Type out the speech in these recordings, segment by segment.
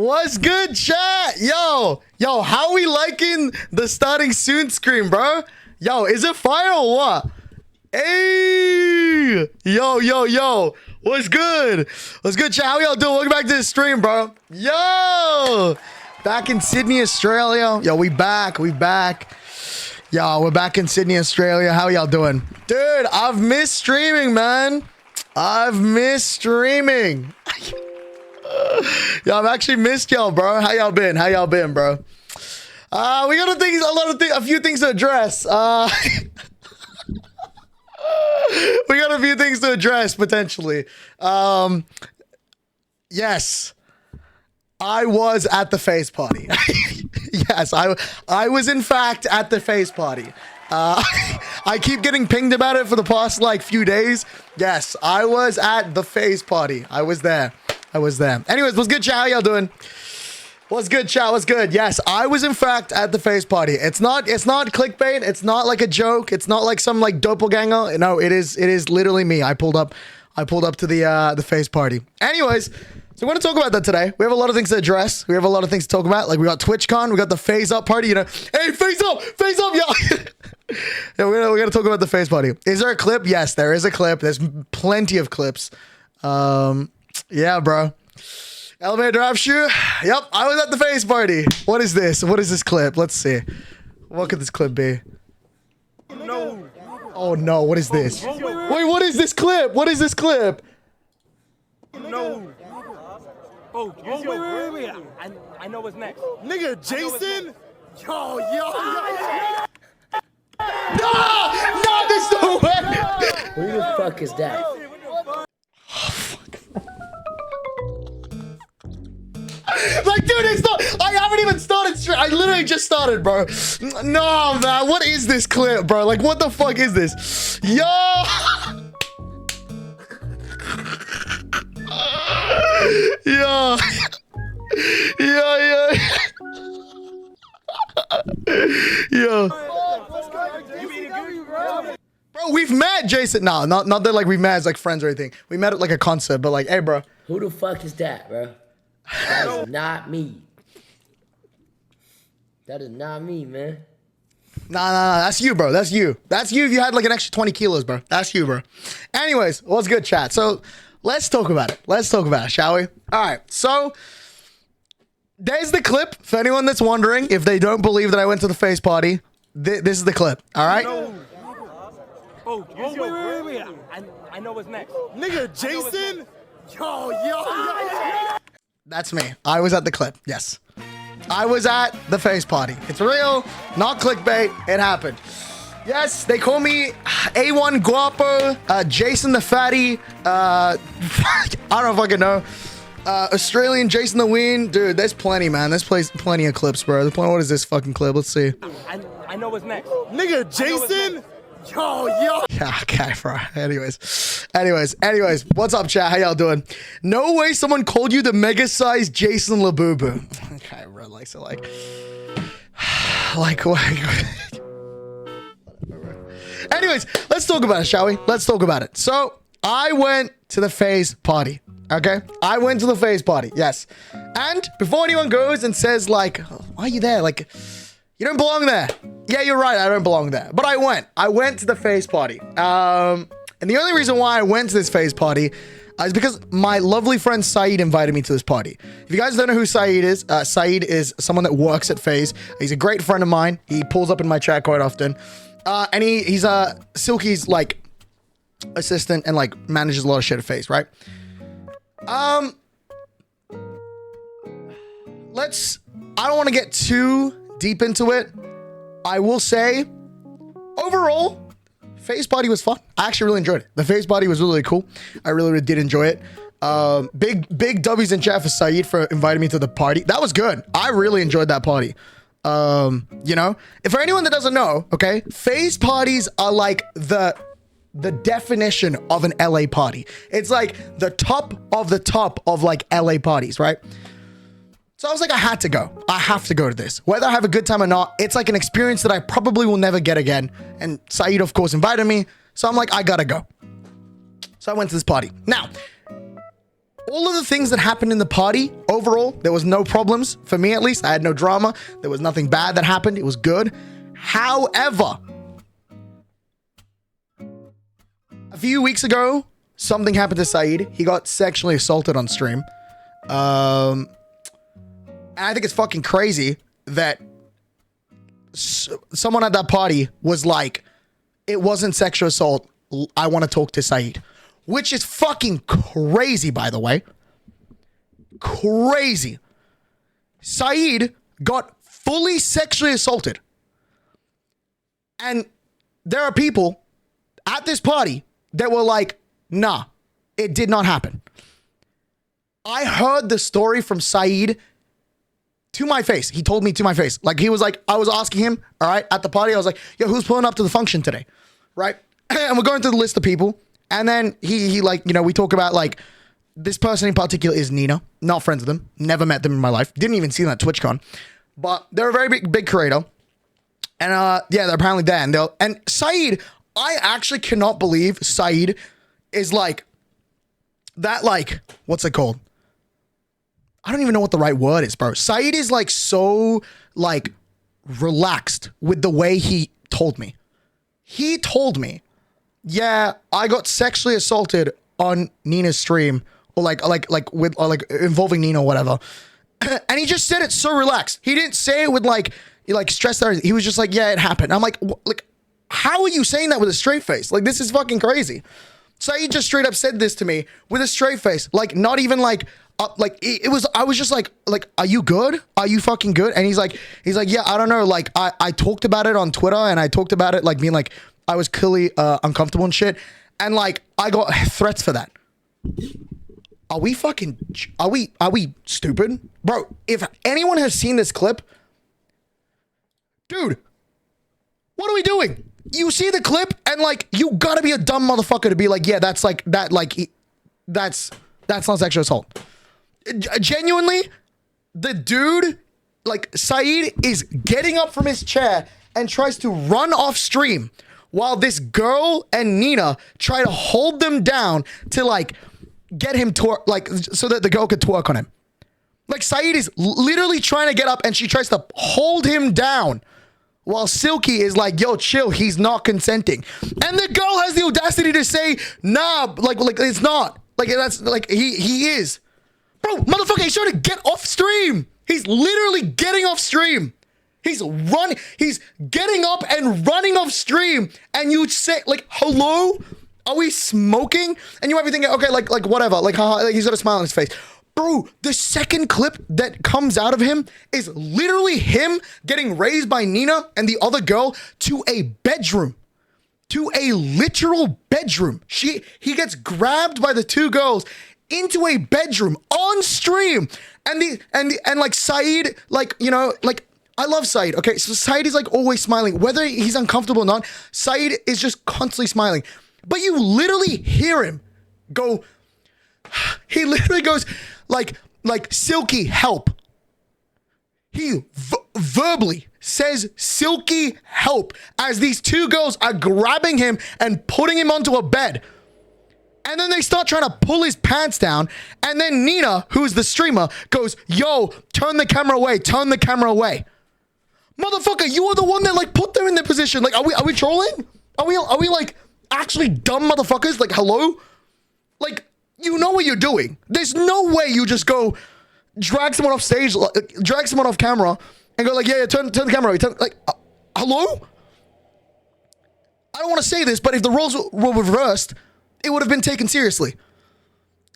What's good, chat? Yo, how we liking the starting soon screen, bro? Yo, is it fire or what? Hey, yo, what's good? What's good, chat? How y'all doing? Welcome back to the stream, bro. Yo, back in Sydney, Australia. Yo, we back. Yo, we're back in Sydney, Australia. How y'all doing? Dude, I've missed streaming, man. I've missed streaming. Yo, I've actually missed y'all, bro. How y'all been, bro? We got a few things to address. We got a few things to address, potentially. Yes. I was at the FaZe Party. Yes, I was in fact at the FaZe Party. I keep getting pinged about it for the past few days. Yes, I was at the FaZe Party. I was there. Anyways, what's good, chat? How y'all doing? What's good, chat? What's good? Yes, I was in fact at the FaZe Party. It's not clickbait. It's not like a joke. It's not like some doppelganger. No, it is literally me. I pulled up to the FaZe Party. Anyways, so we're going to talk about that today. We have a lot of things to address. We have a lot of things to talk about. Like, we got TwitchCon. We got the FaZe Up party, you know. Hey, FaZe Up, y'all. Yeah, we're going to talk about the FaZe Party. Is there a clip? Yes, there is a clip. There's plenty of clips. Yeah, bro. Elevator Derapchu. Yep, I was at the FaZe Party. What is this? What is this clip? Let's see. What could this clip be? No. Oh, no. What is this? Wait, what is this clip? What is this clip? No. Oh, wait. I know what's next. Nigga, Jason? Yo. No, there's no way. Who the fuck is that? Dude, it's not. I haven't even started. I literally just started, bro. No, man. What is this clip, bro? What the fuck is this? Yo. Yo. Bro, we've met Jason. No, not that we've met as friends or anything. We met at a concert, but hey, bro. Who the fuck is that, bro? That is not me. That is not me, man. Nah, that's you, bro. That's you if you had an extra 20 kilos, bro. That's you, bro. Anyways, what's good, chat? So let's talk about it. Shall we? All right, so there's the clip. For anyone that's wondering, if they don't believe that I went to the FaZe Party, this is the clip, all right? No. Oh, wait. I know what's next. Nigga, Jason? Yo. That's me. I was at the clip. Yes. I was at the FaZe Party. It's real, not clickbait. It happened. Yes, they call me A1 Guapo, Jason the Fatty, I don't fucking know. Australian Jason the Ween. Dude, there's plenty, man. There's plenty of clips, bro. What is this fucking clip? Let's see. I know what's next. Nigga, Jason? Yo. Yeah, okay, bro. Anyways, what's up, chat? How y'all doing? No way someone called you the mega-sized Jason Labubu. Okay, bro. Anyways, let's talk about it, shall we? Let's talk about it. So, I went to the FaZe Party. Okay? I went to the FaZe Party. Yes. And before anyone goes and says, why are you there? You don't belong there. Yeah, you're right. I don't belong there. But I went. I went to the FaZe Party. And the only reason why I went to this FaZe Party is because my lovely friend Saeed invited me to this party. If you guys don't know who Saeed is someone that works at FaZe. He's a great friend of mine. He pulls up in my chat quite often. And he's Silky's assistant and manages a lot of shit at FaZe, right? I don't want to get too deep into it. I will say, overall, FaZe Party was fun. I actually really enjoyed it. The FaZe Party was really cool. I really did enjoy it. Big W's in chat for Saeed for inviting me to the party. That was good. I really enjoyed that party. You know, if for anyone that doesn't know, okay, FaZe parties are the definition of an LA party. It's the top of LA parties, right? So I was I had to go. I have to go to this. Whether I have a good time or not, it's an experience that I probably will never get again. And Saeed, of course, invited me. So I'm I gotta go. So I went to this party. Now, all of the things that happened in the party, overall, there was no problems. For me, at least, I had no drama. There was nothing bad that happened. It was good. However, a few weeks ago, something happened to Saeed. He got sexually assaulted on stream. And I think it's fucking crazy that someone at that party was like, it wasn't sexual assault. I want to talk to Saeed. Which is fucking crazy, by the way. Crazy. Saeed got fully sexually assaulted. And there are people at this party that were like, nah, it did not happen. I heard the story from Saeed to my face. He told me to my face. Like, he was like, I was asking him, all right, at the party, I was like, yo, who's pulling up to the function today? Right? And we're going through the list of people. And then he like, you know, we talk about like, this person in particular is Nina. Not friends with them. Never met them in my life. Didn't even see them at TwitchCon. But they're a very big creator. And yeah, they're apparently there. And Saeed, I actually cannot believe Saeed is like, that like, what's it called? I don't even know what the right word is, bro. Saeed is like so like relaxed with the way he told me. He told me, yeah, I got sexually assaulted on Nina's stream, or like involving Nina or whatever. And he just said it so relaxed. He didn't say it with like stress there. He was just like, yeah, it happened. I'm like, how are you saying that with a straight face? Like, this is fucking crazy. Saeed just straight up said this to me with a straight face, like not even like it was. I was just like, are you good? Are you fucking good? And he's like, yeah, I don't know. Like, I talked about it on Twitter, and I talked about it like being like, I was clearly uncomfortable and shit. And like, I got threats for that. Are we stupid? Bro, if anyone has seen this clip, dude, what are we doing? You see the clip and like, you gotta be a dumb motherfucker to be like, yeah, that's like, that's not sexual assault. Genuinely, the dude, like Saeed is getting up from his chair and tries to run off stream while this girl and Nina try to hold them down to like get him twerk, like so that the girl could twerk on him. Like Saeed is literally trying to get up and she tries to hold him down while Silky is like, yo, chill, he's not consenting. And the girl has the audacity to say, nah, like it's not. Like that's like he is. Bro, motherfucker, he's trying to get off stream. He's literally getting off stream. He's getting up and running off stream. And you say, like, hello? Are we smoking? And you might be thinking, okay, like whatever. Like, haha, like he's got a smile on his face. Bro, the second clip that comes out of him is literally him getting raised by Nina and the other girl to a bedroom. To a literal bedroom. He gets grabbed by the two girls into a bedroom on stream. And like Saeed, like, you know, like, I love Saeed, okay? So Saeed is like always smiling. Whether he's uncomfortable or not, Saeed is just constantly smiling. But you literally hear him go, he literally goes like Silky, help. He verbally says Silky, help, as these two girls are grabbing him and putting him onto a bed. And then they start trying to pull his pants down. And then Nina, who's the streamer, goes, yo, turn the camera away, turn the camera away. Motherfucker, you are the one that like put them in their position. Like, are we trolling? Are we like actually dumb motherfuckers? Like, hello? Like, you know what you're doing. There's no way you just go drag someone off stage, drag someone off camera and go like, yeah, turn the camera away. Like, hello? I don't want to say this, but if the roles were reversed, it would have been taken seriously.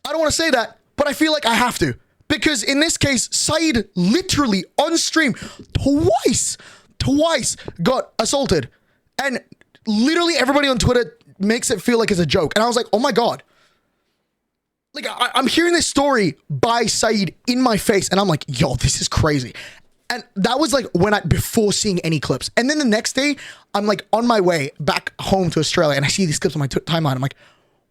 I don't want to say that, but I feel like I have to. Because in this case, Saeed literally on stream twice got assaulted. And literally everybody on Twitter makes it feel like it's a joke. And I was like, oh my God. Like, I'm hearing this story by Saeed in my face. And I'm like, yo, this is crazy. And that was like before seeing any clips. And then the next day, I'm like on my way back home to Australia. And I see these clips on my timeline. I'm like,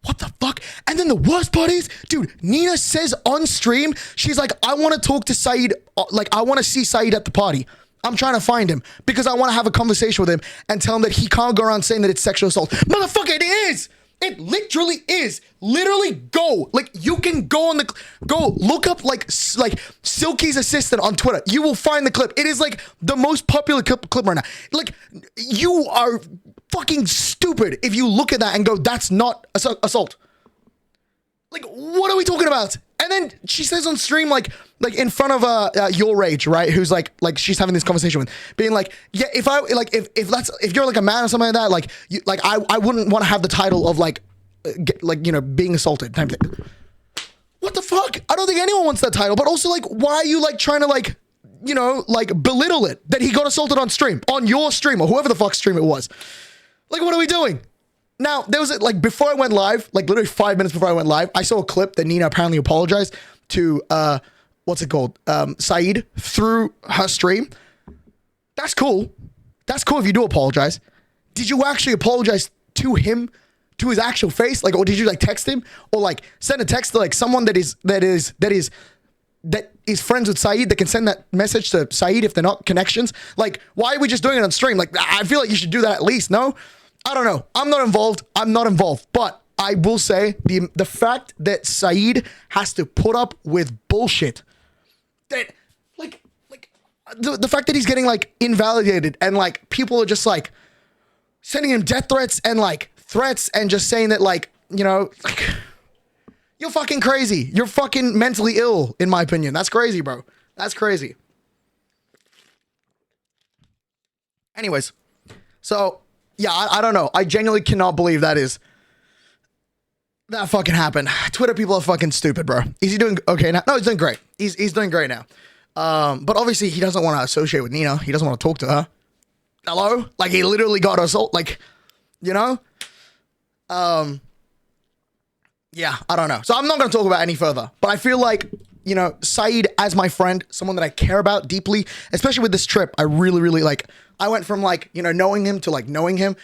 what the fuck? And then the worst part is, dude, Nina says on stream, she's like, I want to talk to Saeed. Like, I want to see Saeed at the party. I'm trying to find him because I want to have a conversation with him and tell him that he can't go around saying that it's sexual assault. Motherfucker, it is. It literally is. Literally go. Like, you can go on go look up like Silky's assistant on Twitter. You will find the clip. It is like the most popular clip right now. Like, you are fucking stupid if you look at that and go, that's not assault. Like, what are we talking about? And then she says on stream, like in front of Your Rage, right? Who's like she's having this conversation with, being like, yeah, if you're like a man or something like that, like you, like I wouldn't want to have the title of like you know, being assaulted type thing. What the fuck? I don't think anyone wants that title. But also, like, why are you like trying to like, you know, like belittle it that he got assaulted on stream, on your stream or whoever the fuck stream it was? Like, what are we doing? Now, there was like, before I went live, like literally 5 minutes before I went live, I saw a clip that Nina apparently apologized to, what's it called? Saeed through her stream. That's cool. That's cool if you do apologize. Did you actually apologize to him, to his actual face? Like, or did you like text him or like send a text to like someone that is friends with Saeed that can send that message to Saeed if they're not connections? Like, why are we just doing it on stream? Like, I feel like you should do that at least, no? I don't know. I'm not involved. But I will say the fact that Saeed has to put up with bullshit, that like the fact that he's getting like invalidated and like people are just like sending him death threats and like threats and just saying that, like, you know, like, you're fucking crazy. You're fucking mentally ill, in my opinion. That's crazy, bro. That's crazy. Anyways, so yeah, I don't know. I genuinely cannot believe that fucking happened. Twitter people are fucking stupid, bro. Is he doing okay now? No, he's doing great. He's doing great now. But obviously he doesn't want to associate with Nina. He doesn't want to talk to her. Hello? Like, he literally got assault. Like, you know? Yeah, I don't know. So I'm not going to talk about it any further. But I feel like, you know, Saeed as my friend, someone that I care about deeply, especially with this trip, I really, really like. I went from like, you know, knowing him to like knowing him.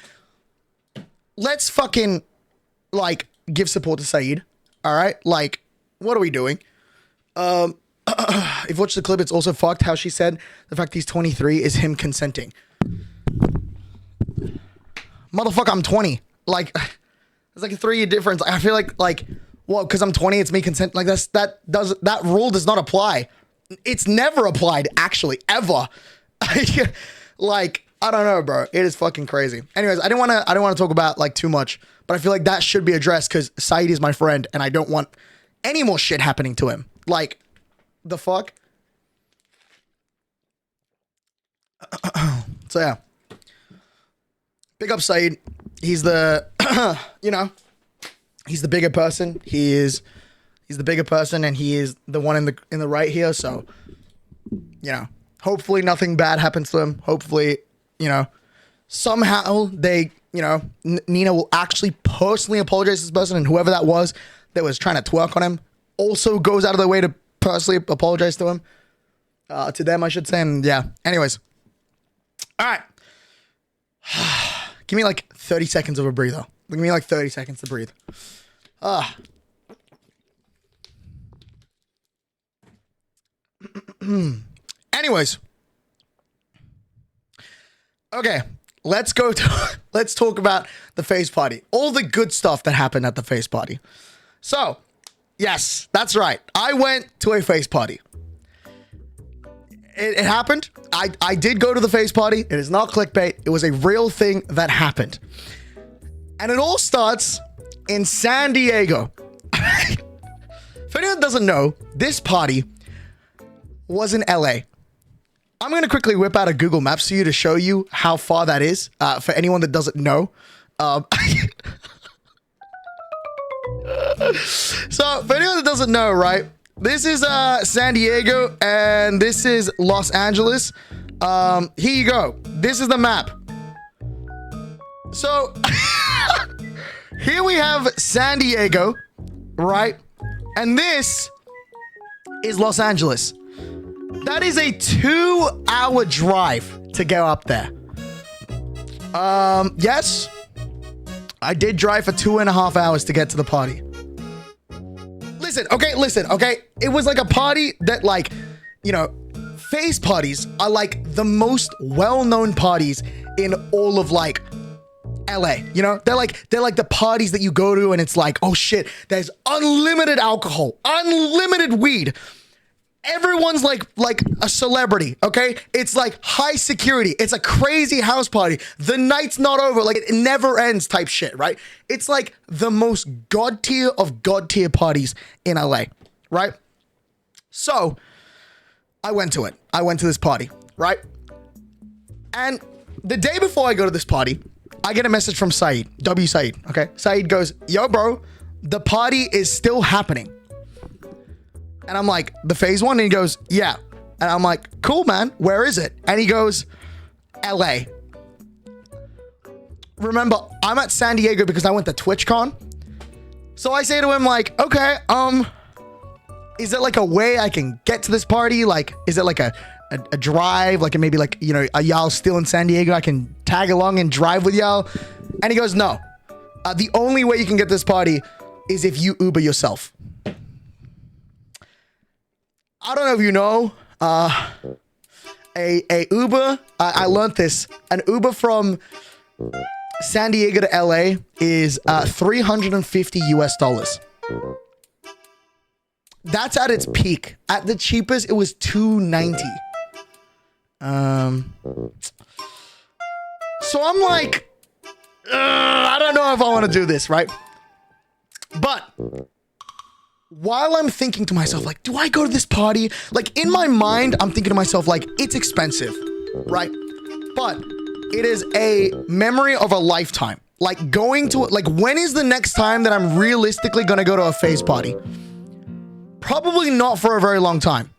Let's fucking like give support to Saeed. All right? Like, what are we doing? If you watch the clip, it's also fucked how she said the fact he's 23 is him consenting. Motherfucker, I'm 20. Like, there's like a 3-year difference. I feel like, well, because I'm 20, it's me consent. Like, that rule does not apply. It's never applied, actually, ever. Like, I don't know, bro. It is fucking crazy. Anyways, I don't want to talk about like too much, but I feel like that should be addressed because Saeed is my friend and I don't want any more shit happening to him. Like, the fuck? So yeah. Big up Saeed. He's the, you know, he's the bigger person. He's the bigger person and he is the one in the right here. So, you know, hopefully nothing bad happens to him. Hopefully, you know, somehow they, you know, Nina will actually personally apologize to this person, and whoever that was trying to twerk on him also goes out of their way to personally apologize to him. To them, I should say. And yeah, anyways. All right. Give me like 30 seconds of a breather. Give me like 30 seconds to breathe. Anyways. Okay, let's talk about the FaZe Party. All the good stuff that happened at the FaZe Party. So, yes, that's right. I went to a FaZe Party. It happened. I did go to the FaZe Party. It is not clickbait. It was a real thing that happened. And it all starts in San Diego. If anyone doesn't know, this party was in LA. I'm going to quickly whip out a Google Maps for you to show you how far that is, for anyone that doesn't know. So, for anyone that doesn't know, right? This is San Diego, and this is Los Angeles. Here you go. This is the map. So, here we have San Diego, right? And this is Los Angeles. That is a 2-hour drive to go up there. Yes, I did drive for 2.5 hours to get to the party. Listen, okay. It was like a party that, like, you know, FaZe parties are like the most well-known parties in all of, like, LA, you know, they're like the parties that you go to and it's like, oh shit, there's unlimited alcohol, unlimited weed. Everyone's like a celebrity, okay? It's like high security. It's a crazy house party. The night's not over. Like it never ends type shit, right? It's like the most god tier of god tier parties in LA, right? So I went to it. I went to this party, right? And the day before I go to this party, I get a message from Saeed, W Saeed, okay? Saeed goes, yo, bro, the party is still happening. And I'm like, the FaZe one? And he goes, yeah. And I'm like, cool, man. Where is it? And he goes, LA. Remember, I'm at San Diego because I went to TwitchCon. So I say to him like, okay, is there like a way I can get to this party? Like, is it like a drive? Like maybe like, you know, y'all still in San Diego? I can tag along and drive with y'all. And he goes, no. The only way you can get to this party is if you Uber yourself. I don't know if you know, a Uber, I learned this, an Uber from San Diego to LA is $350 US. That's at its peak. At the cheapest, it was $290. So I'm like, I don't know if I want to do this, right? But while I'm thinking to myself, like, do I go to this party? Like, in my mind, I'm thinking to myself, like, it's expensive, right? But it is a memory of a lifetime. Like, going to, like, when is the next time that I'm realistically going to go to a FaZe party? Probably not for a very long time,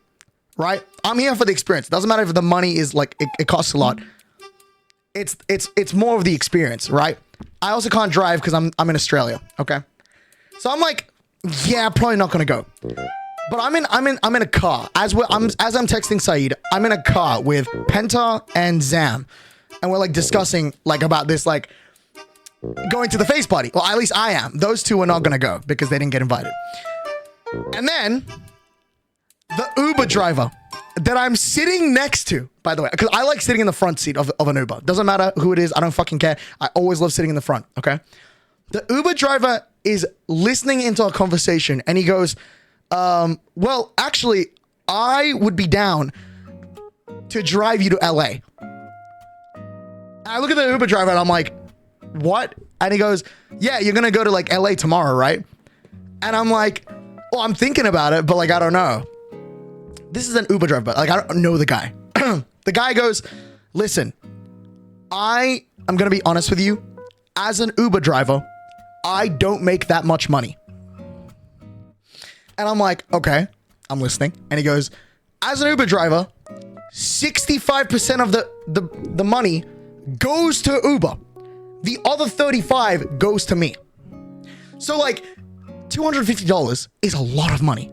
right? I'm here for the experience. Doesn't matter if the money is, like, it costs a lot. It's more of the experience, right? I also can't drive because I'm in Australia, okay? So I'm like, yeah, probably not gonna go. But I'm in a car. As I'm texting Saeed, I'm in a car with Penta and Zam. And we're like discussing like about this, like going to the FaZe party. Well, at least I am. Those two are not gonna go because they didn't get invited. And then the Uber driver that I'm sitting next to, by the way, because I like sitting in the front seat of an Uber. Doesn't matter who it is. I don't fucking care. I always love sitting in the front. Okay. The Uber driver is listening into a conversation and he goes, well, actually, I would be down to drive you to LA. I look at the Uber driver and I'm like, what? And he goes, yeah, you're going to go to like LA tomorrow, right? And I'm like, well, I'm thinking about it, but like, I don't know. This is an Uber driver, but like, I don't know the guy. The guy goes, listen, I'm going to be honest with you. As an Uber driver, I don't make that much money. And I'm like, okay, I'm listening. And he goes, as an Uber driver, 65% of the money goes to Uber. The other 35 goes to me. So like $250 is a lot of money.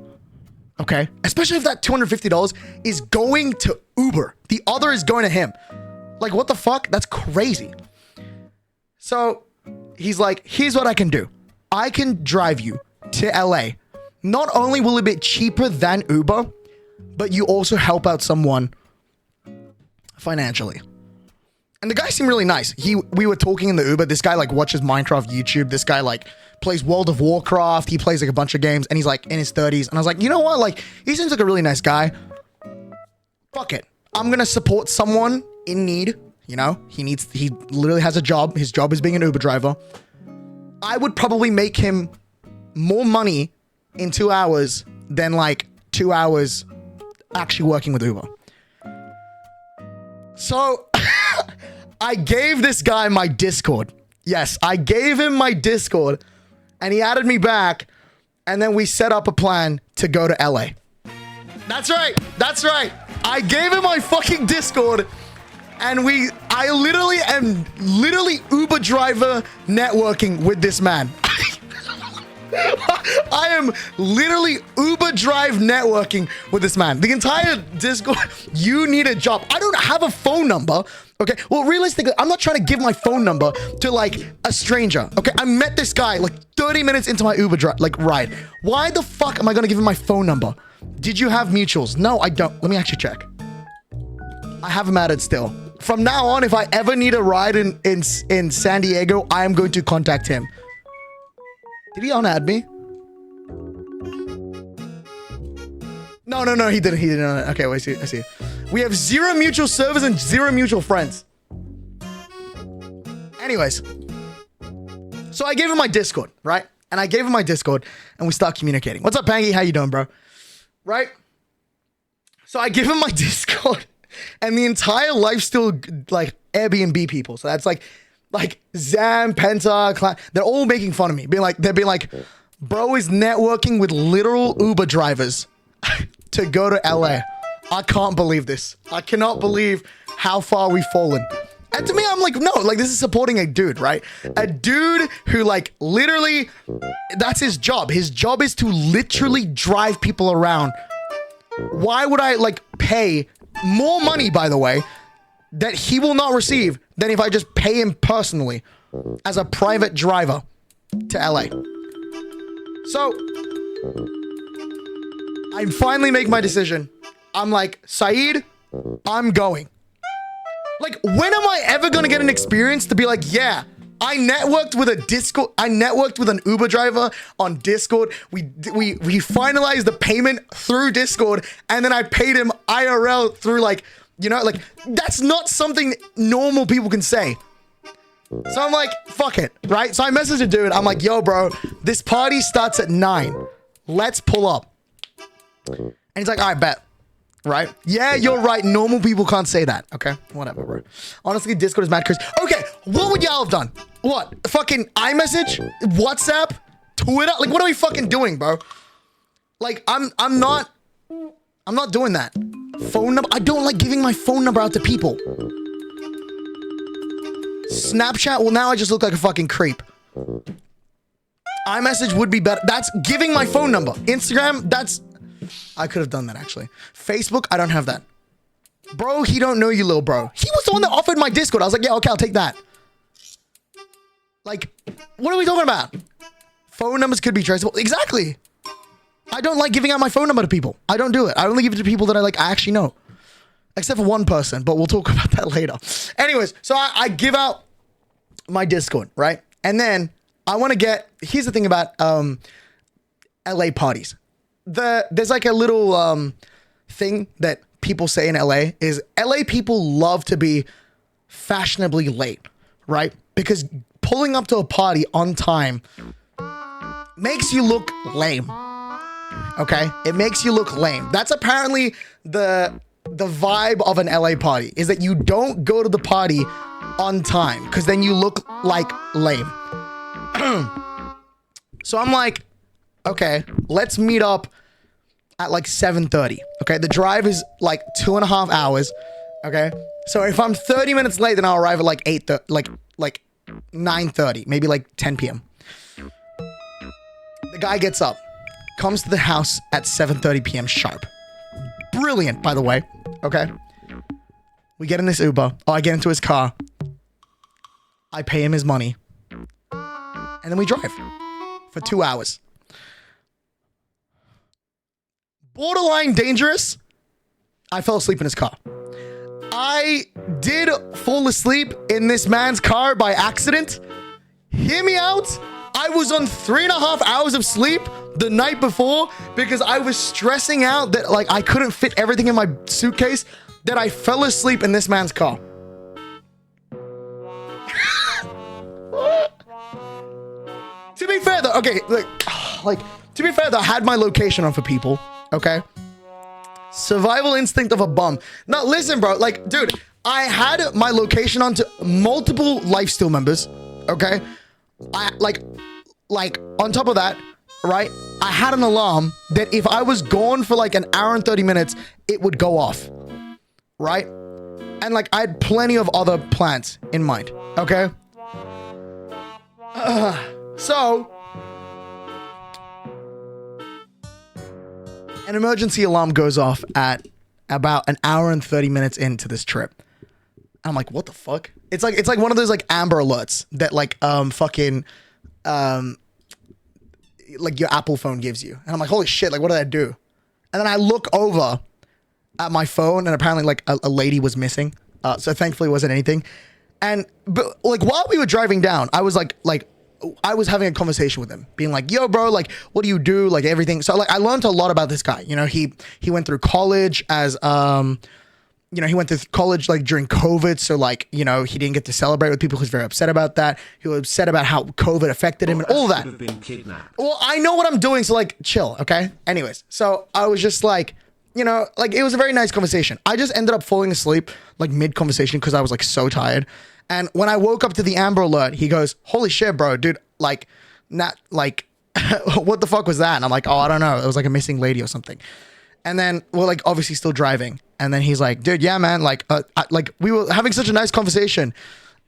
Okay. Especially if that $250 is going to Uber. The other is going to him. Like, what the fuck? That's crazy. So he's like, here's what I can do. I can drive you to LA. Not only will it be cheaper than Uber, but you also help out someone financially. And the guy seemed really nice. We were talking in the Uber. This guy like watches Minecraft YouTube. This guy like plays World of Warcraft. He plays like a bunch of games and he's like in his 30s. And I was like, you know what? Like, he seems like a really nice guy. Fuck it. I'm going to support someone in need. You know, he literally has a job. His job is being an Uber driver. I would probably make him more money in 2 hours than like 2 hours actually working with Uber. So I gave this guy my Discord. Yes, I gave him my Discord and he added me back and then we set up a plan to go to LA. That's right. That's right. I gave him my fucking Discord and I literally am Uber driver networking with this man. I am literally Uber drive networking with this man. The entire Discord, you need a job. I don't have a phone number. Okay. Well, realistically, I'm not trying to give my phone number to like a stranger. Okay. I met this guy like 30 minutes into my Uber ride. Why the fuck am I going to give him my phone number? Did you have mutuals? No, I don't. Let me actually check. I have him added still. from now on, if I ever need a ride in San Diego, I am going to contact him. Did he unadd me? No, he didn't. He didn't. Okay, wait, I see. We have 0 mutual servers and 0 mutual friends. Anyways, so I gave him my Discord, right? And I gave him my Discord, and we start communicating. What's up, Pangy? How you doing, bro? Right? So I give him my Discord, and the entire lifestyle, like, Airbnb people. So that's like Zam, Penta, they're all making fun of me. They're being like, bro is networking with literal Uber drivers to go to LA. I can't believe this. I cannot believe how far we've fallen. And to me, I'm like, no, like, this is supporting a dude, right? A dude who, like, literally, that's his job. His job is to literally drive people around. Why would I, like, pay more money, by the way, that he will not receive than if I just pay him personally as a private driver to LA? So I finally make my decision. I'm like, Saeed, I'm going. Like, when am I ever going to get an experience to be like, yeah, I networked with a Discord. I networked with an Uber driver on Discord. We finalized the payment through Discord, and then I paid him IRL through, like, you know, like, that's not something normal people can say. So I'm like, fuck it, right? So I messaged a dude. I'm like, yo, bro, this party starts at 9. Let's pull up. And he's like, all right, bet. Right? Yeah, you're right. Normal people can't say that. Okay? Whatever, bro. Honestly, Discord is mad crazy. Okay, what would y'all have done? What? Fucking iMessage? WhatsApp? Twitter? Like, what are we fucking doing, bro? Like, I'm not doing that. Phone number? I don't like giving my phone number out to people. Snapchat? Well, now I just look like a fucking creep. iMessage would be better. That's giving my phone number. Instagram? That's... I could have done that, actually. Facebook, I don't have that. Bro, he don't know you, little bro. He was the one that offered my Discord. I was like, yeah, okay, I'll take that. Like, what are we talking about? Phone numbers could be traceable. Exactly. I don't like giving out my phone number to people. I don't do it. I only give it to people that I actually know. Except for one person, but we'll talk about that later. Anyways, so I give out my Discord, right? And then I want to get... Here's the thing about LA parties. There's like a little thing that people say in LA is LA people love to be fashionably late, right? Because pulling up to a party on time makes you look lame. Okay? It makes you look lame. That's apparently the vibe of an LA party, is that you don't go to the party on time because then you look like lame. So I'm like, okay, let's meet up at like 7:30. Okay, the drive is like 2.5 hours. Okay, so if I'm 30 minutes late, then I'll arrive at like 9:30, maybe like 10 p.m. The guy gets up, comes to the house at 7:30 p.m. sharp. Brilliant, by the way. Okay, we get in this Uber. Oh, I get into his car. I pay him his money, and then we drive for 2 hours. Borderline dangerous. I fell asleep in his car. I did fall asleep in this man's car by accident. Hear me out. I was on 3.5 hours of sleep the night before because I was stressing out that like I couldn't fit everything in my suitcase, that I fell asleep in this man's car. To be fair though, okay, to be fair though, I had my location on for people. Okay. Survival instinct of a bum. Now, listen, bro. Like, dude, I had my location onto multiple lifesteal members. Okay. I like on top of that, right? I had an alarm that if I was gone for like an hour and 30 minutes, it would go off. Right? And like, I had plenty of other plans in mind. Okay. So an emergency alarm goes off at about an hour and 30 minutes into this trip. I'm like, what the fuck? It's like one of those like Amber Alerts that like like your Apple phone gives you. And I'm like, holy shit, like what did I do? And then I look over at my phone and apparently like a lady was missing. So thankfully it wasn't anything. And but like while we were driving down, I was I was having a conversation with him, being like, yo, bro, like, what do you do? Like everything. So like, I learned a lot about this guy. You know, he went through college as, you know, he went through college like during COVID. So like, you know, he didn't get to celebrate with people. He was very upset about that. He was upset about how COVID affected him and all that. Well, I know what I'm doing. So like, chill. Okay. Anyways. So I was just like, you know, like it was a very nice conversation. I just ended up falling asleep like mid conversation because I was like so tired. And when I woke up to the Amber Alert, he goes, holy shit, bro, dude, like, not like, what the fuck was that? And I'm like, oh, I don't know. It was like a missing lady or something. And then we're like, obviously still driving. And then he's like, dude, yeah, man, like we were having such a nice conversation.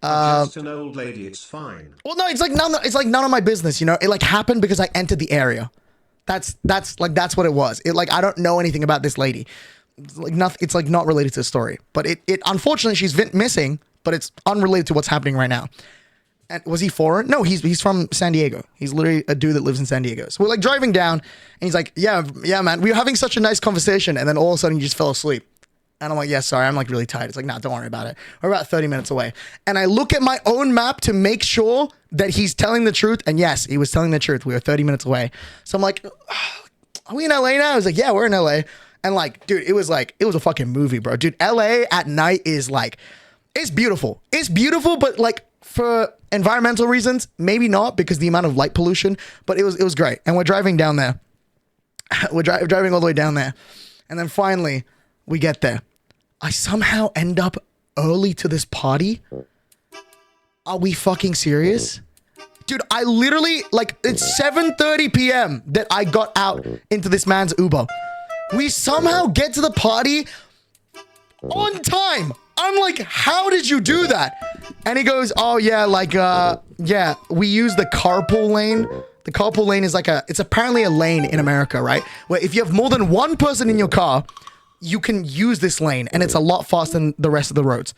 Just an old lady, it's fine. Well, no, it's like none of my business, you know? It like happened because I entered the area. That's what it was. It like, I don't know anything about this lady. It's like nothing, it's like not related to the story. But it unfortunately, she's missing. But it's unrelated to what's happening right now. And was he foreign? No, he's from San Diego. He's literally a dude that lives in San Diego. So we're like driving down and he's like, yeah, man, we were having such a nice conversation. And then all of a sudden you just fell asleep. And I'm like, yeah, sorry, I'm like really tired. It's like, nah, don't worry about it. We're about 30 minutes away. And I look at my own map to make sure that he's telling the truth. And yes, he was telling the truth. We were 30 minutes away. So I'm like, are we in LA now? I was like, yeah, we're in LA. And like, dude, it was a fucking movie, bro. Dude, LA at night is like, it's beautiful. It's beautiful, but like for environmental reasons, maybe not because the amount of light pollution, but it was great. And we're driving down there. We're driving all the way down there. And then finally we get there. I somehow end up early to this party. Are we fucking serious? Dude, I literally like it's 7:30 p.m. that I got out into this man's Uber. We somehow get to the party on time. I'm like, how did you do that? And he goes, oh yeah, like, yeah, we use the carpool lane. The carpool lane is like it's apparently a lane in America, right? Where if you have more than one person in your car, you can use this lane and it's a lot faster than the rest of the roads.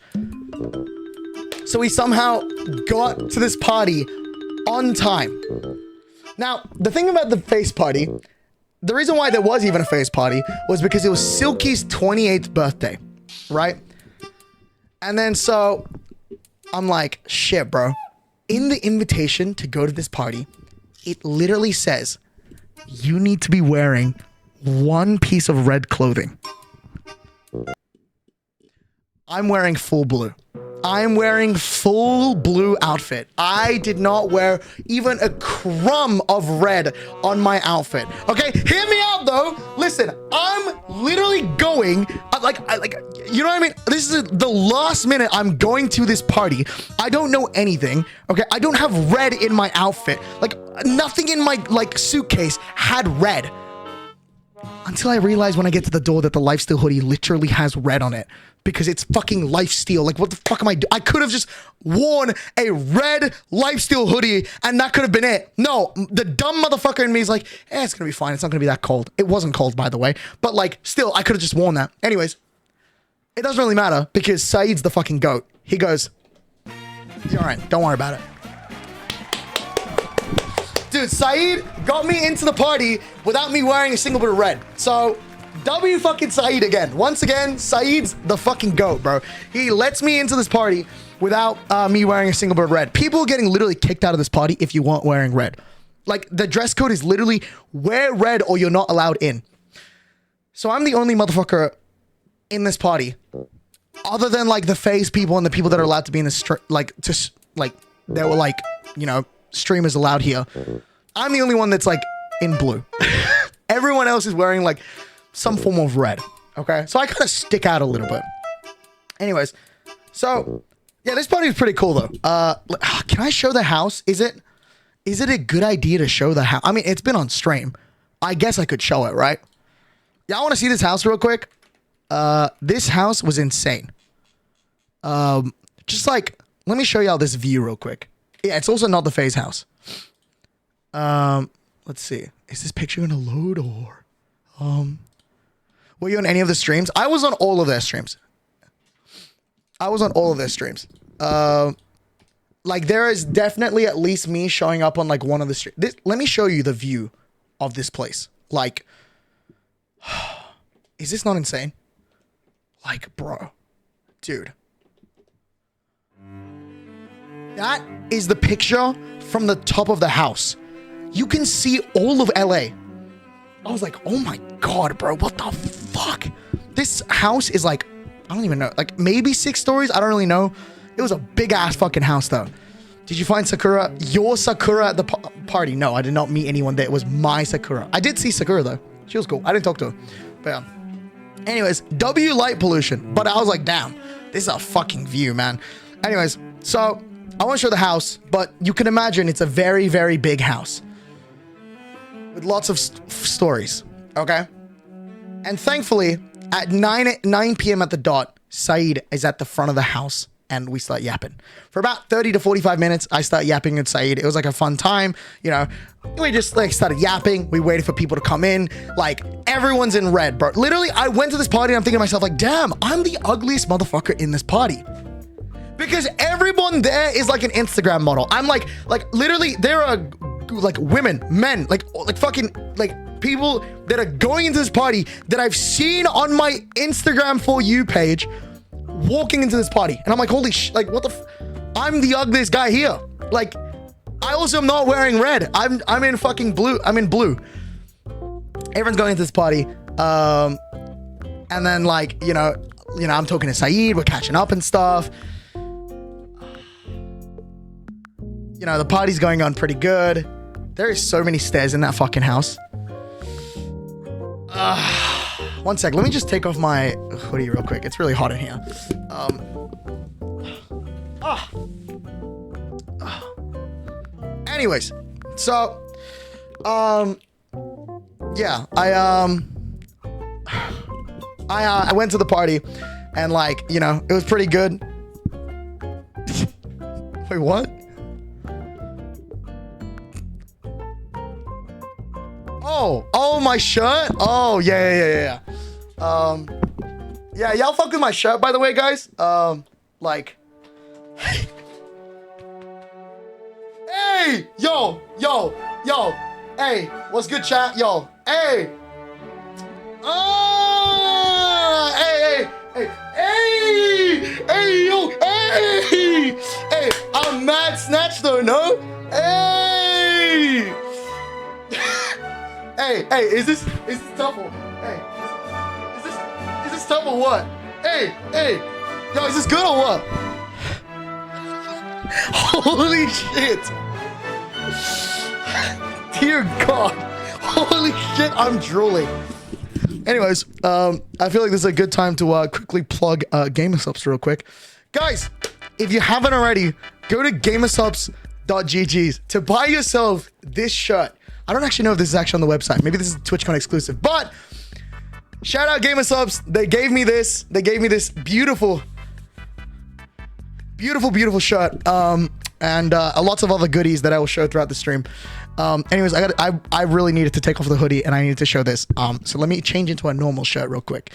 So we somehow got to this party on time. Now, the thing about the FaZe Party, the reason why there was even a FaZe Party was because it was Silky's 28th birthday, right? And then so I'm like, shit, bro. In the invitation to go to this party, it literally says you need to be wearing one piece of red clothing. I'm wearing full blue. I'm wearing full blue outfit. I did not wear even a crumb of red on my outfit. Okay, hear me out though. Listen, I'm literally going, you know what I mean? This is the last minute I'm going to this party. I don't know anything. Okay, I don't have red in my outfit. Like nothing in my suitcase had red. Until I realized when I get to the door that the Lifesteal hoodie literally has red on it. Because it's fucking Lifesteal. Like, what the fuck am I doing? I could have just worn a red Lifesteal hoodie and that could have been it. No, the dumb motherfucker in me is like, it's gonna be fine. It's not gonna be that cold. It wasn't cold, by the way. But like, still, I could have just worn that. Anyways, it doesn't really matter because Saeed's the fucking goat. He goes, you're all right. Don't worry about it. Dude, Saeed got me into the party without me wearing a single bit of red. So, W fucking Saeed again. Once again, Saeed's the fucking goat, bro. He lets me into this party without me wearing a single bit of red. People are getting literally kicked out of this party if you weren't wearing red. Like, the dress code is literally wear red or you're not allowed in. So I'm the only motherfucker in this party, other than like the FaZe people and the people that are allowed to be in the there were like, you know, streamers allowed here. I'm the only one that's like in blue. Everyone else is wearing like some form of red. Okay, so I kind of stick out a little bit. Anyways, so yeah, this party is pretty cool though. Can I show the house? Is it a good idea to show the house? I mean, it's been on stream. I guess I could show it, right? Y'all want to see this house real quick? This house was insane. Just like, let me show y'all this view real quick. Yeah, it's also not the FaZe house. Let's see. Is this picture gonna load or were you on any of the streams? I was on all of their streams. Like there is definitely at least me showing up on like one of the streams. Let me show you the view of this place. Like, is this not insane? Like, bro, dude, That is the picture from the top of the house. You can see all of LA. I was like, oh my God, bro, what the fuck? This house is like, I don't even know, like maybe 6 stories. I don't really know. It was a big ass fucking house though. Did you find Sakura? Your Sakura at the party? No, I did not meet anyone there. It was my Sakura. I did see Sakura though. She was cool. I didn't talk to her. But yeah. Anyways, W light pollution. But I was like, damn, this is a fucking view, man. Anyways, so I want to show the house, but you can imagine it's a very, very big house with lots of stories. Okay. And thankfully, at 9 p.m. at the dot, Saeed is at the front of the house and we start yapping. For about 30 to 45 minutes, I start yapping with Saeed. It was like a fun time. You know, we just like started yapping. We waited for people to come in. Like everyone's in red, bro. Literally, I went to this party and I'm thinking to myself like, damn, I'm the ugliest motherfucker in this party. Because everyone there is like an Instagram model. I'm like literally there are like women, men, like fucking like people that are going into this party that I've seen on my Instagram For You page walking into this party. And I'm like, holy like what the I'm the ugliest guy here. Like I also am not wearing red. I'm in fucking blue. I'm in blue. Everyone's going into this party. And then like, you know, I'm talking to Saeed, we're catching up and stuff. You know, the party's going on pretty good. There is so many stairs in that fucking house. One sec. Let me just take off my hoodie real quick. It's really hot in here. Anyways, so, yeah, I went to the party and like, you know, it was pretty good. Wait, what? Oh, my shirt? Oh, yeah. Yeah, y'all fuck with my shirt, by the way, guys. Like, hey, yo, hey, what's good, chat? Yo, hey, hey, yo, hey, I'm mad snatch though, no? Hey. Hey, is this tough or hey, is this tough or what? Hey, yo, is this good or what? Holy shit. Dear God. Holy shit, I'm drooling. Anyways, I feel like this is a good time to quickly plug Gamersubs real quick. Guys, if you haven't already, go to gamersubs.gg to buy yourself this shirt. I don't actually know if this is actually on the website. Maybe this is TwitchCon exclusive, but shout out Gamersubs. They gave me this. They gave me this beautiful shirt. And lots of other goodies that I will show throughout the stream. Anyways, I really needed to take off the hoodie and I needed to show this. So let me change into a normal shirt real quick.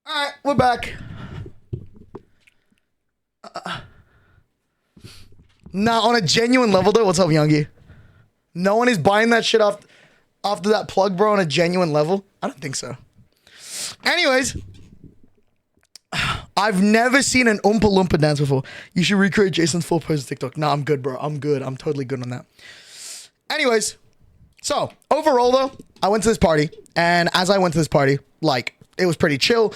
All right, we're back. Now, on a genuine level, though, what's up, Youngie? No one is buying that shit after that plug, bro, on a genuine level? I don't think so. Anyways, I've never seen an Oompa Loompa dance before. You should recreate Jason's full pose on TikTok. Nah, I'm good, bro. I'm good. I'm totally good on that. Anyways, so overall, though, I went to this party, and as I went to this party, like, it was pretty chill.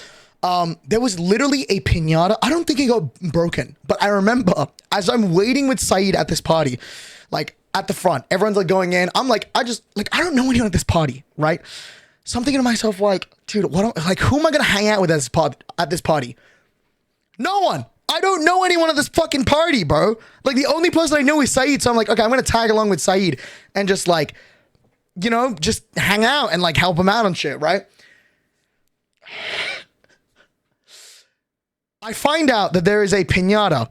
There was literally a piñata. I don't think it got broken, but I remember as I'm waiting with Saeed at this party, like at the front, everyone's like going in. I'm like, I don't know anyone at this party, right? So I'm thinking to myself, like, dude, who am I gonna hang out with at this party? No one. I don't know anyone at this fucking party, bro. Like the only person I know is Saeed. So I'm like, okay, I'm gonna tag along with Saeed and just like, you know, just hang out and like help him out on shit, right? I find out that there is a piñata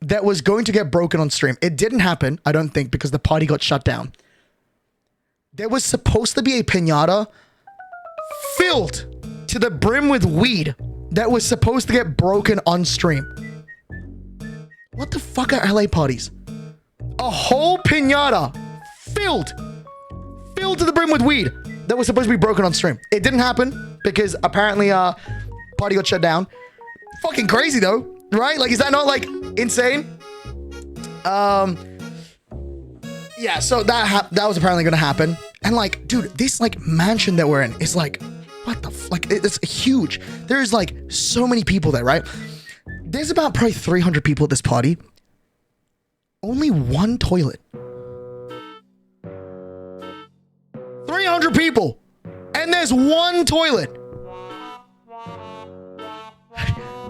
that was going to get broken on stream. It didn't happen, I don't think, because the party got shut down. There was supposed to be a piñata filled to the brim with weed that was supposed to get broken on stream. What the fuck are LA parties? A whole piñata filled to the brim with weed that was supposed to be broken on stream. It didn't happen because apparently party got shut down. Fucking crazy though, right? Like, is that not like insane? Yeah, so that was apparently gonna happen. And like, dude, this like mansion that we're in is like, what the like, it's huge. There's like so many people there, right? There's about probably 300 people at this party. Only one toilet. 300 people. And there's one toilet.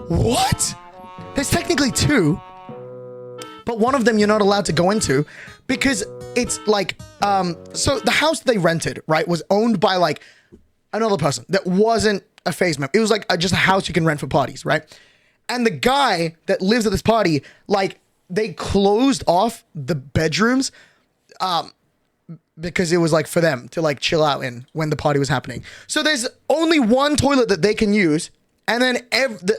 What? There's technically two. But one of them you're not allowed to go into because it's like, so the house they rented, right, was owned by like another person that wasn't a FaZe member. It was like just a house you can rent for parties, right? And the guy that lives at this party, like, they closed off the bedrooms because it was like for them to like chill out in when the party was happening. So there's only one toilet that they can use. And then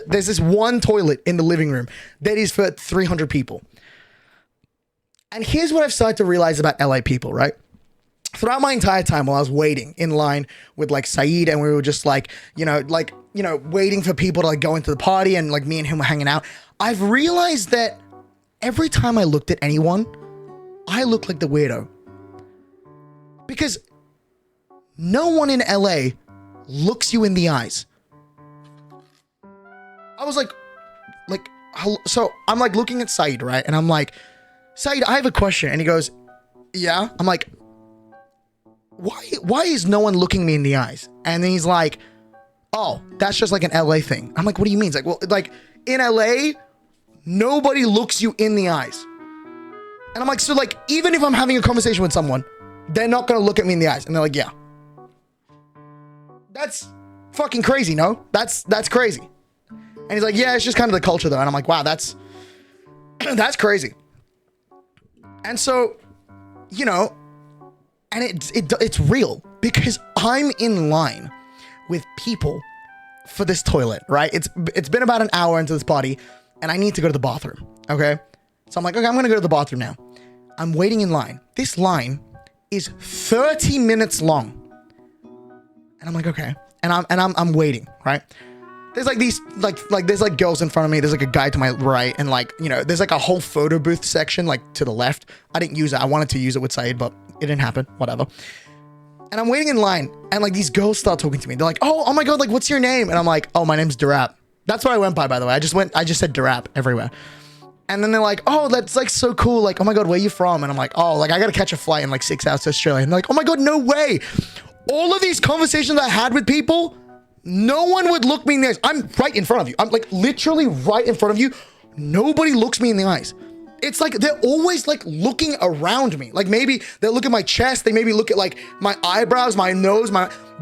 there's this one toilet in the living room that is for 300 people. And here's what I've started to realize about LA people, right? Throughout my entire time while I was waiting in line with like Saeed and we were just like, waiting for people to like go into the party and like me and him were hanging out, I've realized that every time I looked at anyone, I looked like the weirdo. Because no one in LA looks you in the eyes. I was like, so I'm like looking at Saeed, right? And I'm like, Saeed, I have a question. And he goes, yeah. I'm like, why is no one looking me in the eyes? And then he's like, oh, that's just like an LA thing. I'm like, what do you mean? He's like, well, like in LA, nobody looks you in the eyes. And I'm like, so like, even if I'm having a conversation with someone, they're not going to look at me in the eyes. And they're like, yeah. That's fucking crazy, no? That's crazy. And he's like, yeah, it's just kind of the culture though. And I'm like, wow, that's crazy. And so, and it's real because I'm in line with people for this toilet, right? It's been about an hour into this party and I need to go to the bathroom, okay? So I'm like, okay, I'm going to go to the bathroom now. I'm waiting in line. This line is 30 minutes long. And I'm like, okay. And I'm waiting, right? There's like these, there's like girls in front of me. There's like a guy to my right. And like, there's like a whole photo booth section, like to the left. I didn't use it. I wanted to use it with Saeed, but it didn't happen. Whatever. And I'm waiting in line and like these girls start talking to me. They're like, oh my God, like what's your name? And I'm like, oh, my name's Derap. That's what I went by the way. I just said Derap everywhere. And then they're like, oh, that's like so cool. Like, oh my God, where are you from? And I'm like, oh, like I got to catch a flight in like 6 hours to Australia. And they're like, oh my God, no way. All of these conversations I had with people, no one would look me in the eyes. I'm right in front of you. I'm like literally right in front of you. Nobody looks me in the eyes. It's like they're always like looking around me. Like maybe they look at my chest. They maybe look at like my eyebrows, my nose,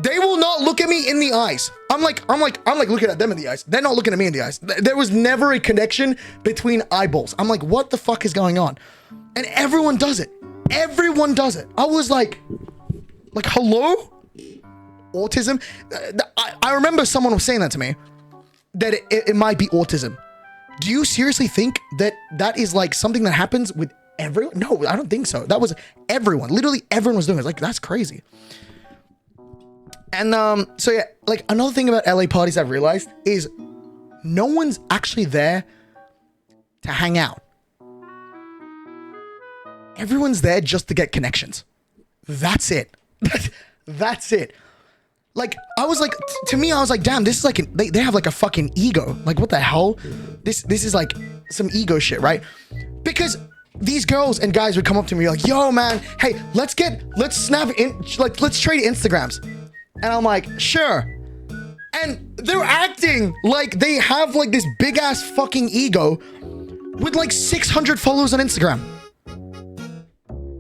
they will not look at me in the eyes. I'm like looking at them in the eyes. They're not looking at me in the eyes. There was never a connection between eyeballs. I'm like, what the fuck is going on? And everyone does it. Everyone does it. I was like, hello? Autism? I remember someone was saying that to me, that it might be autism. Do you seriously think that is like something that happens with everyone? No, I don't think so. That was everyone. Literally everyone was doing it. Like, that's crazy. And so yeah, like another thing about LA parties I've realized is no one's actually there to hang out. Everyone's there just to get connections. That's it. That's it. Like, I was like, to me, I was like, damn, this is like, they have like a fucking ego. Like, what the hell? This is like some ego shit, right? Because these girls and guys would come up to me like, yo, man, hey, let's snap in, like, let's trade Instagrams. And I'm like, sure. And they're acting like they have like this big ass fucking ego with like 600 followers on Instagram.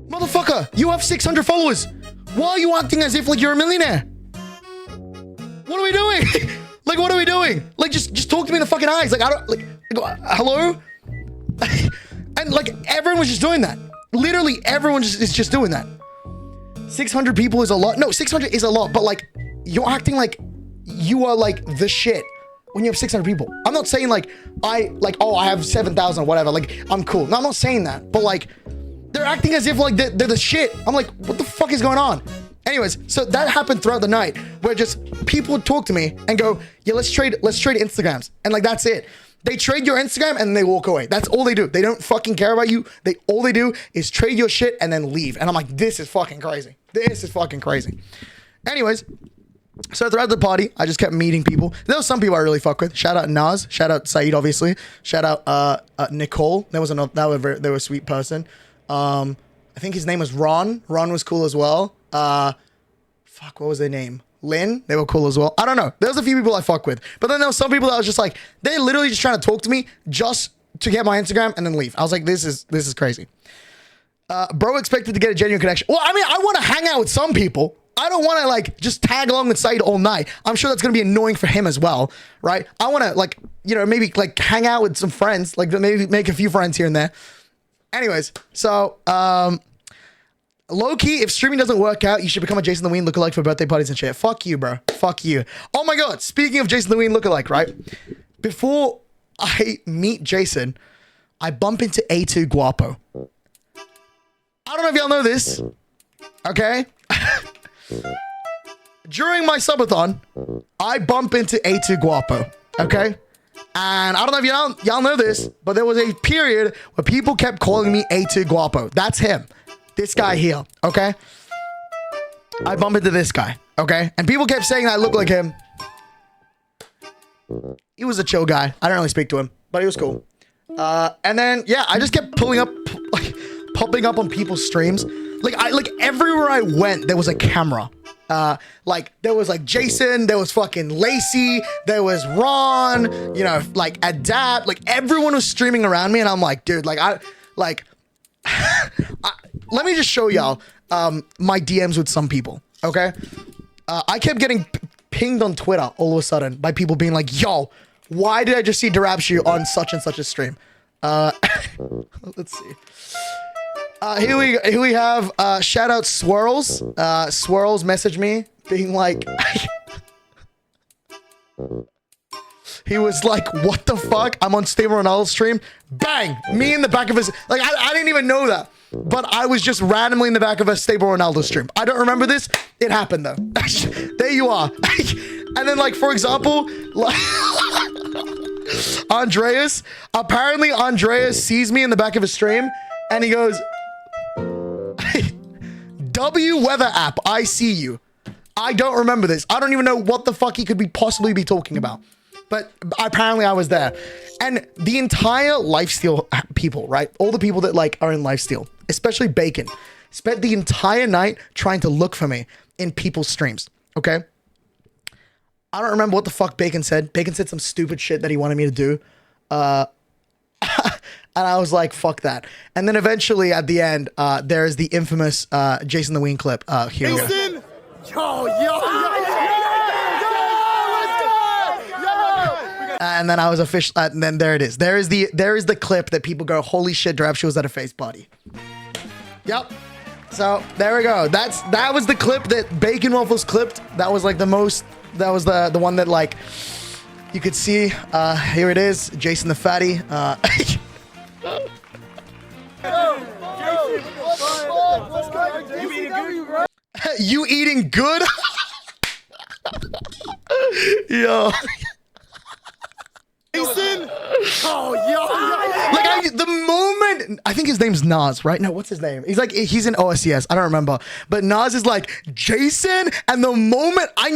Motherfucker, you have 600 followers. Why are you acting as if like you're a millionaire? What are we doing? Like, what are we doing? Like, just talk to me in the fucking eyes. Like, I don't, like hello? And like, everyone was just doing that. Literally, everyone is just doing that. 600 people is a lot. No, 600 is a lot, but like, you're acting like you are like the shit when you have 600 people. I'm not saying like, oh, I have 7,000 or whatever. Like, I'm cool. No, I'm not saying that. But like, they're acting as if like they're the shit. I'm like, what the fuck is going on? Anyways, so that happened throughout the night where just people would talk to me and go, yeah, let's trade Instagrams. And like, that's it. They trade your Instagram and they walk away. That's all they do. They don't fucking care about you. All they do is trade your shit and then leave. And I'm like, this is fucking crazy. This is fucking crazy. Anyways, so throughout the party, I just kept meeting people. There was some people I really fuck with. Shout out Nas. Shout out Saeed, obviously. Shout out Nicole. They were a sweet person. I think his name was Ron. Ron was cool as well. Fuck, what was their name? Lynn, they were cool as well. I don't know. There was a few people I fuck with. But then there was some people that was just like, they're literally just trying to talk to me just to get my Instagram and then leave. I was like, this is crazy. Bro expected to get a genuine connection. Well, I mean, I want to hang out with some people. I don't want to like just tag along with Saeed all night. I'm sure that's going to be annoying for him as well, right? I want to like, you know, maybe like hang out with some friends, like maybe make a few friends here and there. Anyways, so, low key, if streaming doesn't work out, you should become a Jason the Ween lookalike for birthday parties and shit. Fuck you, bro. Fuck you. Oh my God. Speaking of Jason the Ween lookalike, right? Before I meet Jason, I bump into A2 Guapo. I don't know if y'all know this. Okay. During my subathon, I bump into A2 Guapo. Okay. And I don't know if y'all know this, but there was a period where people kept calling me A2 Guapo. That's him. This guy here, okay? I bump into this guy, okay? And people kept saying that I look like him. He was a chill guy. I didn't really speak to him, but he was cool. And then, yeah, I just kept popping up on people's streams. Like everywhere I went, there was a camera. Like there was like Jason, there was fucking Lacey, there was Ron, you know, like Adapt, like everyone was streaming around me, and I'm like, dude, let me just show y'all my DMs with some people, okay? I kept getting pinged on Twitter all of a sudden by people being like, yo, why did I just see Derapchu on such and such a stream? Let's see. Here we have shout out Swirls. Swirls messaged me being like, he was like, what the fuck? I'm on Stable Ronaldo's stream. Bang! Me in the back of his, like, I didn't even know that. But I was just randomly in the back of a Stable Ronaldo stream. I don't remember this. It happened though. There you are. And then like, for example, like, Andreas. Apparently Andreas sees me in the back of his stream and he goes, W weather app, I see you. I don't remember this. I don't even know what the fuck he could possibly be talking about. But apparently I was there. And the entire lifesteal people, right? All the people that like are in lifesteal, especially Bacon, spent the entire night trying to look for me in people's streams. Okay. I don't remember what the fuck Bacon said. Bacon said some stupid shit that he wanted me to do. And I was like, fuck that. And then eventually at the end, there's the infamous Jason the Ween clip. Here we go. Jason! Yo! And then I was official. And then there it is. There is the clip that people go, holy shit, Derapchu was at a FaZe party. Yep. So there we go. That was the clip that Bacon Waffles clipped. That was like the most. That was the one that like you could see. Here it is, Jason the Fatty. You eating good? Yo. Jason! Oh, yo. Like the moment, I think his name's Nas, right? No, what's his name? He's in OSCS. I don't remember. But Nas is like, Jason, and the moment let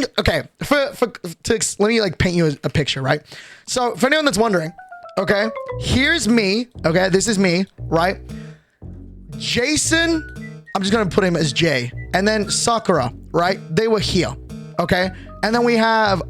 me like paint you a picture, right? So for anyone that's wondering, okay, here's me, okay, this is me, right? Jason, I'm just gonna put him as J, and then Sakura, right? They were here, okay? And then we have,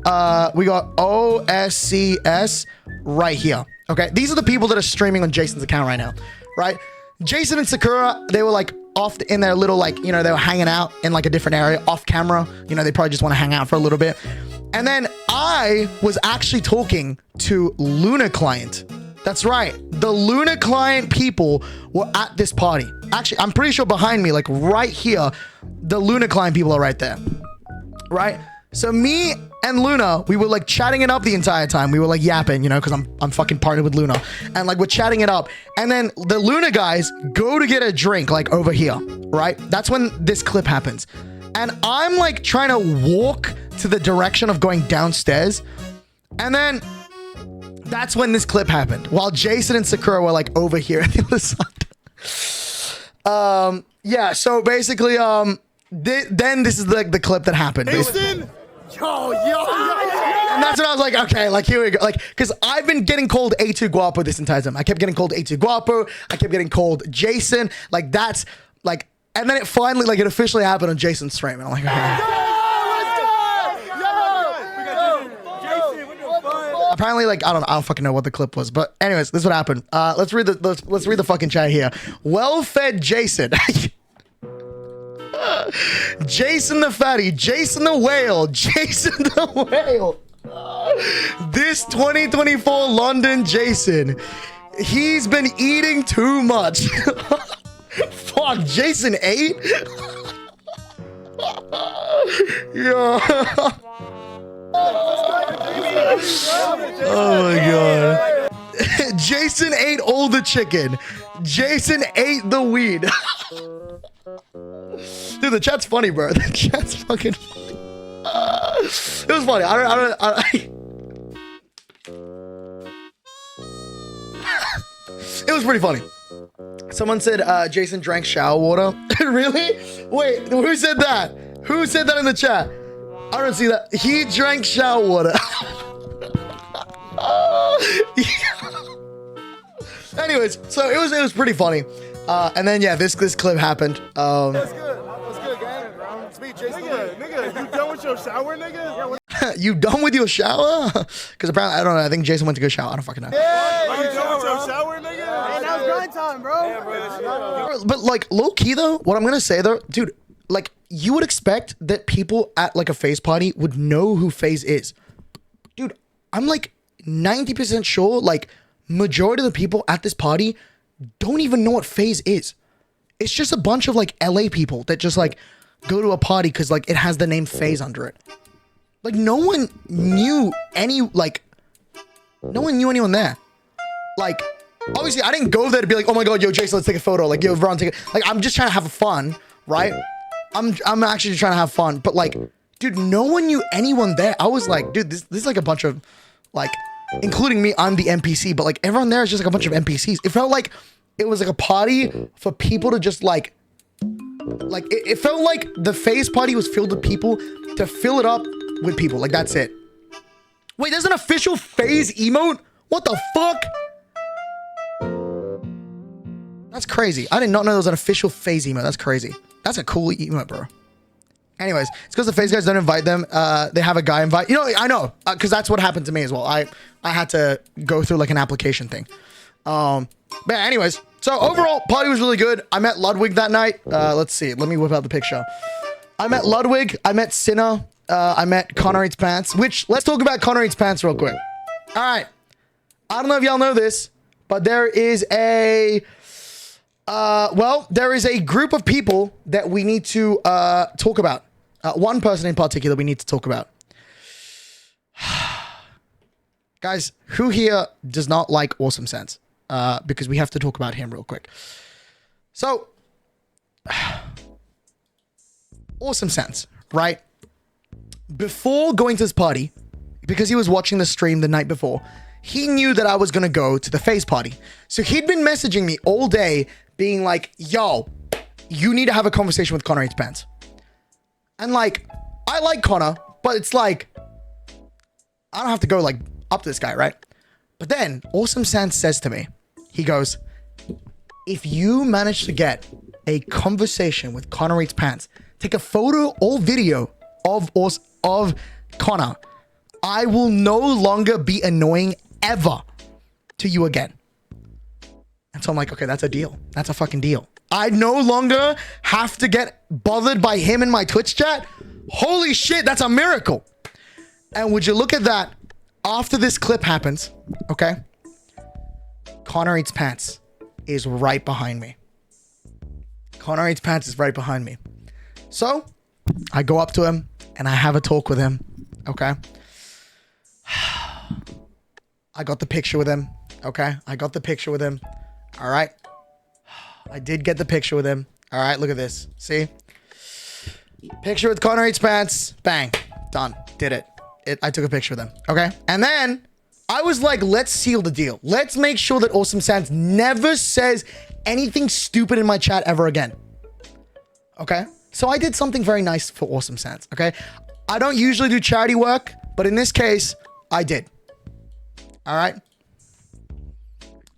we got OSCS right here. Okay, these are the people that are streaming on Jason's account right now, right? Jason and Sakura, they were like off in their little like, you know, they were hanging out in like a different area off camera. You know, they probably just want to hang out for a little bit. And then I was actually talking to Luna Client. That's right. The Luna Client people were at this party. Actually, I'm pretty sure behind me, like right here, the Luna Client people are right there, right? So me and Luna, we were like chatting it up the entire time. We were like yapping, you know, because I'm fucking partnered with Luna. And like we're chatting it up. And then the Luna guys go to get a drink like over here, right? That's when this clip happens. And I'm like trying to walk to the direction of going downstairs. And then that's when this clip happened. While Jason and Sakura were like over here at the other side. Yeah, so basically, then this is like the clip that happened. Jason! Yo. And that's when I was like, okay, like here we go. Like, because I've been getting called A2 Guapo this entire time. I kept getting called A2 Guapo. I kept getting called Jason. Like, that's like, and then it finally, like, it officially happened on Jason's stream. And I'm like, okay. Apparently, like, I don't fucking know what the clip was. But anyways, this is what happened. Let's read the fucking chat here. Well-fed Jason. Jason the fatty, Jason the whale, Jason the whale. This 2024 London Jason, he's been eating too much. Fuck, Jason ate? Yo. Oh my god. Jason ate all the chicken. Jason ate the weed. Dude, the chat's funny, bro. The chat's fucking funny. It was funny. It was pretty funny. Someone said Jason drank shower water. Really? Wait, who said that? Who said that in the chat? I don't see that. He drank shower water. Anyways, so it was pretty funny. And then yeah, this clip happened. That's good. What's good, gang? It's me, Jason. Nigga, you done with your shower, nigga? You done with your shower? Because apparently, I don't know. I think Jason went to go shower. I don't fucking know. Yeah, you done with your shower, nigga? Hey, that was grind time, bro. Yeah, bro. But like low key though, what I'm gonna say though, dude, like you would expect that people at like a FaZe party would know who FaZe is. Dude, I'm like 90% sure like majority of the people at this party don't even know what FaZe is. It's just a bunch of like LA people that just like go to a party because like it has the name FaZe under it. Like no one knew anyone there. Like obviously I didn't go there to be like, oh my god, yo Jason, let's take a photo. Like yo, Ron, take it. Like I'm just trying to have fun, right? I'm actually just trying to have fun. But like, dude, no one knew anyone there. I was like, dude, this is like a bunch of like, including me, I'm the NPC, but like everyone there is just like a bunch of NPCs. It felt like it was like a party for people to just like it felt like the FaZe party was filled with people to fill it up with people. Like that's it. Wait, there's an official FaZe emote? What the fuck? That's crazy. I did not know there was an official FaZe emote. That's crazy. That's a cool emote, bro. Anyways, it's because the FaZe guys don't invite them. They have a guy invite. You know, I know, because that's what happened to me as well. I had to go through like an application thing. But anyways, so overall, party was really good. I met Ludwig that night. Let's see. Let me whip out the picture. I met Ludwig. I met Sinner. I met Connor Eats Pants. Which, let's talk about Connor Eats Pants real quick. All right. I don't know if y'all know this, but there is a... there is a group of people that we need to talk about. One person in particular we need to talk about. Guys, who here does not like Awesome Sense? Because we have to talk about him real quick. So, Awesome Sense, right? Before going to this party, because he was watching the stream the night before, he knew that I was going to go to the FaZe party. So he'd been messaging me all day being like, yo, you need to have a conversation with Connor Eats Pants. And like, I like Connor, but it's like, I don't have to go like up to this guy, right? But then Awesome Sense says to me, he goes, if you manage to get a conversation with Connor Eats Pants, take a photo or video of Connor, I will no longer be annoying ever to you again. And so I'm like, okay, that's a deal. That's a fucking deal. I no longer have to get bothered by him in my Twitch chat. Holy shit, that's a miracle. And would you look at that, after this clip happens, okay? Connor Eats Pants is right behind me. Connor Eats Pants is right behind me. So I go up to him. and I have a talk with him. Okay. I got the picture with him. Okay. I got the picture with him. All right. I did get the picture with him. All right. Look at this. See? Picture with Connor Eats Pants. Bang. Done. Did it. I took a picture with him. Okay. And then I was like, let's seal the deal. Let's make sure that Awesome Sans never says anything stupid in my chat ever again. Okay. So I did something very nice for Awesome Sans. Okay. I don't usually do charity work, but in this case, I did. All right.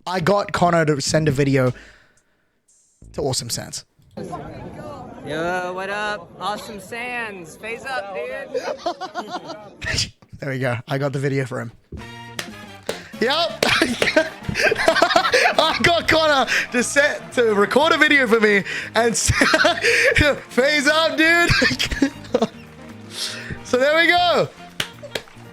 I got Connor to send a video to Awesome Sans. Yo, what up? Awesome Sans. FaZe up, dude. There we go. I got the video for him. Yep. I got Connor to record a video for me and FaZe up, dude. So there we go.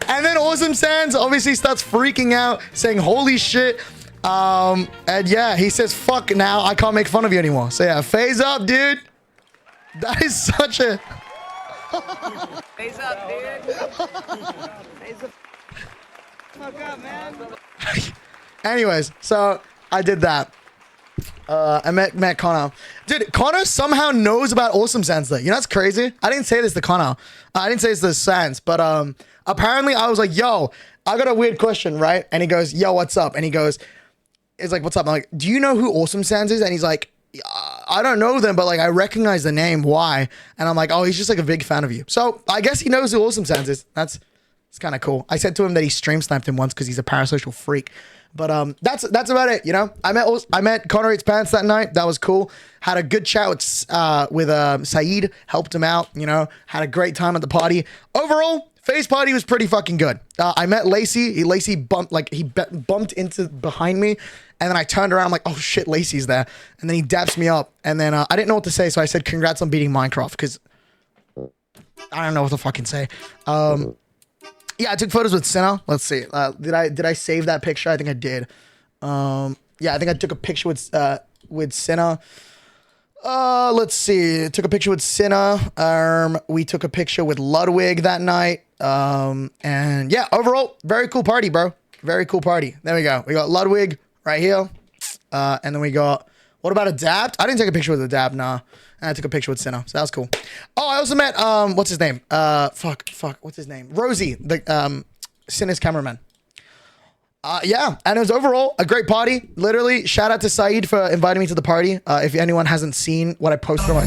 And then Awesome Sans obviously starts freaking out, saying, holy shit. And yeah, he says, fuck now, I can't make fun of you anymore. So yeah, FaZe up, dude. That is such a... FaZe up, dude. FaZe up. Fuck up, man. Anyways, so I did that. I met Connor. Dude, Connor somehow knows about Awesome Sans though. You know, that's crazy. I didn't say this to Connor. I didn't say this to Sans, but apparently I was like, yo, I got a weird question, right? And he goes, yo, what's up? And he goes, it's like, what's up? I'm like, do you know who Awesome Sans is? And he's like, I don't know them, but like I recognize the name. Why? And I'm like, oh, he's just like a big fan of you. So I guess he knows who Awesome Sans is. It's kind of cool. I said to him that he stream sniped him once because he's a parasocial freak. But that's about it, you know. I met Connor Eats Pants that night. That was cool. Had a good chat with Saeed. Helped him out, you know. Had a great time at the party. Overall, FaZe Party was pretty fucking good. I met Lacey. Lacey bumped into behind me, and then I turned around. I'm like, oh shit, Lacey's there. And then he daps me up, and then I didn't know what to say, so I said, congrats on beating Minecraft, because I don't know what to fucking say. Yeah, I took photos with Senna. Let's see. Did I save that picture? I think I did. Yeah, I think I took a picture with Senna. Let's see. Took a picture with Senna. We took a picture with Ludwig that night. And yeah, overall, very cool party, bro. Very cool party. There we go. We got Ludwig right here. And then we got, what about Adapt? I didn't take a picture with Adapt, nah. And I took a picture with Senna, so that was cool. Oh, I also met, what's his name? What's his name? Rosie, the Senna's cameraman. Yeah, and it was overall a great party. Literally, shout out to Saeed for inviting me to the party. If anyone hasn't seen what I posted on my...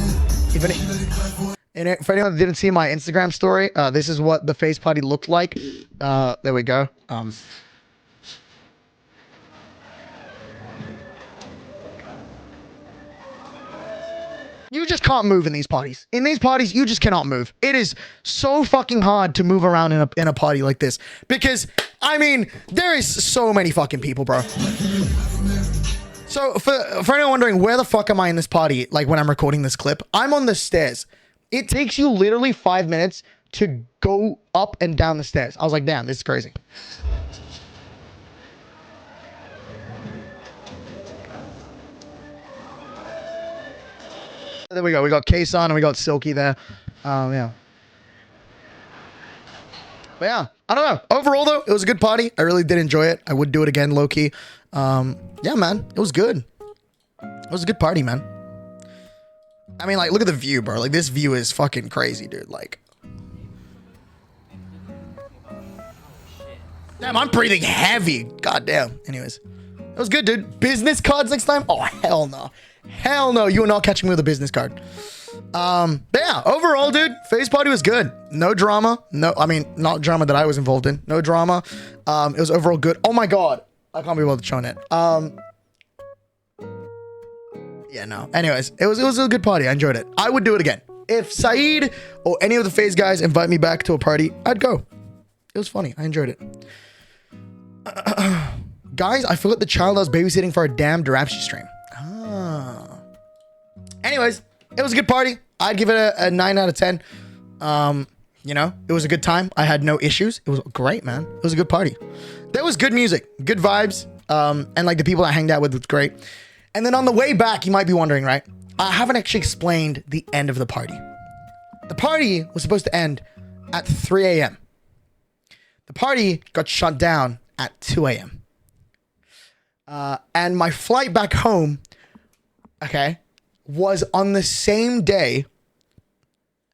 If anyone didn't see my Instagram story, this is what the FaZe Party looked like. There we go. You just can't move in these parties. In these parties, you just cannot move. It is so fucking hard to move around in a party like this. Because, I mean, there is so many fucking people, bro. So, for anyone wondering, where the fuck am I in this party, like when I'm recording this clip? I'm on the stairs. It takes you literally 5 minutes to go up and down the stairs. I was like, damn, this is crazy. There we go. We got Kason and we got Silky there. Yeah. But yeah, I don't know. Overall, though, it was a good party. I really did enjoy it. I would do it again, low-key. Yeah, man. It was good. It was a good party, man. I mean, like, look at the view, bro. Like, this view is fucking crazy, dude. Like... Damn, I'm breathing heavy. God damn. Anyways. It was good, dude. Business cards next time? Oh, hell no. Hell no, you are not catching me with a business card. But yeah, overall, dude, FaZe Party was good. No drama. No, I mean, not drama that I was involved in. No drama. It was overall good. Oh my god. I can't be able to show it. Yeah, no. Anyways, it was a good party. I enjoyed it. I would do it again. If Saeed or any of the FaZe guys invite me back to a party, I'd go. It was funny. I enjoyed it. Guys, I forgot the child I was babysitting for a damn Derapchu stream. Anyways, it was a good party. I'd give it a 9 out of 10. You know, it was a good time. I had no issues. It was great, man. It was a good party. There was good music, good vibes, and like the people I hanged out with was great. And then on the way back, you might be wondering, right? I haven't actually explained the end of the party. The party was supposed to end at 3 a.m. The party got shut down at 2 a.m. And my flight back home, okay, was on the same day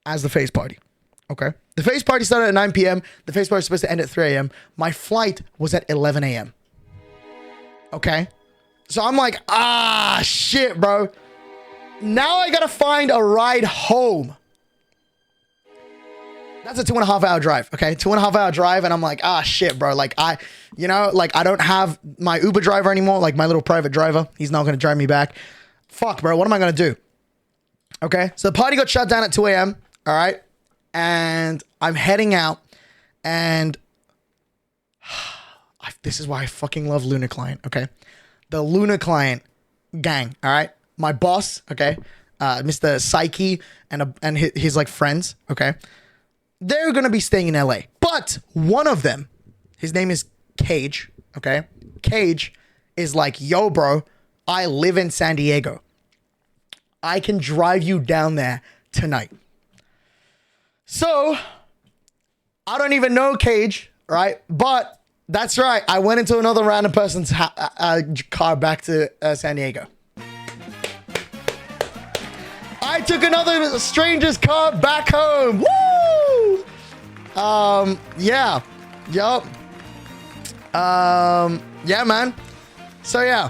as the FaZe Party. Okay. The FaZe Party started at 9 p.m. The FaZe Party was supposed to end at 3 a.m. My flight was at 11 a.m. Okay. So I'm like, shit, bro. Now I gotta find a ride home. That's a 2.5 hour drive. Okay. 2.5 hour drive. And I'm like, shit, bro. Like I don't have my Uber driver anymore. Like my little private driver. He's not going to drive me back. Fuck, bro. What am I going to do? Okay. So the party got shut down at 2 a.m. All right. And I'm heading out, and this is why I fucking love Luna Client, okay? The Luna Client gang, all right? My boss, okay? Mr. Psyche and his like friends, okay? They're going to be staying in LA. But one of them, his name is Cage, okay? Cage is like, yo, bro, I live in San Diego. I can drive you down there tonight. So, I don't even know Cage, right? But that's right. I went into another random person's car back to San Diego. I took another stranger's car back home. Woo! Yeah. Yup. Yeah, man. So, yeah.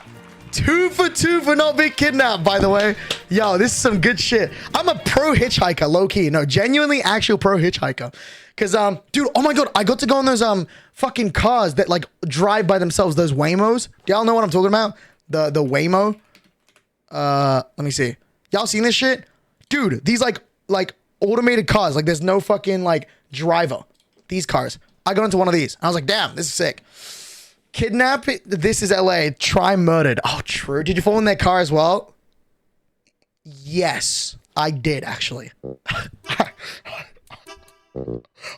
2 for 2 for not being kidnapped, by the way. Yo, this is some good shit. I'm a pro hitchhiker, low-key. No, genuinely actual pro hitchhiker. Because, dude, oh my God, I got to go on those fucking cars that, like, drive by themselves, those Waymos. Do y'all know what I'm talking about? The Waymo. Let me see. Y'all seen this shit? Dude, these, like automated cars. Like, there's no fucking, like, driver. These cars. I got into one of these. I was like, damn, this is sick. Kidnap, this is LA, try murdered. Oh, true. Did you fall in their car as well? Yes, I did actually.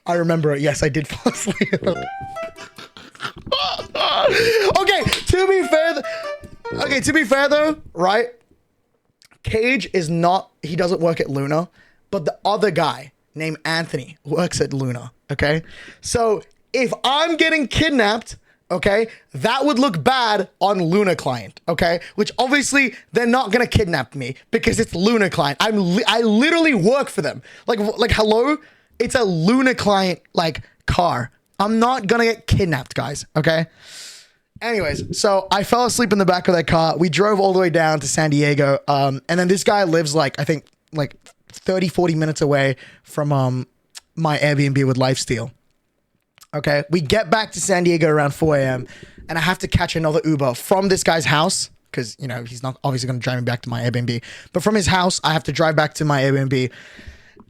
I remember it. Yes, I did fall asleep. Okay, to be fair though, right? Cage is not, he doesn't work at Luna, but the other guy named Anthony works at Luna, okay? So if I'm getting kidnapped, okay, that would look bad on Luna Client, okay? Which obviously they're not gonna kidnap me because it's Luna Client. I literally work for them. Like hello, it's a Luna Client like car. I'm not gonna get kidnapped, guys, okay? Anyways, so I fell asleep in the back of that car. We drove all the way down to San Diego, and then this guy lives like I think like 30-40 minutes away from my Airbnb with Lifesteal. Okay, we get back to San Diego around 4 a.m. and I have to catch another Uber from this guy's house because, you know, he's not obviously going to drive me back to my Airbnb. But from his house, I have to drive back to my Airbnb.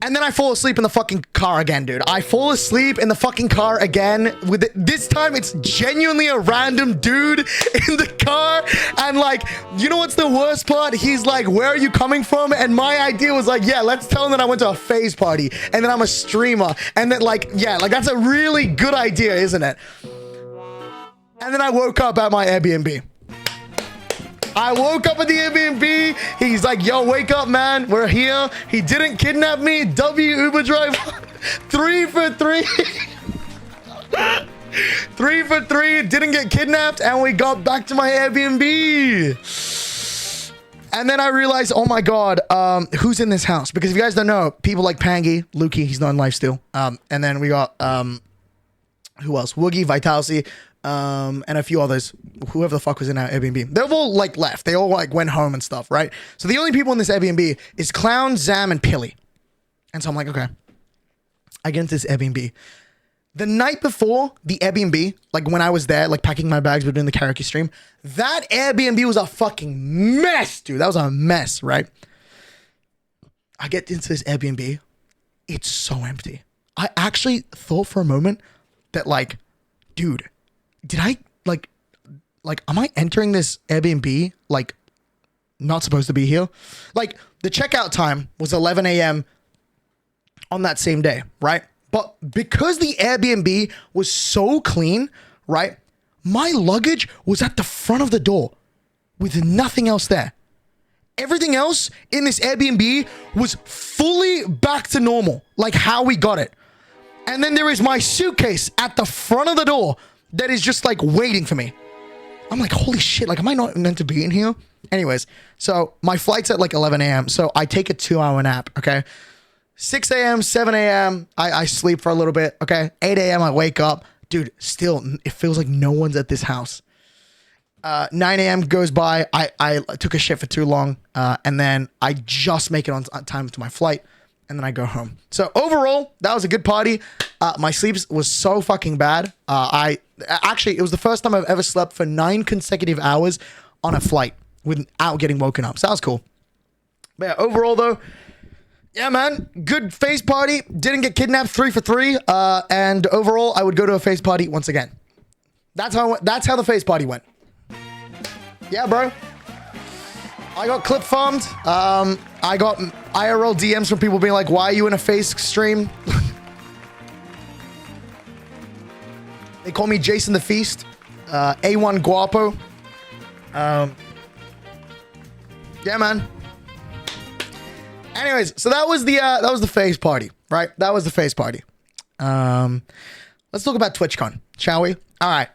And then I fall asleep in the fucking car again, dude. I fall asleep in the fucking car again. This time, it's genuinely a random dude in the car. And like, you know what's the worst part? He's like, where are you coming from? And my idea was like, yeah, let's tell him that I went to a FaZe party. And then I'm a streamer. And then like, yeah, like that's a really good idea, isn't it? And then I woke up at my Airbnb. I woke up at the Airbnb. He's like, yo, wake up, man. We're here. He didn't kidnap me. W Uber driver. 3 for 3. 3 for 3. Didn't get kidnapped. And we got back to my Airbnb. And then I realized, oh my God, who's in this house? Because if you guys don't know, people like Pangy, Lukey, he's not in Lifesteal. And then we got, who else? Woogie, Vitality. And a few others, whoever the fuck was in our Airbnb. They've all like left. They all like went home and stuff, right? So the only people in this Airbnb is Clown, Zam, and Pilly. And so I'm like, okay. I get into this Airbnb. The night before the Airbnb, like when I was there, like packing my bags, we're doing the karaoke stream. That Airbnb was a fucking mess, dude. That was a mess, right? I get into this Airbnb. It's so empty. I actually thought for a moment that like, dude, did I like, am I entering this Airbnb like not supposed to be here? Like the checkout time was 11 a.m. on that same day, right? But because the Airbnb was so clean, right? My luggage was at the front of the door with nothing else there. Everything else in this Airbnb was fully back to normal, like how we got it. And then there is my suitcase at the front of the door that is just like waiting for me. I'm like, holy shit, like, am I not meant to be in here? Anyways, so my flight's at like 11 a.m. So I take a 2-hour nap, okay? 6 a.m., 7 a.m., I sleep for a little bit, okay? 8 a.m., I wake up. Dude, still, it feels like no one's at this house. 9 a.m. goes by. I took a shit for too long. And then I just make it on time to my flight. And then I go home. So overall, that was a good party. My sleep was so fucking bad. Actually, it was the first time I've ever slept for 9 consecutive hours on a flight without getting woken up. So that was cool. But yeah, overall though, yeah, man, good FaZe party. Didn't get kidnapped 3 for 3. And overall, I would go to a FaZe party once again. That's how the FaZe party went. Yeah, bro. I got clip farmed. I got IRL DMs from people being like, why are you in a FaZe stream? They call me Jason the Feast. A1 Guapo. Yeah, man. Anyways, so that was the FaZe party, right? That was the FaZe party. Let's talk about TwitchCon, shall we? All right.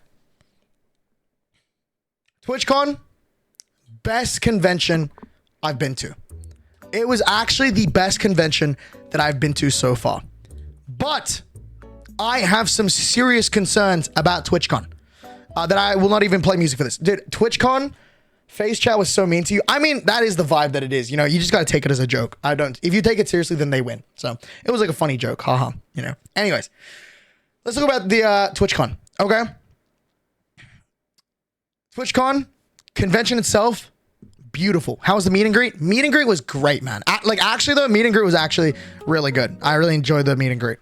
TwitchCon, best convention I've been to. It was actually the best convention that I've been to so far. But I have some serious concerns about TwitchCon that I will not even play music for this. Dude, TwitchCon, FaZe chat was so mean to you. I mean, that is the vibe that it is. You know, you just got to take it as a joke. If you take it seriously, then they win. So it was like a funny joke. Haha. You know, anyways, let's talk about the TwitchCon. Okay. TwitchCon convention itself, beautiful. How was the meet and greet? Meet and greet was great, man. Actually, the meet and greet was actually really good. I really enjoyed the meet and greet.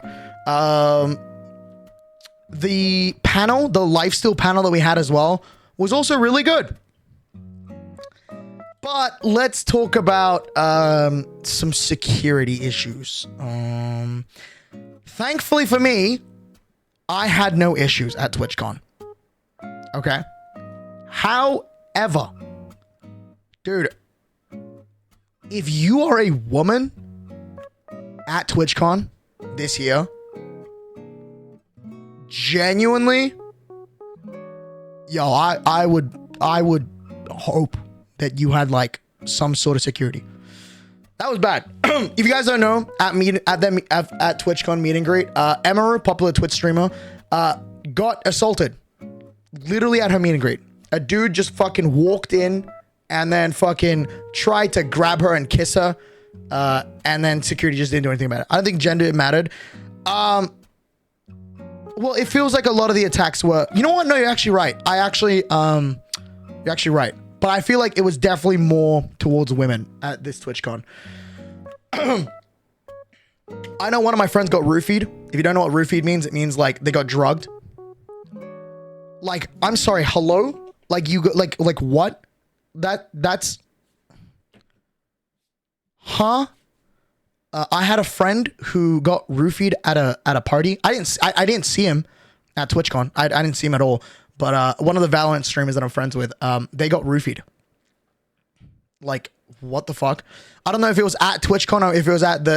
The panel, the lifesteal panel that we had as well, was also really good. But let's talk about some security issues. Thankfully for me, I had no issues at TwitchCon. Okay. However, dude, if you are a woman at TwitchCon this year, genuinely, yo, I would hope that you had like some sort of security. That was bad. If you guys don't know, at TwitchCon meet and greet, Emma, popular Twitch streamer, got assaulted literally at her meet and greet. A dude just fucking walked in and then fucking tried to grab her and kiss her. And then security just didn't do anything about it. I don't think gender mattered. Well, it feels like a lot of the attacks were, you know what? No, you're actually right. You're actually right. But I feel like it was definitely more towards women at this TwitchCon. I know one of my friends got roofied. If you don't know what roofied means, it means like they got drugged. Like, I'm sorry, hello? Like you go, like what? That's huh? I had a friend who got roofied at a party. I didn't see him at TwitchCon. I didn't see him at all. But one of the Valorant streamers that I'm friends with, they got roofied. Like, what the fuck? I don't know if it was at TwitchCon or if it was at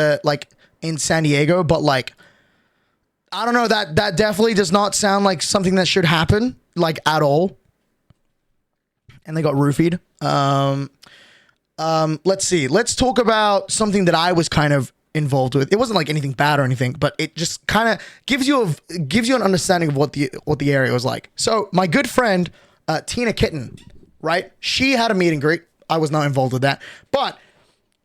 in San Diego, but like, I don't know, that definitely does not sound like something that should happen, like, at all. And they got roofied. Let's see. Let's talk about something that I was kind of involved with. It wasn't like anything bad or anything, but it just kind of gives you an understanding of what the area was like. So my good friend, Tina Kitten, right? She had a meet and greet. I was not involved with that, but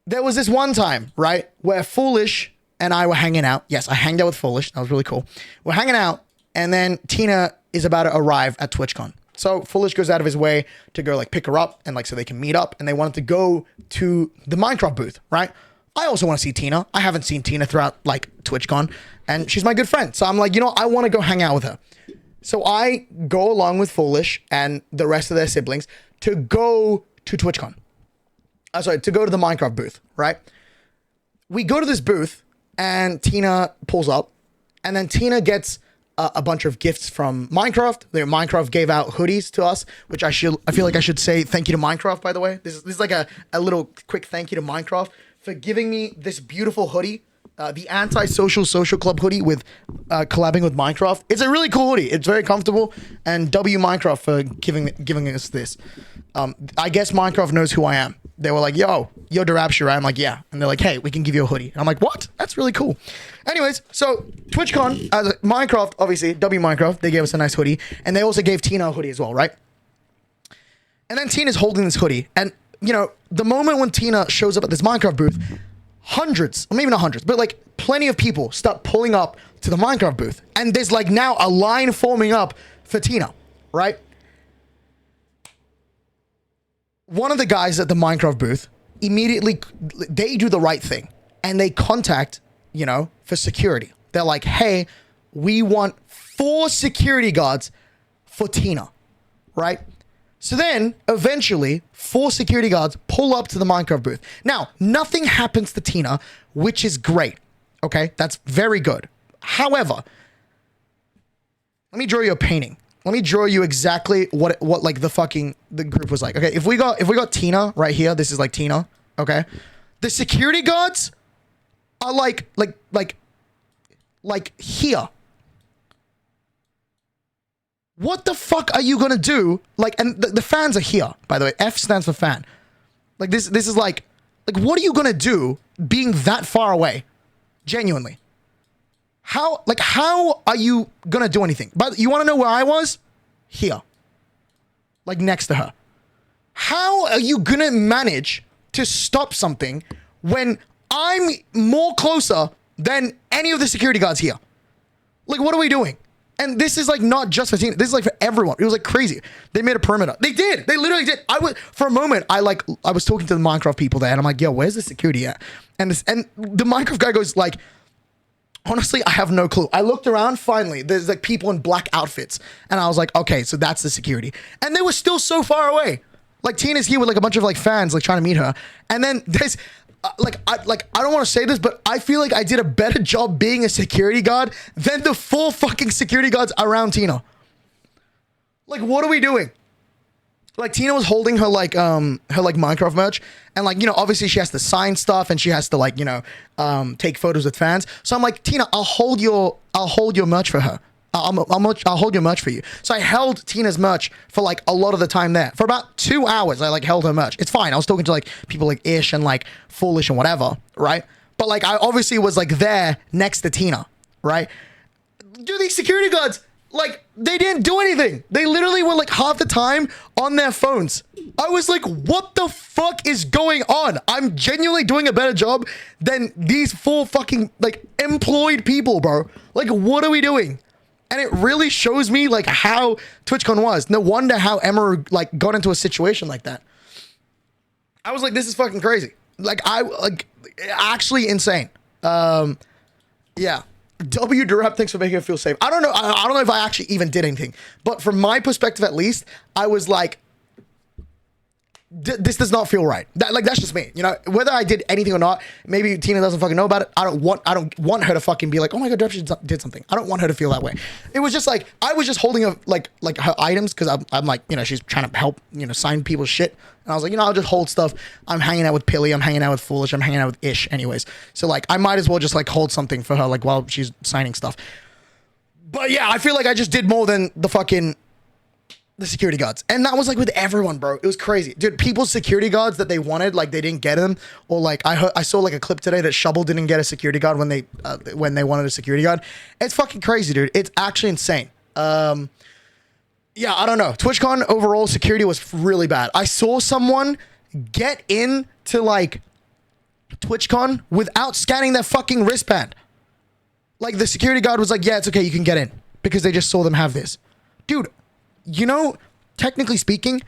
there was this one time, right, where Foolish and I were hanging out. Yes, I hanged out with Foolish. That was really cool. We're hanging out, and then Tina is about to arrive at TwitchCon. So Foolish goes out of his way to go like pick her up and like so they can meet up, and they wanted to go to the Minecraft booth, right? I also want to see Tina. I haven't seen Tina throughout like TwitchCon, and she's my good friend. So I'm like, you know, I want to go hang out with her. So I go along with Foolish and the rest of their siblings to go to TwitchCon. To go to the Minecraft booth, right? We go to this booth and Tina pulls up, and then Tina gets a bunch of gifts from Minecraft. Minecraft gave out hoodies to us, which I feel like I should say thank you to Minecraft, by the way. This is like a little quick thank you to Minecraft for giving me this beautiful hoodie the anti-social social club hoodie with collabing with Minecraft. It's a really cool hoodie. It's very comfortable. And W Minecraft for giving us this. I guess Minecraft knows who I am. They were like, yo Derapchu, right? I'm like, yeah. And they're like, hey, we can give you a hoodie. And I'm like, what? That's really cool. Anyways, so TwitchCon, Minecraft, obviously, W Minecraft, they gave us a nice hoodie. And they also gave Tina a hoodie as well, right? And then Tina's holding this hoodie. And, you know, the moment when Tina shows up at this Minecraft booth, hundreds, or maybe not hundreds, but like plenty of people start pulling up to the Minecraft booth. And there's like now a line forming up for Tina, right? One of the guys at the Minecraft booth immediately, they do the right thing and they contact, you know, for security. They're like, hey, we want 4 security guards for Tina, right? So then eventually 4 security guards pull up to the Minecraft booth. Now, nothing happens to Tina, which is great. Okay, that's very good. However, let me draw you a painting. Let me draw you exactly what like the group was like. Okay, if we got Tina right here, this is like Tina. Okay, the security guards are like here. What the fuck are you gonna do? Like, and the fans are here, by the way. F stands for fan. Like this is like what are you gonna do being that far away? Genuinely. How are you gonna do anything? But you wanna know where I was? Here. Like next to her. How are you gonna manage to stop something when I'm more closer than any of the security guards here? Like, what are we doing? And this is like not just for Tina. This is like for everyone. It was like crazy. They made a perimeter. They did. They literally did. For a moment, I was talking to the Minecraft people there and I'm like, yo, where's the security at? And the Minecraft guy goes like, honestly, I have no clue. I looked around, finally, there's like people in black outfits. And I was like, okay, so that's the security. And they were still so far away. Like Tina's here with like a bunch of like fans like trying to meet her. And then there's I don't want to say this, but I feel like I did a better job being a security guard than the 4 fucking security guards around Tina. Like, what are we doing? Like Tina was holding her like Minecraft merch, and like, you know, obviously she has to sign stuff and she has to like, you know, take photos with fans. So I'm like, Tina, I'll hold your merch for her. I'll hold your merch for you. So I held Tina's merch for like a lot of the time there. For about 2 hours, I like held her merch. It's fine. I was talking to like people like Ish and like Foolish and whatever, right? But like I obviously was like there next to Tina, right? Dude, these security guards, like, they didn't do anything. They literally were like half the time on their phones. I was like, what the fuck is going on? I'm genuinely doing a better job than these 4 fucking like employed people, bro. Like, what are we doing? And it really shows me like how TwitchCon was. No wonder how Emma like got into a situation like that. I was like, this is fucking crazy. Like actually insane. Yeah. W Derap, thanks for making it feel safe. I don't know. I don't know if I actually even did anything, but from my perspective, at least, I was like, this does not feel right. That's just me. You know, whether I did anything or not, maybe Tina doesn't fucking know about it. I don't want her to fucking be like, oh my god, Derapchu did something. I don't want her to feel that way. It was just like, I was just holding her like her items because I'm like, you know, she's trying to help, you know, sign people's shit. And I was like, you know, I'll just hold stuff. I'm hanging out with Pilly. I'm hanging out with Foolish. I'm hanging out with Ish anyways. So like, I might as well just like hold something for her like while she's signing stuff. But yeah, I feel like I just did more than the security guards. And that was like with everyone, bro. It was crazy. Dude, people's security guards that they wanted, like they didn't get them. Or like I saw like a clip today that Shovel didn't get a security guard when they wanted a security guard. It's fucking crazy, dude. It's actually insane. Yeah, I don't know. TwitchCon overall security was really bad. I saw someone get into like TwitchCon without scanning their fucking wristband. Like the security guard was like, yeah, it's okay, you can get in. Because they just saw them have this. Dude, you know, technically speaking,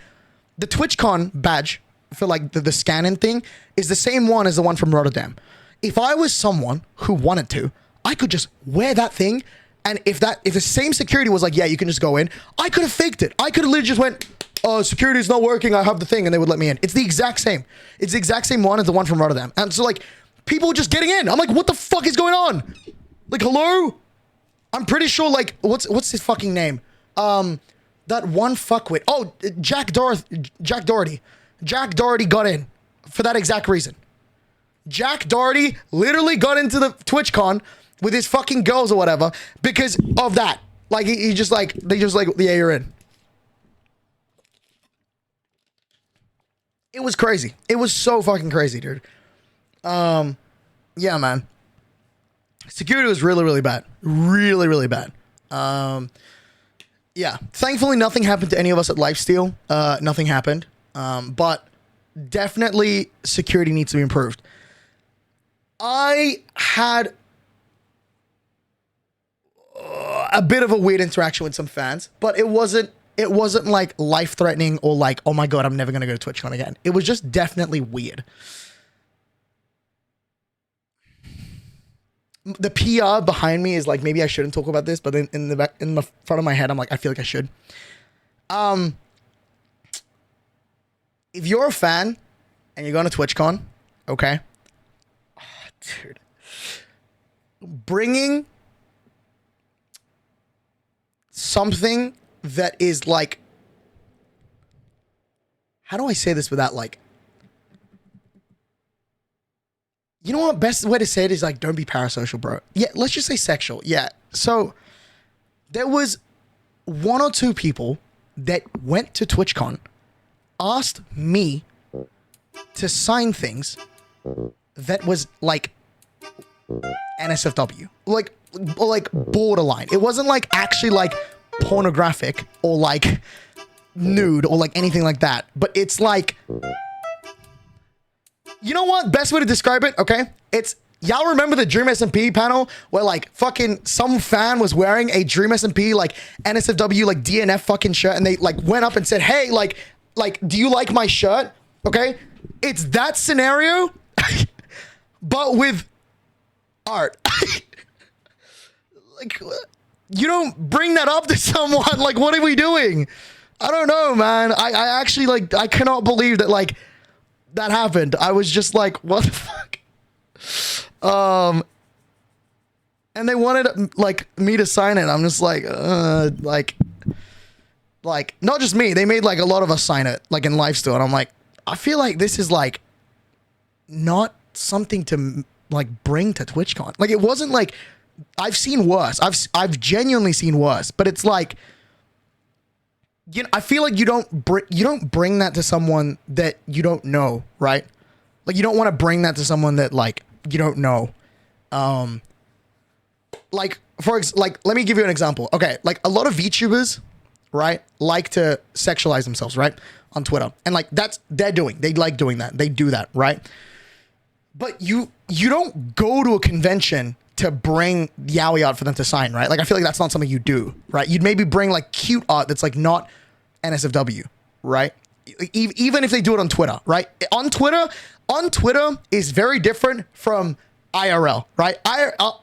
the TwitchCon badge for like the scanning thing is the same one as the one from Rotterdam. If I was someone who wanted to, I could just wear that thing. And if the same security was like, yeah, you can just go in, I could have faked it. I could have literally just went, oh, security's not working. I have the thing. And they would let me in. It's the exact same. It's the exact same one as the one from Rotterdam. And so like people just getting in. I'm like, what the fuck is going on? Like, hello? I'm pretty sure like, what's his fucking name? That one fuckwit. Oh, Jack Doherty. Jack Doherty got in for that exact reason. Jack Doherty literally got into the TwitchCon with his fucking girls or whatever because of that. Like, he just like, they just like, yeah, you're in. It was crazy. It was so fucking crazy, dude. Yeah, man. Security was really, really bad. Really, really bad. Yeah. Thankfully, nothing happened to any of us at Lifesteal. Nothing happened. But definitely security needs to be improved. I had a bit of a weird interaction with some fans, but it wasn't like life-threatening or like, oh my god, I'm never gonna go to TwitchCon again. It was just definitely weird. The PR behind me is like, maybe I shouldn't talk about this, but in the front of my head, I'm like, I feel like I should. If you're a fan and you're going to TwitchCon, okay? Oh, dude. Bringing something that is like, how do I say this without like, you know what? Best way to say it is like, don't be parasocial, bro. Yeah, let's just say sexual. Yeah. So there was 1 or 2 people that went to TwitchCon, asked me to sign things that was like NSFW, like borderline. It wasn't like actually like pornographic or like nude or like anything like that, but it's like, you know what? Best way to describe it, okay? It's, y'all remember the Dream SMP panel where like fucking some fan was wearing a Dream SMP like NSFW like DNF fucking shirt and they like went up and said, hey, like, do you like my shirt? Okay? It's that scenario, but with art. Like, you don't bring that up to someone. Like, what are we doing? I don't know, man. I actually like, I cannot believe that like that happened. I was just like, what the fuck? And they wanted like me to sign it. I'm just like not just me. They made like a lot of us sign it, like in Lifesteal. And I'm like, I feel like this is like not something to like bring to TwitchCon. Like it wasn't like, I've seen worse. I've genuinely seen worse. But it's like, you know, I feel like you don't bring that to someone that you don't know, right? Like you don't want to bring that to someone that like you don't know. Like let me give you an example. Okay, like a lot of VTubers, right, like to sexualize themselves, right, on Twitter, and like they like doing that. They do that, right? But you don't go to a convention to bring yaoi art for them to sign, right? Like I feel like that's not something you do, right? You'd maybe bring like cute art that's like not NSFW, right? Even if they do it on Twitter, right? On Twitter is very different from IRL, right?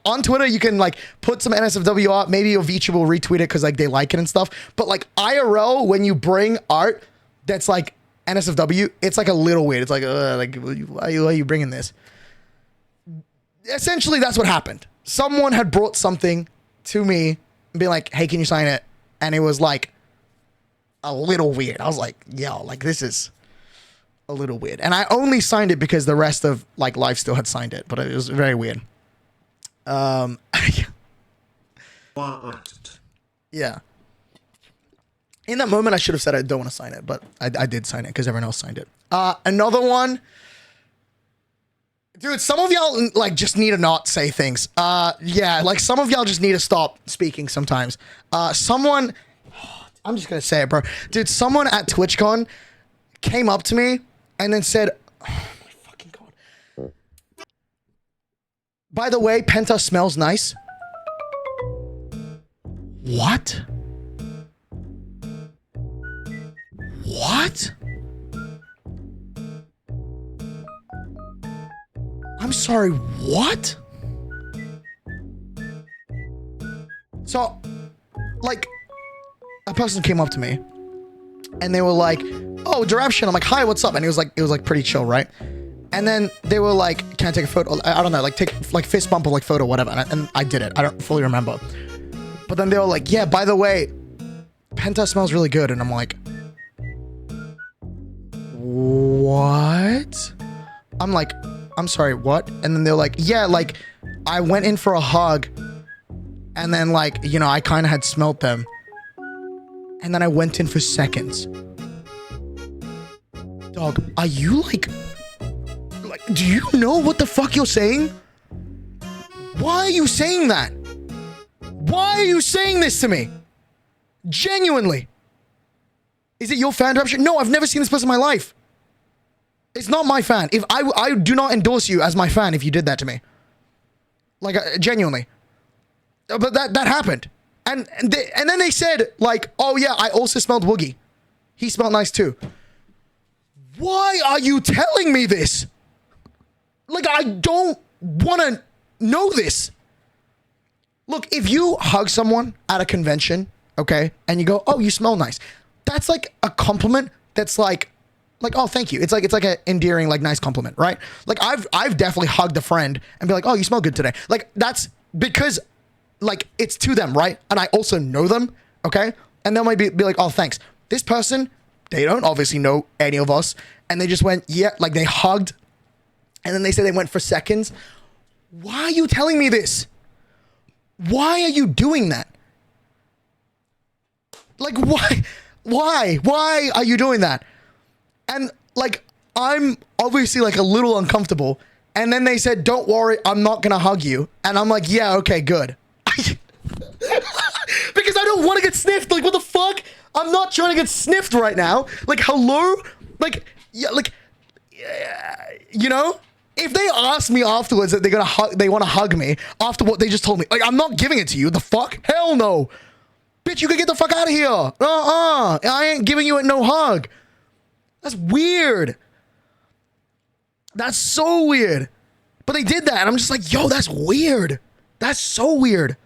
On Twitter, you can like put some NSFW art, maybe your VTuber will retweet it because like they like it and stuff. But like IRL, when you bring art that's like NSFW, it's like a little weird. It's like why are you bringing this? Essentially, that's what happened. Someone had brought something to me and be like, hey, can you sign it? And it was like a little weird. I was like, yo, like this is a little weird. And I only signed it because the rest of like Lifesteal had signed it, but it was very weird. Yeah. In that moment, I should have said I don't want to sign it, but I did sign it because everyone else signed it. Another one. Dude, some of y'all like just need to not say things. Yeah, like some of y'all just need to stop speaking sometimes. I'm just gonna say it, bro. Dude, someone at TwitchCon came up to me and then said, oh my fucking god. By the way, Penta smells nice. What? What? I'm sorry, what? So, like, a person came up to me and they were like, oh, Derapchu. I'm like, hi, what's up? And it was like pretty chill, right? And then they were like, can I take a photo? I don't know, like take like fist bump or like photo, whatever. And I did it. I don't fully remember. But then they were like, yeah, by the way, Penta smells really good. And I'm like, what? I'm like, I'm sorry, what? And then they're like, yeah, like I went in for a hug and then like, you know, I kind of had smelt them. And then I went in for seconds. Dog, are you like, do you know what the fuck you're saying? Why are you saying that? Why are you saying this to me? Genuinely. Is it your fan, Derapchu? No, I've never seen this person in my life. It's not my fan. If I do not endorse you as my fan if you did that to me. Like, genuinely. But that happened. And then they said, like, oh yeah, I also smelled Woogie. He smelled nice too. Why are you telling me this? Like, I don't want to know this. Look, if you hug someone at a convention, okay, and you go, oh, you smell nice. That's like a compliment that's like, oh, thank you. It's like an endearing, like, nice compliment, right? Like, I've definitely hugged a friend and be like, oh, you smell good today. Like, that's because, like, it's to them, right? And I also know them, okay? And they might be like, oh, thanks. This person, they don't obviously know any of us. And they just went, yeah, like, they hugged. And then they said they went for seconds. Why are you telling me this? Why are you doing that? Like, why? Why are you doing that? And like, I'm obviously like a little uncomfortable. And then they said, don't worry, I'm not going to hug you. And I'm like, yeah, okay, good. Because I don't want to get sniffed. Like, what the fuck? I'm not trying to get sniffed right now. Like, hello? Like, yeah, like, you know? If they ask me afterwards that they want to hug me after what they just told me, like, I'm not giving it to you. The fuck? Hell no. Bitch, you can get the fuck out of here. I ain't giving you no hug. That's weird. That's so weird. But they did that. And I'm just like, yo, that's weird. That's so weird.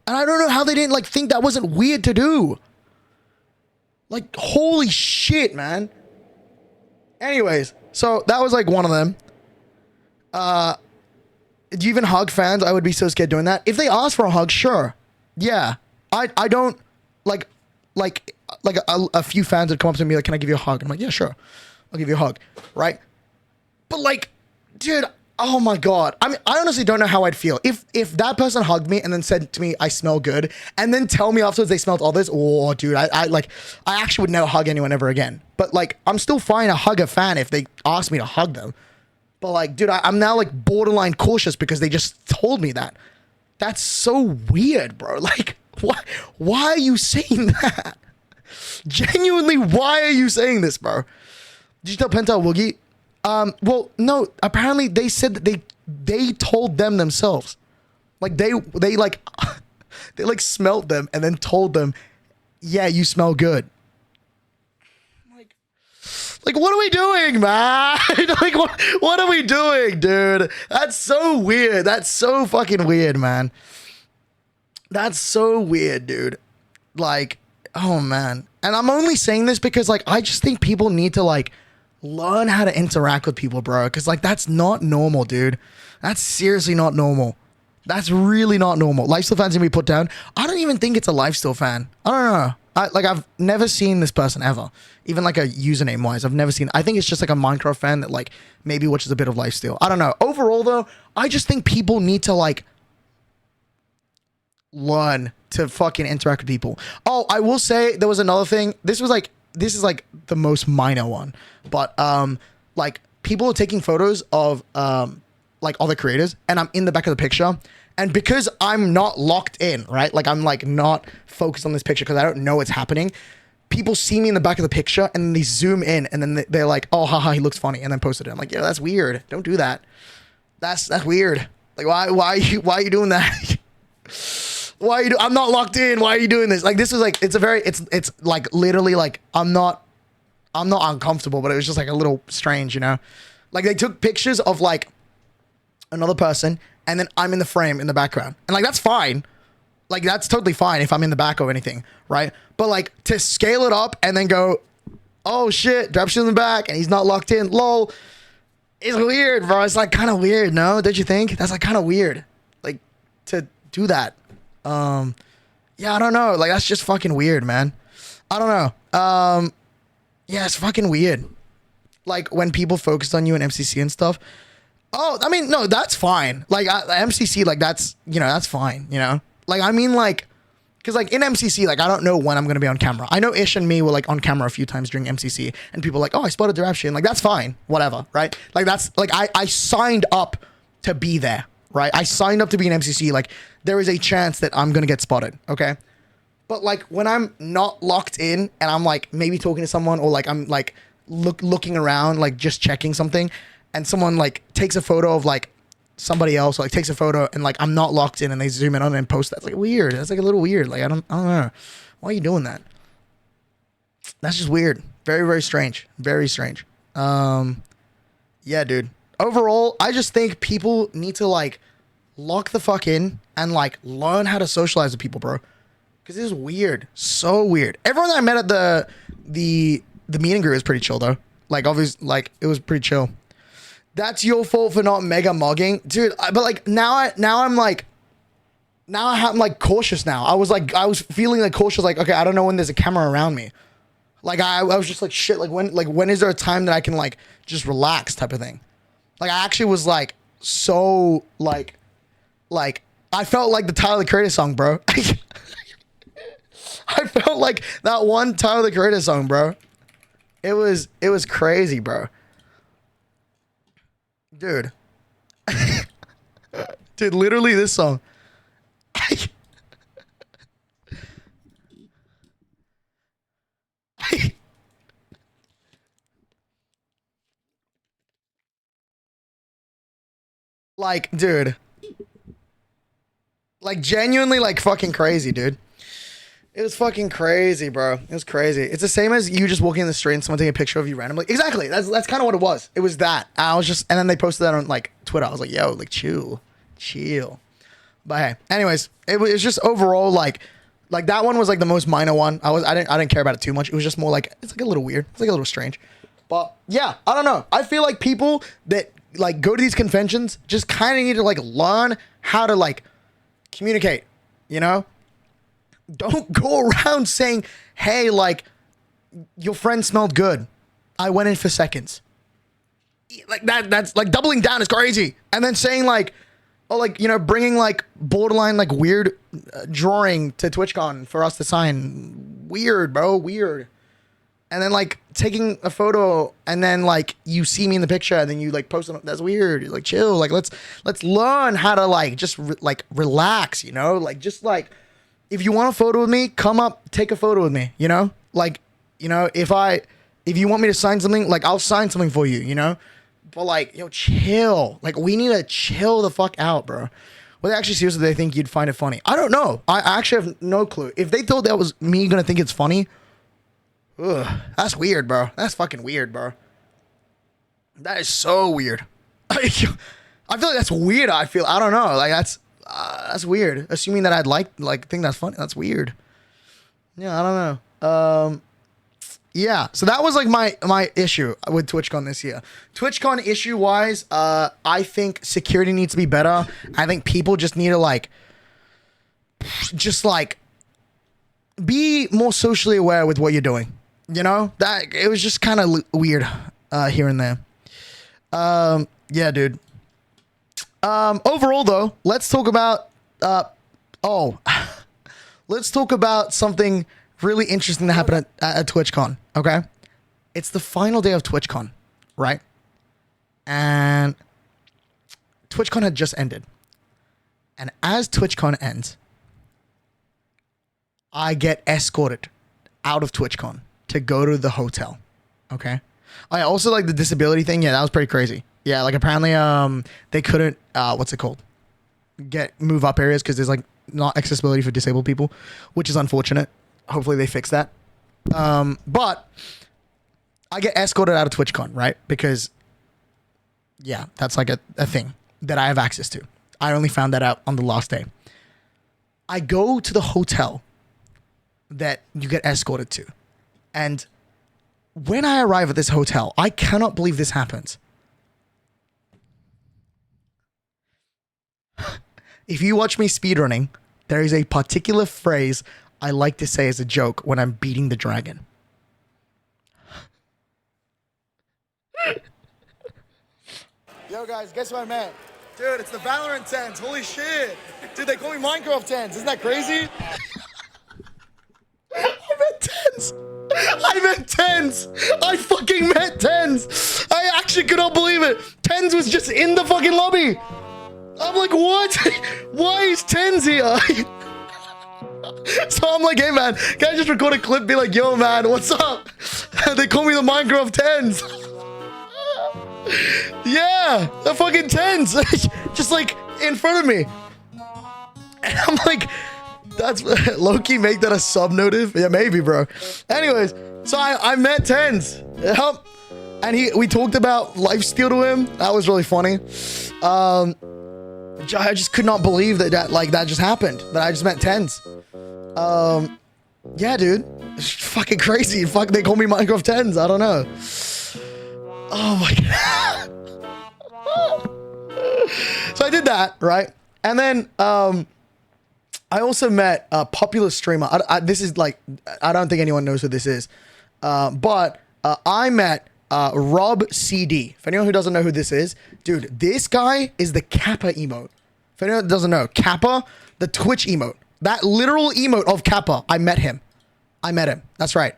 And I don't know how they didn't like think that wasn't weird to do. Like, holy shit, man. Anyways, so that was like one of them. Do you even hug fans? I would be so scared doing that. If they ask for a hug, sure. Yeah. I don't like a few fans would come up to me like, can I give you a hug? I'm like, yeah, sure. I'll give you a hug. Right. But like, dude, oh my God. I mean, I honestly don't know how I'd feel if that person hugged me and then said to me, I smell good, and then tell me afterwards they smelled others. Oh, dude, I actually would never hug anyone ever again. But like, I'm still fine to hug a fan if they ask me to hug them. But like, dude, I'm now like borderline cautious because they just told me that. That's so weird, bro. Like, why are you saying that? Genuinely, why are you saying this, bro? Did you tell Penta Woogie? Well, no, apparently they said that they told them themselves. Like they like, they like smelled them and then told them, yeah, you smell good. Like, what are we doing, man? Like, what are we doing, dude? That's so weird. That's so fucking weird, man. That's so weird, dude. Like, oh, man. And I'm only saying this because, like, I just think people need to, like, learn how to interact with people, bro. Because, like, that's not normal, dude. That's seriously not normal. That's really not normal. Lifesteal fans gonna be put down. I don't even think it's a Lifesteal fan. I don't know. I've never seen this person ever. Even like a username wise, I've never seen. I think it's just like a Minecraft fan that like maybe watches a bit of Lifesteal. I don't know. Overall though, I just think people need to like learn to fucking interact with people. Oh, I will say there was another thing. This is like the most minor one, but like people are taking photos of like other creators, and I'm in the back of the picture. And because I'm not locked in, right? Like I'm like not focused on this picture because I don't know what's happening. People see me in the back of the picture and they zoom in and then they're like, oh, haha, he looks funny. And then posted it. I'm like, yeah, that's weird. Don't do that. That's weird. Like, why are you doing that? Why are you I'm not locked in. Why are you doing this? Like, this is like, it's like literally like, I'm not uncomfortable, but it was just like a little strange, you know? Like they took pictures of like another person and then I'm in the frame in the background. And like, that's fine. Like, that's totally fine if I'm in the back or anything, right? But like, to scale it up and then go, oh shit, Derapchu's in the back and he's not locked in, lol. It's weird, bro. It's like kind of weird, no? Don't you think? That's like kind of weird. Like, to do that. Yeah, I don't know. Like, that's just fucking weird, man. I don't know. Yeah, it's fucking weird. Like, when people focus on you in MCC and stuff, Oh, I mean, no, that's fine. Like MCC, like that's, you know, that's fine. You know, like I mean, like, because like in MCC, like I don't know when I'm gonna be on camera. I know Ish and me were like on camera a few times during MCC, and people were like, oh, I spotted Derapchu, and like that's fine, whatever, right? Like that's like I signed up to be there, right? I signed up to be in MCC. Like there is a chance that I'm gonna get spotted, okay? But like when I'm not locked in and I'm like maybe talking to someone or like I'm like looking around, like just checking something, and someone like takes a photo of like somebody else, or, like takes a photo and like I'm not locked in and they zoom in on it and post that. It's like weird. That's like a little weird. Like I don't know. Why are you doing that? That's just weird. Very, very strange. Very strange. Yeah, dude. Overall, I just think people need to like lock the fuck in and like learn how to socialize with people, bro. Because this is weird. So weird. Everyone that I met at the meet and greet was pretty chill though. Like obviously, like it was pretty chill. That's your fault for not mega mugging, dude. But like now I'm like cautious now. I was feeling like cautious, like okay, I don't know when there's a camera around me. Like I was just like shit. Like when is there a time that I can like just relax type of thing? Like I actually was like so like I felt like the Tyler the Creator song, bro. I felt like that one Tyler the Creator song, bro. It was crazy, bro. Dude. Dude, literally this song. Like, dude. Like, genuinely, like, fucking crazy, dude. It was fucking crazy, bro. It was crazy. It's the same as you just walking in the street and someone taking a picture of you randomly. Exactly. That's kind of what it was. It was that. I was just, and then they posted that on like Twitter. I was like, yo, like chill. But hey, anyways, it was just overall like that one was like the most minor one. I didn't care about it too much. It was just more like, it's like a little weird. It's like a little strange. But yeah, I don't know. I feel like people that like go to these conventions just kind of need to like learn how to like communicate, you know? Don't go around saying, hey, like, your friend smelled good. I went in for seconds. Like, that's like doubling down is crazy. And then saying, like, oh, like, you know, bringing, like, borderline, like, weird drawing to TwitchCon for us to sign. Weird, bro. Weird. And then, like, taking a photo and then, like, you see me in the picture and then you, like, post it. That's weird. You're like, chill. Like, let's learn how to, like, just, like, relax, you know? Like, just, like, if you want a photo with me, come up, take a photo with me, you know? Like, you know, if you want me to sign something, like, I'll sign something for you, you know? But, like, yo, chill. Like, we need to chill the fuck out, bro. Well, actually, seriously, they think you'd find it funny. I don't know. I actually have no clue. If they thought that was me gonna think it's funny, ugh, that's weird, bro. That's fucking weird, bro. That is so weird. I feel like that's weird. I don't know. Like, that's weird. Assuming that I'd think that's funny. That's weird. Yeah, I don't know. Yeah. So that was like my issue with TwitchCon this year. TwitchCon issue wise, I think security needs to be better. I think people just need to be more socially aware with what you're doing. You know, that it was just kind of weird here and there. Yeah, dude. Overall though, let's talk about let's talk about something really interesting that happened at TwitchCon. Okay, it's the final day of TwitchCon, right? And TwitchCon had just ended, and as TwitchCon ends, I get escorted out of TwitchCon to go to the hotel. Okay, I also like the disability thing. Yeah, that was pretty crazy. Yeah, like apparently they couldn't what's it called? Move up areas because there's like not accessibility for disabled people, which is unfortunate. Hopefully they fix that. But I get escorted out of TwitchCon, right? Because yeah, that's like a thing that I have access to. I only found that out on the last day. I go to the hotel that you get escorted to. And when I arrive at this hotel, I cannot believe this happens. If you watch me speedrunning, there is a particular phrase I like to say as a joke when I'm beating the dragon. Yo, guys, guess what I met? Dude, it's the Valorant tens. Holy shit. Dude, they call me Minecraft tens. Isn't that crazy? I met tens. I met tens. I fucking met tens. I actually could not believe it. Tens was just in the fucking lobby. I'm like, what? Why is tens here? So I'm like, hey man, can I just record a clip, be like, yo man, what's up? They call me the Minecraft tens. Yeah, the fucking tens. Just like in front of me. And I'm like, that's low-key, make that a sub-notive? Yeah, maybe, bro. Anyways, so I met tens. Yep. And we talked about lifesteal to him. That was really funny. I just could not believe that that just happened. That I just met tens. Yeah, dude. It's fucking crazy. Fuck, they call me Minecraft tens. I don't know. Oh my god. So I did that, right? And then I also met a popular streamer. This is like, I don't think anyone knows who this is. But I met Rob CD. For anyone who doesn't know who this is, dude, this guy is the Kappa emote. For anyone that doesn't know, Kappa, the Twitch emote. That literal emote of Kappa. I met him. That's right.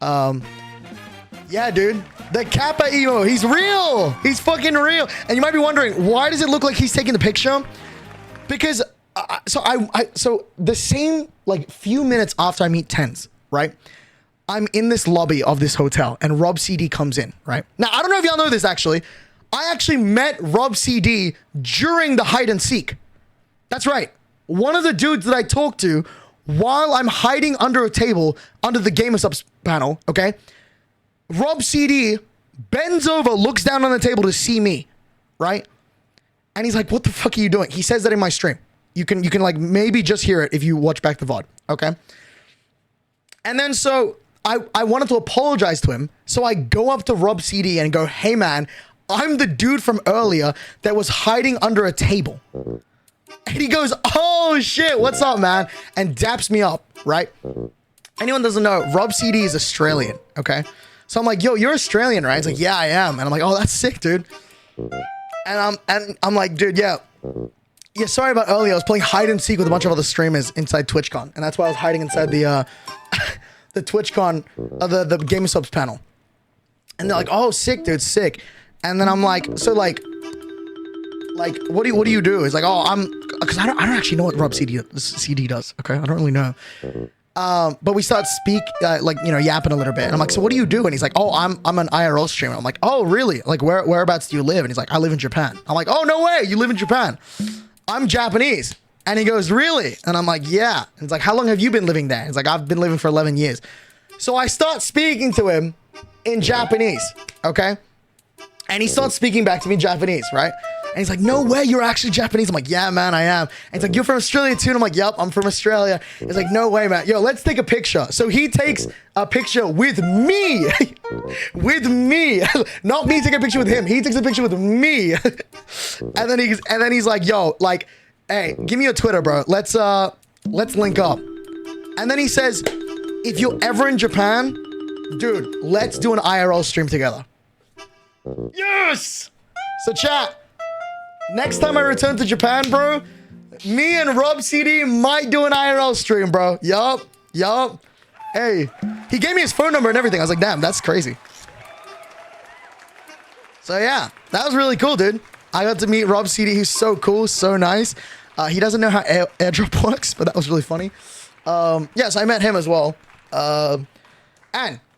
Yeah, dude. The Kappa emote. He's real. He's fucking real. And you might be wondering, why does it look like he's taking the picture? Because so the same like few minutes after I meet tens, right? I'm in this lobby of this hotel and Rob CD comes in, right? Now, I don't know if y'all know this actually. I actually met Rob CD during the hide and seek. That's right. One of the dudes that I talked to while I'm hiding under a table under the Gamer Subs panel, okay? Rob CD bends over, looks down on the table to see me, right? And he's like, what the fuck are you doing? He says that in my stream. You can like maybe just hear it if you watch back the VOD, okay? And then so I wanted to apologize to him. So I go up to Rob CD and go, hey man, I'm the dude from earlier that was hiding under a table. And he goes, oh shit, what's up, man? And daps me up, right? Anyone doesn't know, Rob CD is Australian, okay? So I'm like, yo, you're Australian, right? He's like, yeah, I am. And I'm like, oh, that's sick, dude. And I'm like, dude, yeah, sorry about earlier. I was playing hide and seek with a bunch of other streamers inside TwitchCon. And that's why I was hiding inside the the TwitchCon, the Gamer Subs panel. And they're like, oh, sick, dude, sick. And then I'm like, so like, what do you do? He's like, oh, because I don't actually know what Rob CD does. Okay, I don't really know. But we start yapping a little bit. And I'm like, so what do you do? And he's like, oh, I'm an IRL streamer. I'm like, oh, really? Like, whereabouts do you live? And he's like, I live in Japan. I'm like, oh, no way, you live in Japan. I'm Japanese. And he goes, really? And I'm like, yeah. And he's like, how long have you been living there? He's like, I've been living for 11 years. So I start speaking to him in Japanese, okay? And he starts speaking back to me in Japanese, right? And he's like, no way, you're actually Japanese. I'm like, yeah, man, I am. And he's like, you're from Australia too? And I'm like, yep, I'm from Australia. He's like, no way, man. Yo, let's take a picture. So he takes a picture with me. With me. Not me taking a picture with him. He takes a picture with me. and then he's like, yo, like, hey, give me your Twitter, bro. Let's link up. And then he says, if you're ever in Japan, dude, let's do an IRL stream together. Yes! So chat, next time I return to Japan, bro, me and Rob CD might do an IRL stream, bro. Yup. Hey, he gave me his phone number and everything. I was like, damn, that's crazy. So yeah, that was really cool, dude. I got to meet Rob CD. He's so cool, so nice. He doesn't know how airdrop works, but that was really funny. Yeah, so I met him as well. And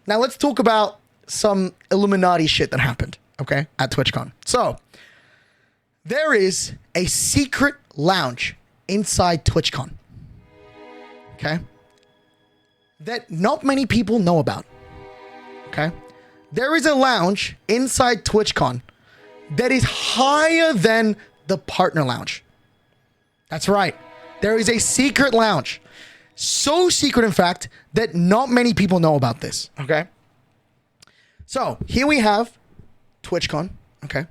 now let's talk about some Illuminati shit that happened, okay, at TwitchCon. So there is a secret lounge inside TwitchCon, okay, that not many people know about, okay? There is a lounge inside TwitchCon that is higher than the partner lounge. That's right. There is a secret lounge. So secret, in fact, that not many people know about this, okay? So here we have TwitchCon, okay?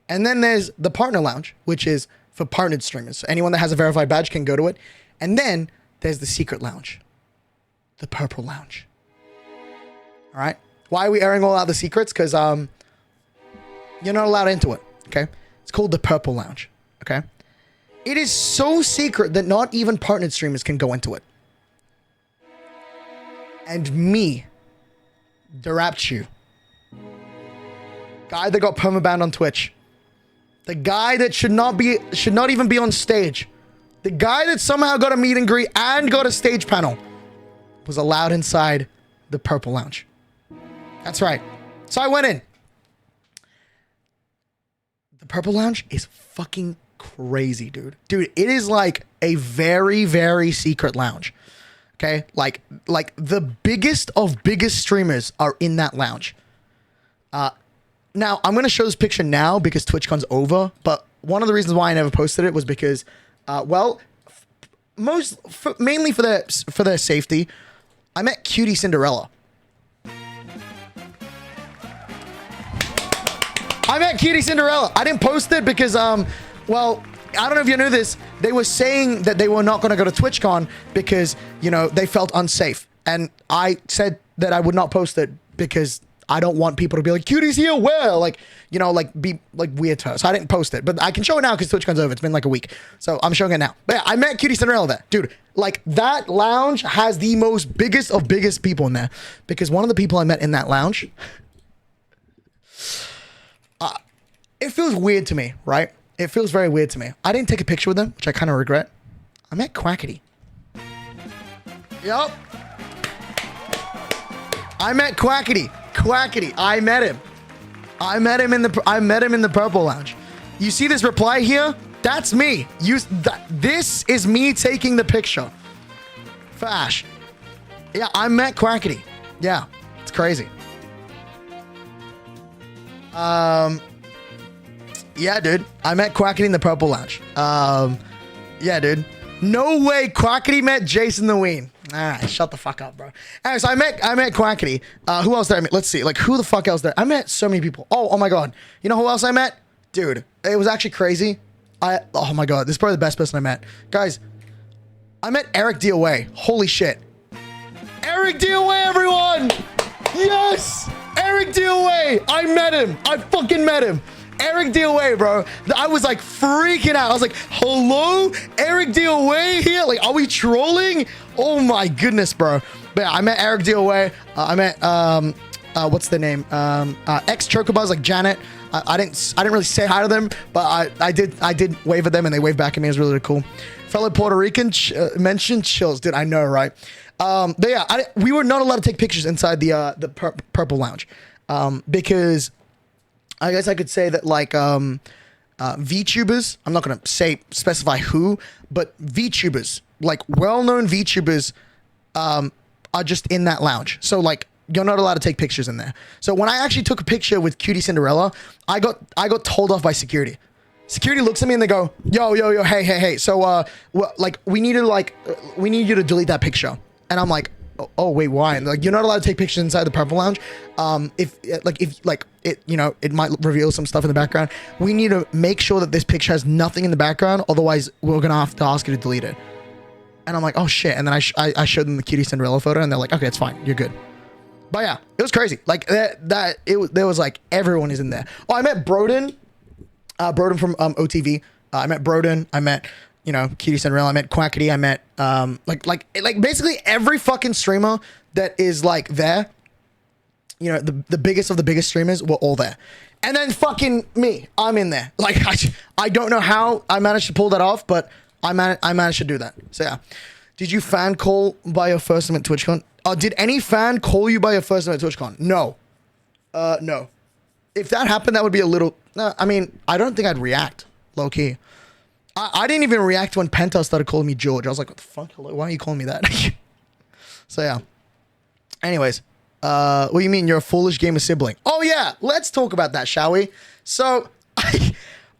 And then there's the partner lounge, which is for partnered streamers. So anyone that has a verified badge can go to it. And then there's the secret lounge, the purple lounge. All right? Why are we airing all out the secrets? Because you're not allowed into it, okay? It's called the Purple Lounge. Okay. It is so secret that not even partnered streamers can go into it. And me, Derapchu, guy that got permabanned on Twitch, the guy that should not even be on stage, the guy that somehow got a meet and greet and got a stage panel, was allowed inside the Purple Lounge. That's right. So I went in. The Purple Lounge is fucking crazy, dude. Dude, it is like a very, very secret lounge. Okay? Like the biggest of biggest streamers are in that lounge. Now, I'm going to show this picture now because TwitchCon's over, but one of the reasons why I never posted it was because, well, mainly for their safety, I met Cutie Cinderella. I didn't post it because, well, I don't know if you knew this. They were saying that they were not going to go to TwitchCon because, you know, they felt unsafe. And I said that I would not post it because I don't want people to be like, Cutie's here, where? Like, you know, like, be like weird to her. So I didn't post it. But I can show it now because TwitchCon's over. It's been like a week. So I'm showing it now. But yeah, I met Cutie Cinderella there. Dude, like, that lounge has the most biggest of biggest people in there. Because one of the people I met in that lounge, it feels weird to me, right? It feels very weird to me. I didn't take a picture with them, which I kind of regret. I met Quackity. Yup. I met Quackity. I met him. I met him in the Purple Lounge. You see this reply here? That's me. This is me taking the picture. Fash. Yeah, I met Quackity. Yeah, it's crazy. Yeah, dude. I met Quackity in the Purple Lounge. Yeah, dude. No way Quackity met Jason the Ween. All right, shut the fuck up, bro. Anyway, so I met Quackity. Who else did I meet? Let's see. Like, who the fuck else did I met? So many people. Oh my god. You know who else I met? Dude, it was actually crazy. Oh my god, this is probably the best person I met. Guys, I met Eric DOA. Holy shit. Eric DOA, everyone! Yes! Eric DOA! I met him. I fucking met him. Eric DOA, bro. I was like freaking out. I was like, hello? Eric DOA here? Like, are we trolling? Oh my goodness, bro. But yeah, I met Eric DOA. I met, what's the name? Ex-Chocobuzz, like Janet. I didn't really say hi to them, but I did wave at them and they waved back at me. It was really, really cool. Fellow Puerto Rican mentioned chills. Dude, I know, right? But yeah, we were not allowed to take pictures inside the Purple Lounge because I guess I could say that like VTubers, I'm not going to specify who, but VTubers, like well-known VTubers are just in that lounge. So like you're not allowed to take pictures in there. So when I actually took a picture with Cutie Cinderella, I got told off by security. Security looks at me and they go, yo, hey. So like we need you to delete that picture. And I'm like, oh wait, why? And like, you're not allowed to take pictures inside the Purple Lounge. If it, you know, it might reveal some stuff in the background. We need to make sure that this picture has nothing in the background. Otherwise, we're gonna have to ask you to delete it. And I'm like, oh shit. And then I showed them the Cutie Cinderella photo, and they're like, okay, it's fine, you're good. But yeah, it was crazy. Like there was like everyone is in there. Oh, I met Broden. Broden from OTV. I met Broden. I met, you know, Cutie Cinderella. I met Quackity. I met like basically every fucking streamer that is like there. You know, the biggest of the biggest streamers were all there. And then fucking me, I'm in there. Like I don't know how I managed to pull that off, but I managed to do that. So yeah. Did you fan call by your first time at TwitchCon? Did any fan call you by your first time at TwitchCon? No. No. If that happened, that would be a little... I mean, I don't think I'd react, low-key. I didn't even react when Penta started calling me George. I was like, what the fuck? Hello? Why are you calling me that? So yeah. Anyways. What do you mean you're a foolish gamer sibling? Oh yeah, let's talk about that, shall we? So,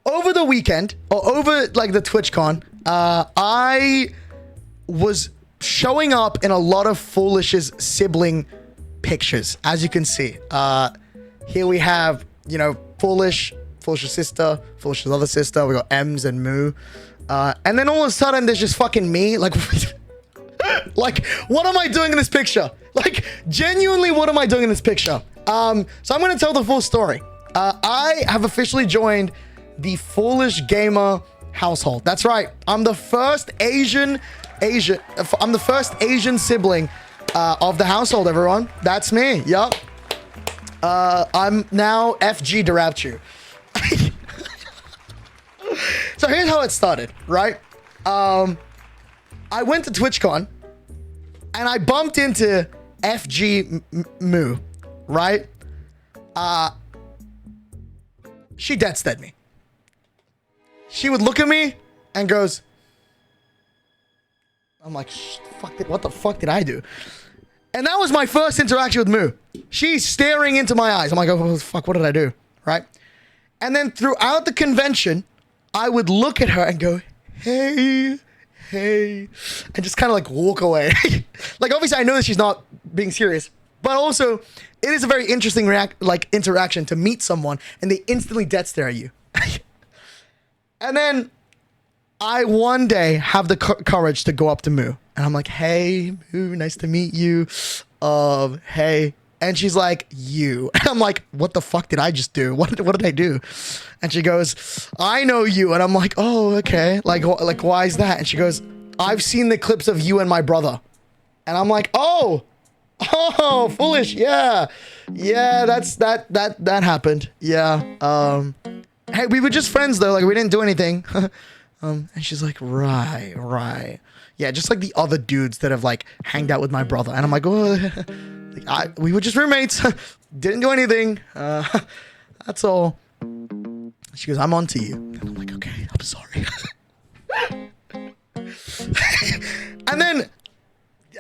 over the weekend, or over like the TwitchCon, I was showing up in a lot of Foolish's sibling pictures, as you can see. Here we have, you know, Foolish's sister, Foolish's other sister. We got Ems and Moo. And then all of a sudden, there's just fucking me. Like, like, what am I doing in this picture? Like, genuinely, what am I doing in this picture? So I'm going to tell the full story. I have officially joined the Foolish Gamer household. That's right. I'm the first Asian sibling of the household, everyone. That's me. Yup. I'm now FG Derapchu. So here's how it started, right? I went to TwitchCon and I bumped into FG Moo, right? She dead-stared me. She would look at me and goes, I'm like, what the fuck did I do? And that was my first interaction with Moo. She's staring into my eyes. I'm like, oh, fuck, what did I do? Right? And then throughout the convention, I would look at her and go, hey, and just kind of like walk away. Like, obviously, I know that she's not being serious, but also, it is a very interesting interaction to meet someone and they instantly dead stare at you. And then I one day have the courage to go up to Moo and I'm like, hey, Moo, nice to meet you. Hey. And she's like, you. And I'm like, what the fuck did I just do? What did I do? And she goes, I know you. And I'm like, oh, okay. Like, why is that? And she goes, I've seen the clips of you and my brother. And I'm like, oh, Foolish. Yeah, that happened. Yeah. Hey, we were just friends though. Like, we didn't do anything. And she's like, right. Yeah, just like the other dudes that have like hanged out with my brother. And I'm like, oh, we were just roommates. Didn't do anything. That's all. She goes, I'm on to you. And I'm like, okay, I'm sorry. And then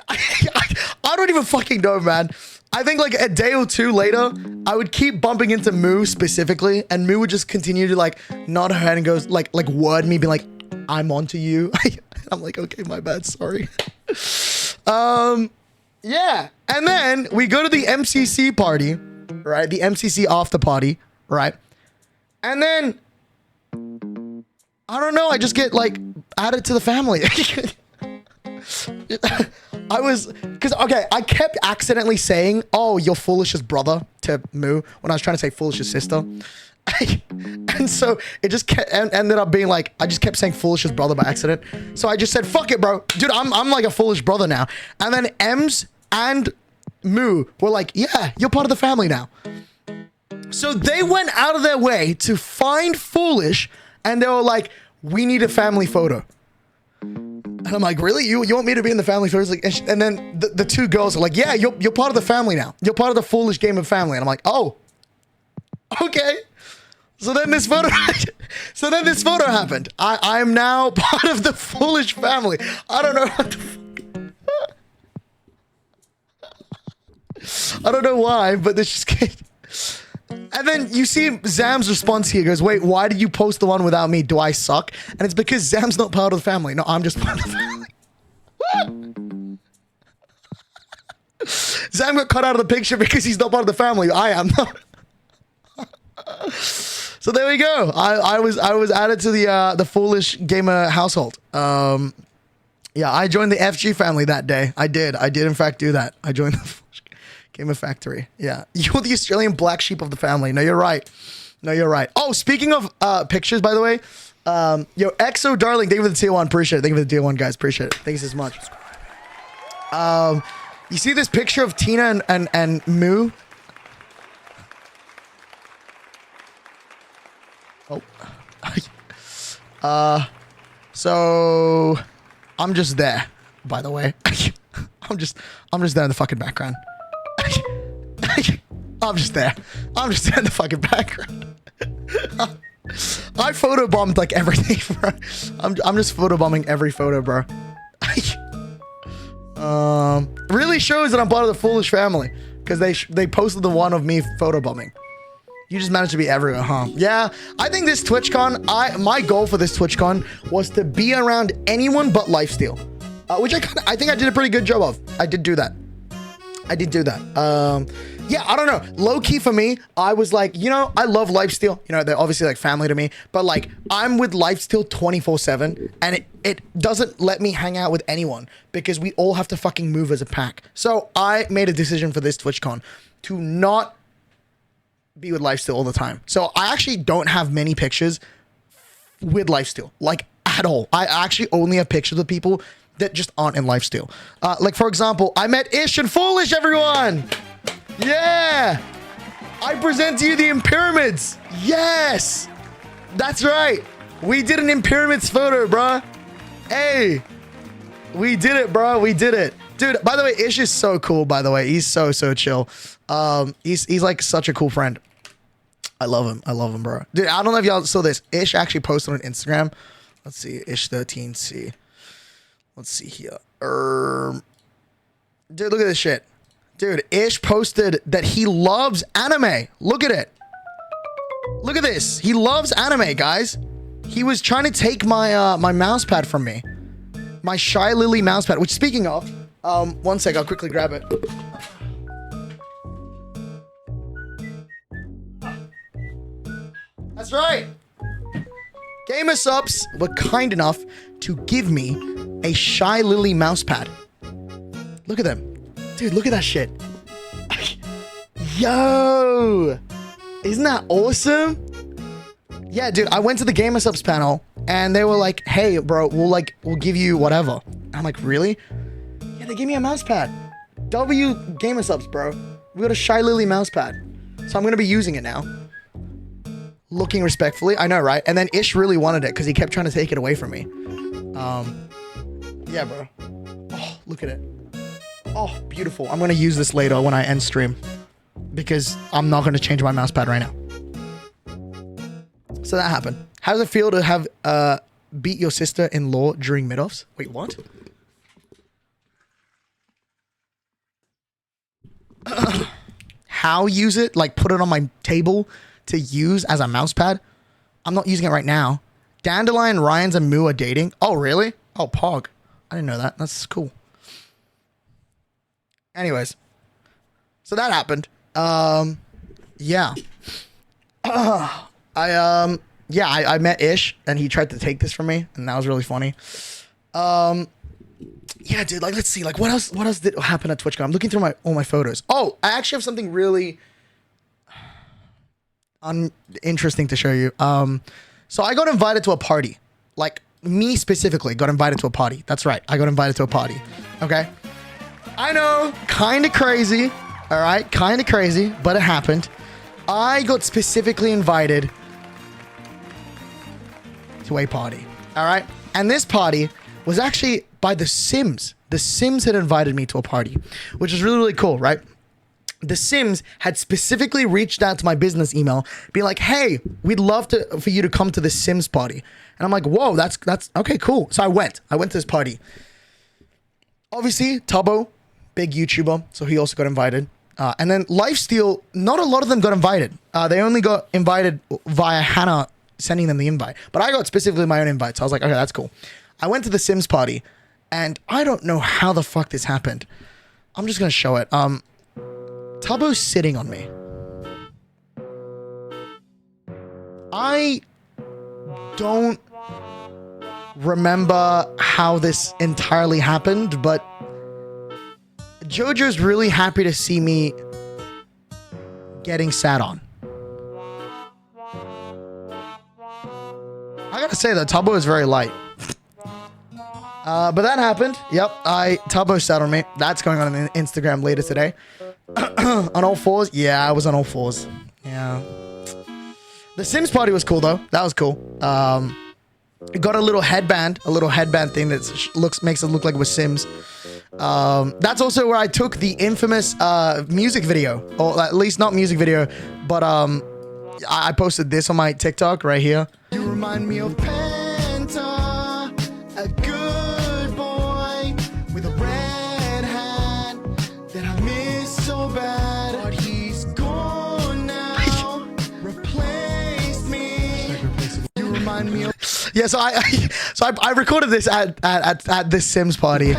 I don't even fucking know, man. I think like a day or two later, I would keep bumping into Moo specifically, and Moo would just continue to like nod her head and goes like word me, being like, I'm on to you. I'm like, okay, my bad, sorry. Yeah. And then we go to the MCC party, right? The MCC after party, right? And then, I don't know, I just get like added to the family. I kept accidentally saying, oh, you're Foolish's brother to Moo when I was trying to say Foolish's sister. And so it just ended up being like, I just kept saying Foolish's brother by accident. So I just said, fuck it, bro. Dude, I'm like a Foolish brother now. And then Ems and Moo were like, yeah, you're part of the family now. So they went out of their way to find Foolish and they were like, we need a family photo. And I'm like, really? You want me to be in the family photos? Like, and then the two girls are like, yeah, you're part of the family now. You're part of the Foolish Game of Family. And I'm like, oh, okay. So then this photo happened. I'm now part of the Foolish family. I don't know what the fuck. I don't know why, but this just came. And then you see Zam's response here. He goes, wait, why did you post the one without me? Do I suck? And it's because Zam's not part of the family. No, I'm just part of the family. Zam got cut out of the picture because he's not part of the family. I am not. So there we go. I was added to the Foolish Gamer household. Yeah, I joined the FG family that day. I did in fact do that. I joined the Foolish Gamer Factory. Yeah, you're the Australian black sheep of the family. No, you're right. Oh, speaking of pictures, by the way, yo, EXO darling, thank you for the tier 1. Appreciate it. Thank you for the tier 1, guys. Appreciate it. Thanks as much. You see this picture of Tina and Moo? Oh. So I'm just there, by the way. I'm just there in the fucking background. I'm just there in the fucking background. I photobombed like everything, bro. I'm just photobombing every photo, bro. Really shows that I'm part of the Foolish family because they posted the one of me photobombing. You just managed to be everywhere, huh? Yeah, I think this TwitchCon, my goal for this TwitchCon was to be around anyone but Lifesteal, which I think I did a pretty good job of. I did do that. Yeah, I don't know. Low key for me, I was like, you know, I love Lifesteal. You know, they're obviously like family to me, but like I'm with Lifesteal 24/7 and it doesn't let me hang out with anyone because we all have to fucking move as a pack. So I made a decision for this TwitchCon to not be with Lifesteal all the time. So I actually don't have many pictures with lifesteal, like at all. I actually only have pictures of people that just aren't in lifesteal. Like for example, I met Ish and Foolish, everyone. Yeah. I present to you the Pyramids. Yes. That's right. We did an Pyramids photo, bruh. Hey. We did it, bro. We did it. Dude, by the way, Ish is so cool, by the way. He's so chill. He's like such a cool friend. I love him. I love him, bro. Dude, I don't know if y'all saw this. Ish actually posted on Instagram. Let's see. Ish13C. Let's see here. Dude, look at this shit. Dude, Ish posted that he loves anime. Look at it. Look at this. He loves anime, guys. He was trying to take my my mouse pad from me. My Shy Lily mouse pad, which speaking of, one sec, I'll quickly grab it. That's right. Gamer Subs were kind enough to give me a Shy Lily mouse pad. Look at them. Dude, look at that shit. Yo! Isn't that awesome? Yeah, dude, I went to the Gamer Subs panel and they were like, hey, bro, we'll give you whatever. I'm like, really? Yeah, they gave me a mouse pad. W Gamer Subs, bro. We got a Shy Lily mouse pad. So I'm going to be using it now. Looking respectfully. I know, right? And then Ish really wanted it because he kept trying to take it away from me. Yeah, bro. Oh, look at it. Oh, beautiful. I'm going to use this later when I end stream because I'm not going to change my mouse pad right now. So that happened. How does it feel to have beat your sister-in-law during mid-offs? Wait, what? How use it? Like put it on my table to use as a mouse pad? I'm not using it right now. Dandelion, Ryans, and Moo are dating. Oh, really? Oh, Pog. I didn't know that. That's cool. Anyways. So that happened. Yeah. I met Ish and he tried to take this from me and that was really funny. Yeah, dude, like let's see, like what else did happen at TwitchCon? I'm looking through all my photos. Oh, I actually have something really interesting to show you. So I got invited to a party. Like me specifically got invited to a party. That's right. I got invited to a party. Okay. I know, kind of crazy. All right, kind of crazy, but it happened. I got specifically invited to a party. All right. And this party was actually by The Sims. The Sims had invited me to a party, which is really, really cool, right? The Sims had specifically reached out to my business email, being like, hey, we'd love for you to come to the Sims party. And I'm like, whoa, that's okay, cool. So I went to this party. Obviously, Tubbo, big YouTuber, so he also got invited. And then Lifesteal, not a lot of them got invited. They only got invited via Hannah sending them the invite. But I got specifically my own invite, so I was like, okay, that's cool. I went to the Sims party, and I don't know how the fuck this happened. I'm just going to show it. Tubbo's sitting on me. I don't remember how this entirely happened, but JoJo's really happy to see me getting sat on. I gotta say though, Tubbo is very light. But that happened. Yep, Tubbo sat on me. That's going on Instagram later today. On all fours? Yeah, I was on all fours. Yeah. The Sims party was cool though. That was cool. It got a little headband thing that makes it look like it was Sims. That's also where I took the infamous music video, or at least not music video, but I posted this on my TikTok right here. You remind me of Penta, a good boy with a red hat that I miss so bad, but he's gone now. Replace me. You remind me of. Yeah, so I recorded this at this Sims party. A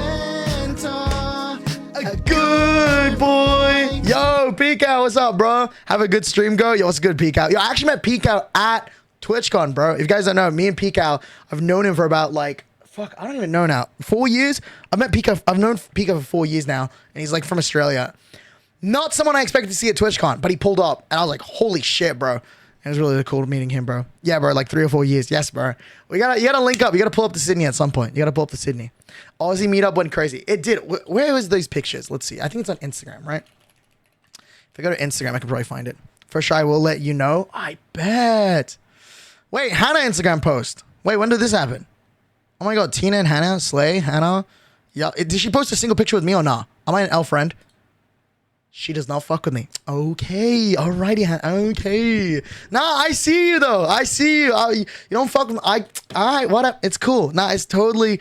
good boy. Yo, Peekow, what's up, bro? Have a good stream, go. Yo, what's good, Peekow? Yo, I actually met Peekow at TwitchCon, bro. If you guys don't know, me and Peekow, I've known him for about like, fuck, I don't even know now. 4 years? I've known Peekow for 4 years now, and he's like from Australia. Not someone I expected to see at TwitchCon, but he pulled up, and I was like, holy shit, bro. It was really cool meeting him, bro. Yeah, bro, like 3 or 4 years. Yes, bro. You gotta link up. You gotta pull up to Sydney at some point. You gotta pull up to Sydney. Aussie meetup went crazy. It did. Where was those pictures? Let's see. I think it's on Instagram, right? If I go to Instagram, I can probably find it. For sure, I will let you know. I bet. Wait, Hannah Instagram post. Wait, when did this happen? Oh my god, Tina and Hannah, Slay, Hannah. Yeah, did she post a single picture with me or nah? Am I an L friend? She does not fuck with me. Okay, alrighty, Hannah. Okay. Nah, I see you though. I see you. You don't fuck with me. Alright, whatever. It's cool. Nah, it's totally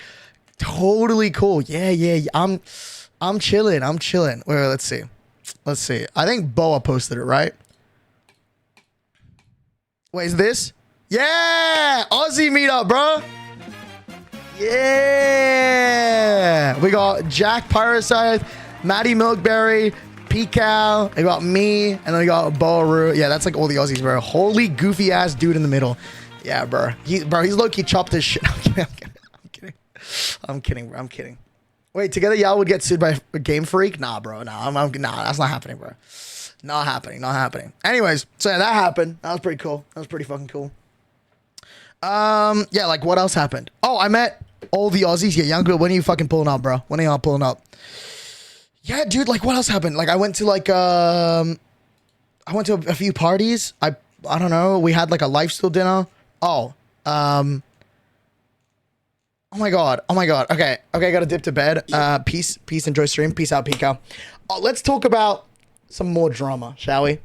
cool. Yeah. I'm chilling. Wait, let's see. I think Boa posted it, right? Wait, is this? Yeah! Aussie meetup, bro. Yeah! We got Jack Parasite, Maddie Milkberry, P-Cal, we got me, and then we got Boa. Yeah, that's like all the Aussies, bro. Holy goofy ass dude in the middle. Yeah, bro. He's low-key chopped his shit. I'm kidding. Wait, together y'all would get sued by a Game Freak? Nah, bro. Nah, that's not happening, bro. Not happening. Anyways, so yeah, that happened. That was pretty cool. That was pretty fucking cool. Yeah, like what else happened? Oh, I met all the Aussies. Yeah, young girl, when are you fucking pulling up, bro? When are y'all pulling up? Yeah, dude, like what else happened? Like I went to a few parties. I don't know. We had like a lifestyle dinner. Oh my god. Okay, I gotta dip to bed. Peace, enjoy stream. Peace out, Pico. Let's talk about some more drama, shall we?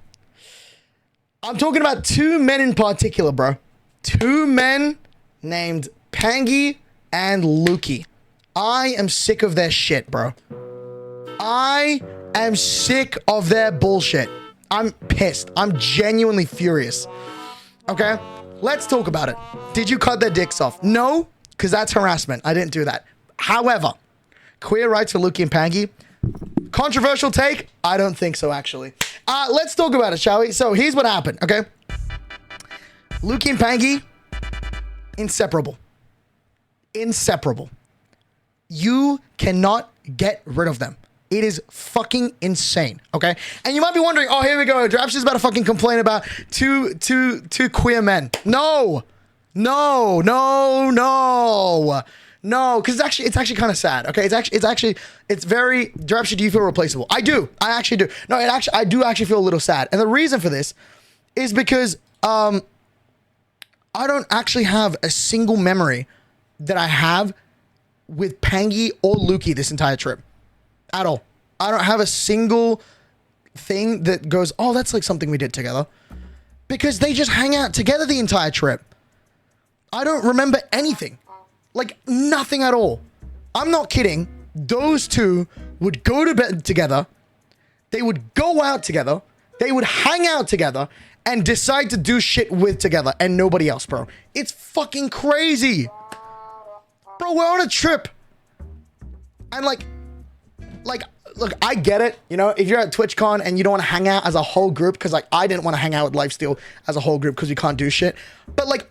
I'm talking about 2 men in particular, bro. 2 men named Pangy and Lukey. I am sick of their shit, bro. I am sick of their bullshit. I'm pissed. I'm genuinely furious. Okay? Let's talk about it. Did you cut their dicks off? No, because that's harassment. I didn't do that. However, queer rights for Lukey and Pangy. Controversial take? I don't think so, actually. Let's talk about it, shall we? So here's what happened, okay? Lukey and Pangy, inseparable. You cannot get rid of them. It is fucking insane, okay? And you might be wondering, oh, here we go. Derapchu's about to fucking complain about two queer men. No, because it's actually kind of sad, okay? It's very, Derapchu, do you feel replaceable? I do. I actually do. No, I do actually feel a little sad. And the reason for this is because I don't actually have a single memory that I have with Pangy or Lukey this entire trip. At all. I don't have a single thing that goes, oh, that's like something we did together. Because they just hang out together the entire trip. I don't remember anything. Like, nothing at all. I'm not kidding. Those 2 would go to bed together. They would go out together. They would hang out together and decide to do shit with together and nobody else, bro. It's fucking crazy. Bro, we're on a trip. And like, look, I get it. You know, if you're at TwitchCon and you don't want to hang out as a whole group, because like I didn't want to hang out with Lifesteal as a whole group because we can't do shit. But like,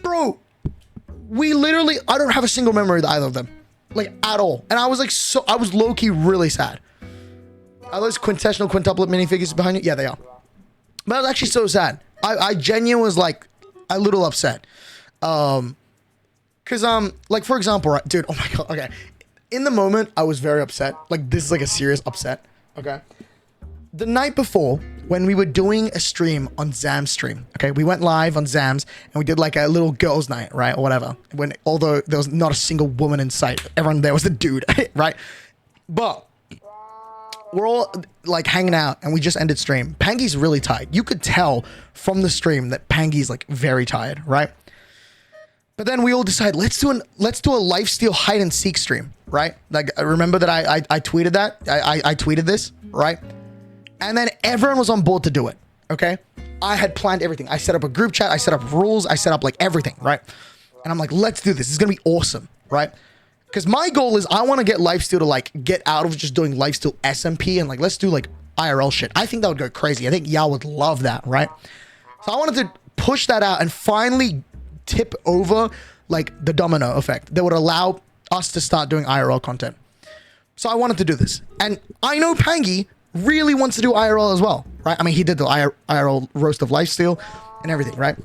bro, I don't have a single memory of either of them, like at all. And I was like, I was low key really sad. Are those quintessential quintuplet minifigures behind you? Yeah, they are. But I was actually so sad. I genuinely was like a little upset. Cause like for example, right, dude, oh my god, okay. In the moment, I was very upset. Like, this is like a serious upset, okay? The night before, when we were doing a stream on Zam's stream, okay? We went live on Zam's, and we did like a little girls' night, right? Or whatever. Although there was not a single woman in sight. Everyone there was a dude, right? But we're all like hanging out, and we just ended stream. Pangy's really tired. You could tell from the stream that Pangy's like very tired, right? But then we all decide, let's do a lifesteal hide and seek stream, right? Like, remember that I tweeted that? I tweeted this, right? And then everyone was on board to do it, okay? I had planned everything. I set up a group chat. I set up rules. I set up like everything, right? And I'm like, let's do this. It's going to be awesome, right? Because my goal is I want to get lifesteal to like get out of just doing lifesteal SMP and like, let's do like IRL shit. I think that would go crazy. I think y'all would love that, right? So I wanted to push that out and finally tip over like the domino effect that would allow us to start doing IRL content. So I wanted to do this. And I know Pangy really wants to do IRL as well, right? I mean, he did the IRL roast of lifesteal. and everything, right?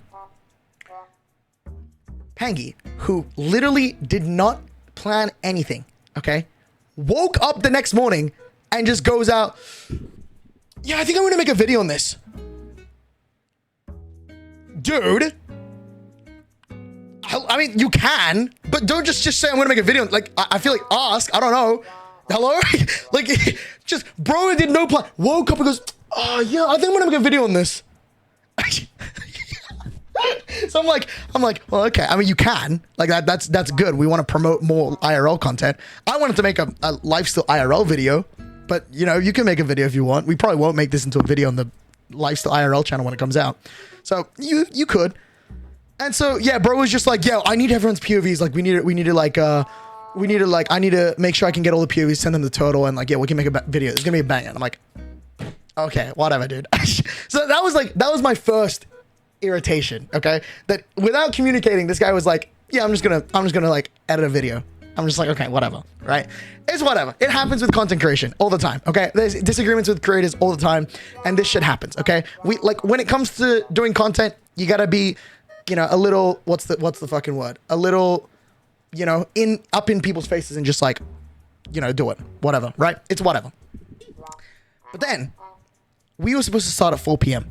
Pangy, who literally did not plan anything, okay, woke up the next morning and just goes out, yeah, I think I'm gonna make a video on this. Dude, I mean, you can, but don't just say I'm gonna make a video. Like, I feel like ask, I don't know. Hello? Like, just, bro did no plan. Woke up and goes, oh yeah, I think I'm gonna make a video on this. So I'm like, well, okay. I mean, you can, like that's good. We want to promote more IRL content. I wanted to make a lifestyle IRL video, but you know, you can make a video if you want. We probably won't make this into a video on the lifestyle IRL channel when it comes out. So you could. And so, yeah, bro was just like, yo, I need everyone's POVs. Like, I need to make sure I can get all the POVs, send them the total, and like, yeah, we can make a video. It's gonna be a banger. I'm like, okay, whatever, dude. So that was my first irritation. Okay, that without communicating, this guy was like, yeah, I'm just gonna like edit a video. I'm just like, okay, whatever, right? It's whatever. It happens with content creation all the time, okay? There's disagreements with creators all the time, and this shit happens, okay? We like when it comes to doing content, you gotta be, you know, a little, what's the fucking word? A little, you know, up in people's faces and just like, you know, do it, whatever, right? It's whatever. But then we were supposed to start at 4 p.m.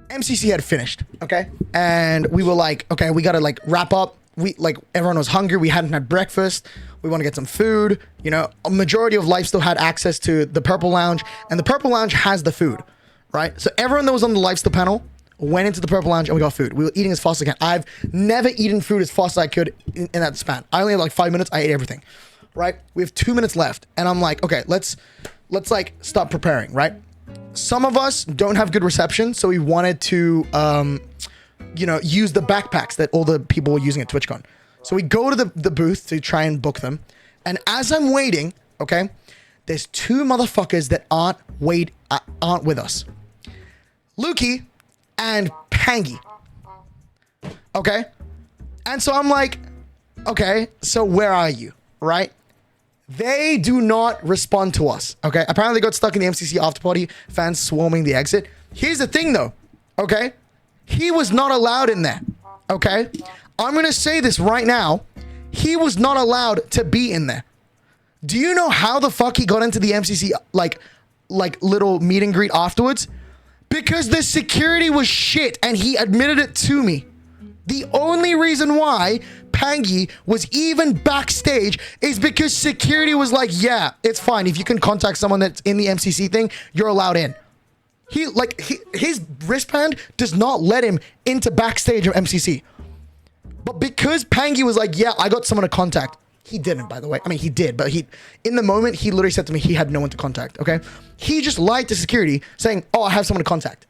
MCC had finished, okay? And we were like, okay, we gotta like wrap up. Everyone was hungry. We hadn't had breakfast. We want to get some food. You know, a majority of life still had access to the Purple Lounge, and the Purple Lounge has the food, right? So everyone that was on the lifestyle panel went into the Purple Lounge and we got food. We were eating as fast as I can. I've never eaten food as fast as I could in that span. I only had like 5 minutes. I ate everything, right? We have 2 minutes left, and I'm like, okay, let's like start preparing, right? Some of us don't have good reception, so we wanted to, you know, use the backpacks that all the people were using at TwitchCon. So we go to the booth to try and book them. And as I'm waiting, okay, there's 2 motherfuckers that aren't with us. Lukey and Pangy. Okay? And so I'm like, okay, so where are you? Right? They do not respond to us. Okay? Apparently they got stuck in the MCC after party, fans swarming the exit. Here's the thing though. Okay? He was not allowed in there, okay? I'm gonna say this right now. He was not allowed to be in there. Do you know how the fuck he got into the MCC, like little meet and greet afterwards? Because the security was shit, and he admitted it to me. The only reason why Pangy was even backstage is because security was like, yeah, it's fine. If you can contact someone that's in the MCC thing, you're allowed in. His wristband does not let him into backstage of MCC. But because Pangy was like, yeah, I got someone to contact. He didn't, by the way. I mean, he did, but in the moment, he literally said to me he had no one to contact, okay? He just lied to security saying, oh, I have someone to contact.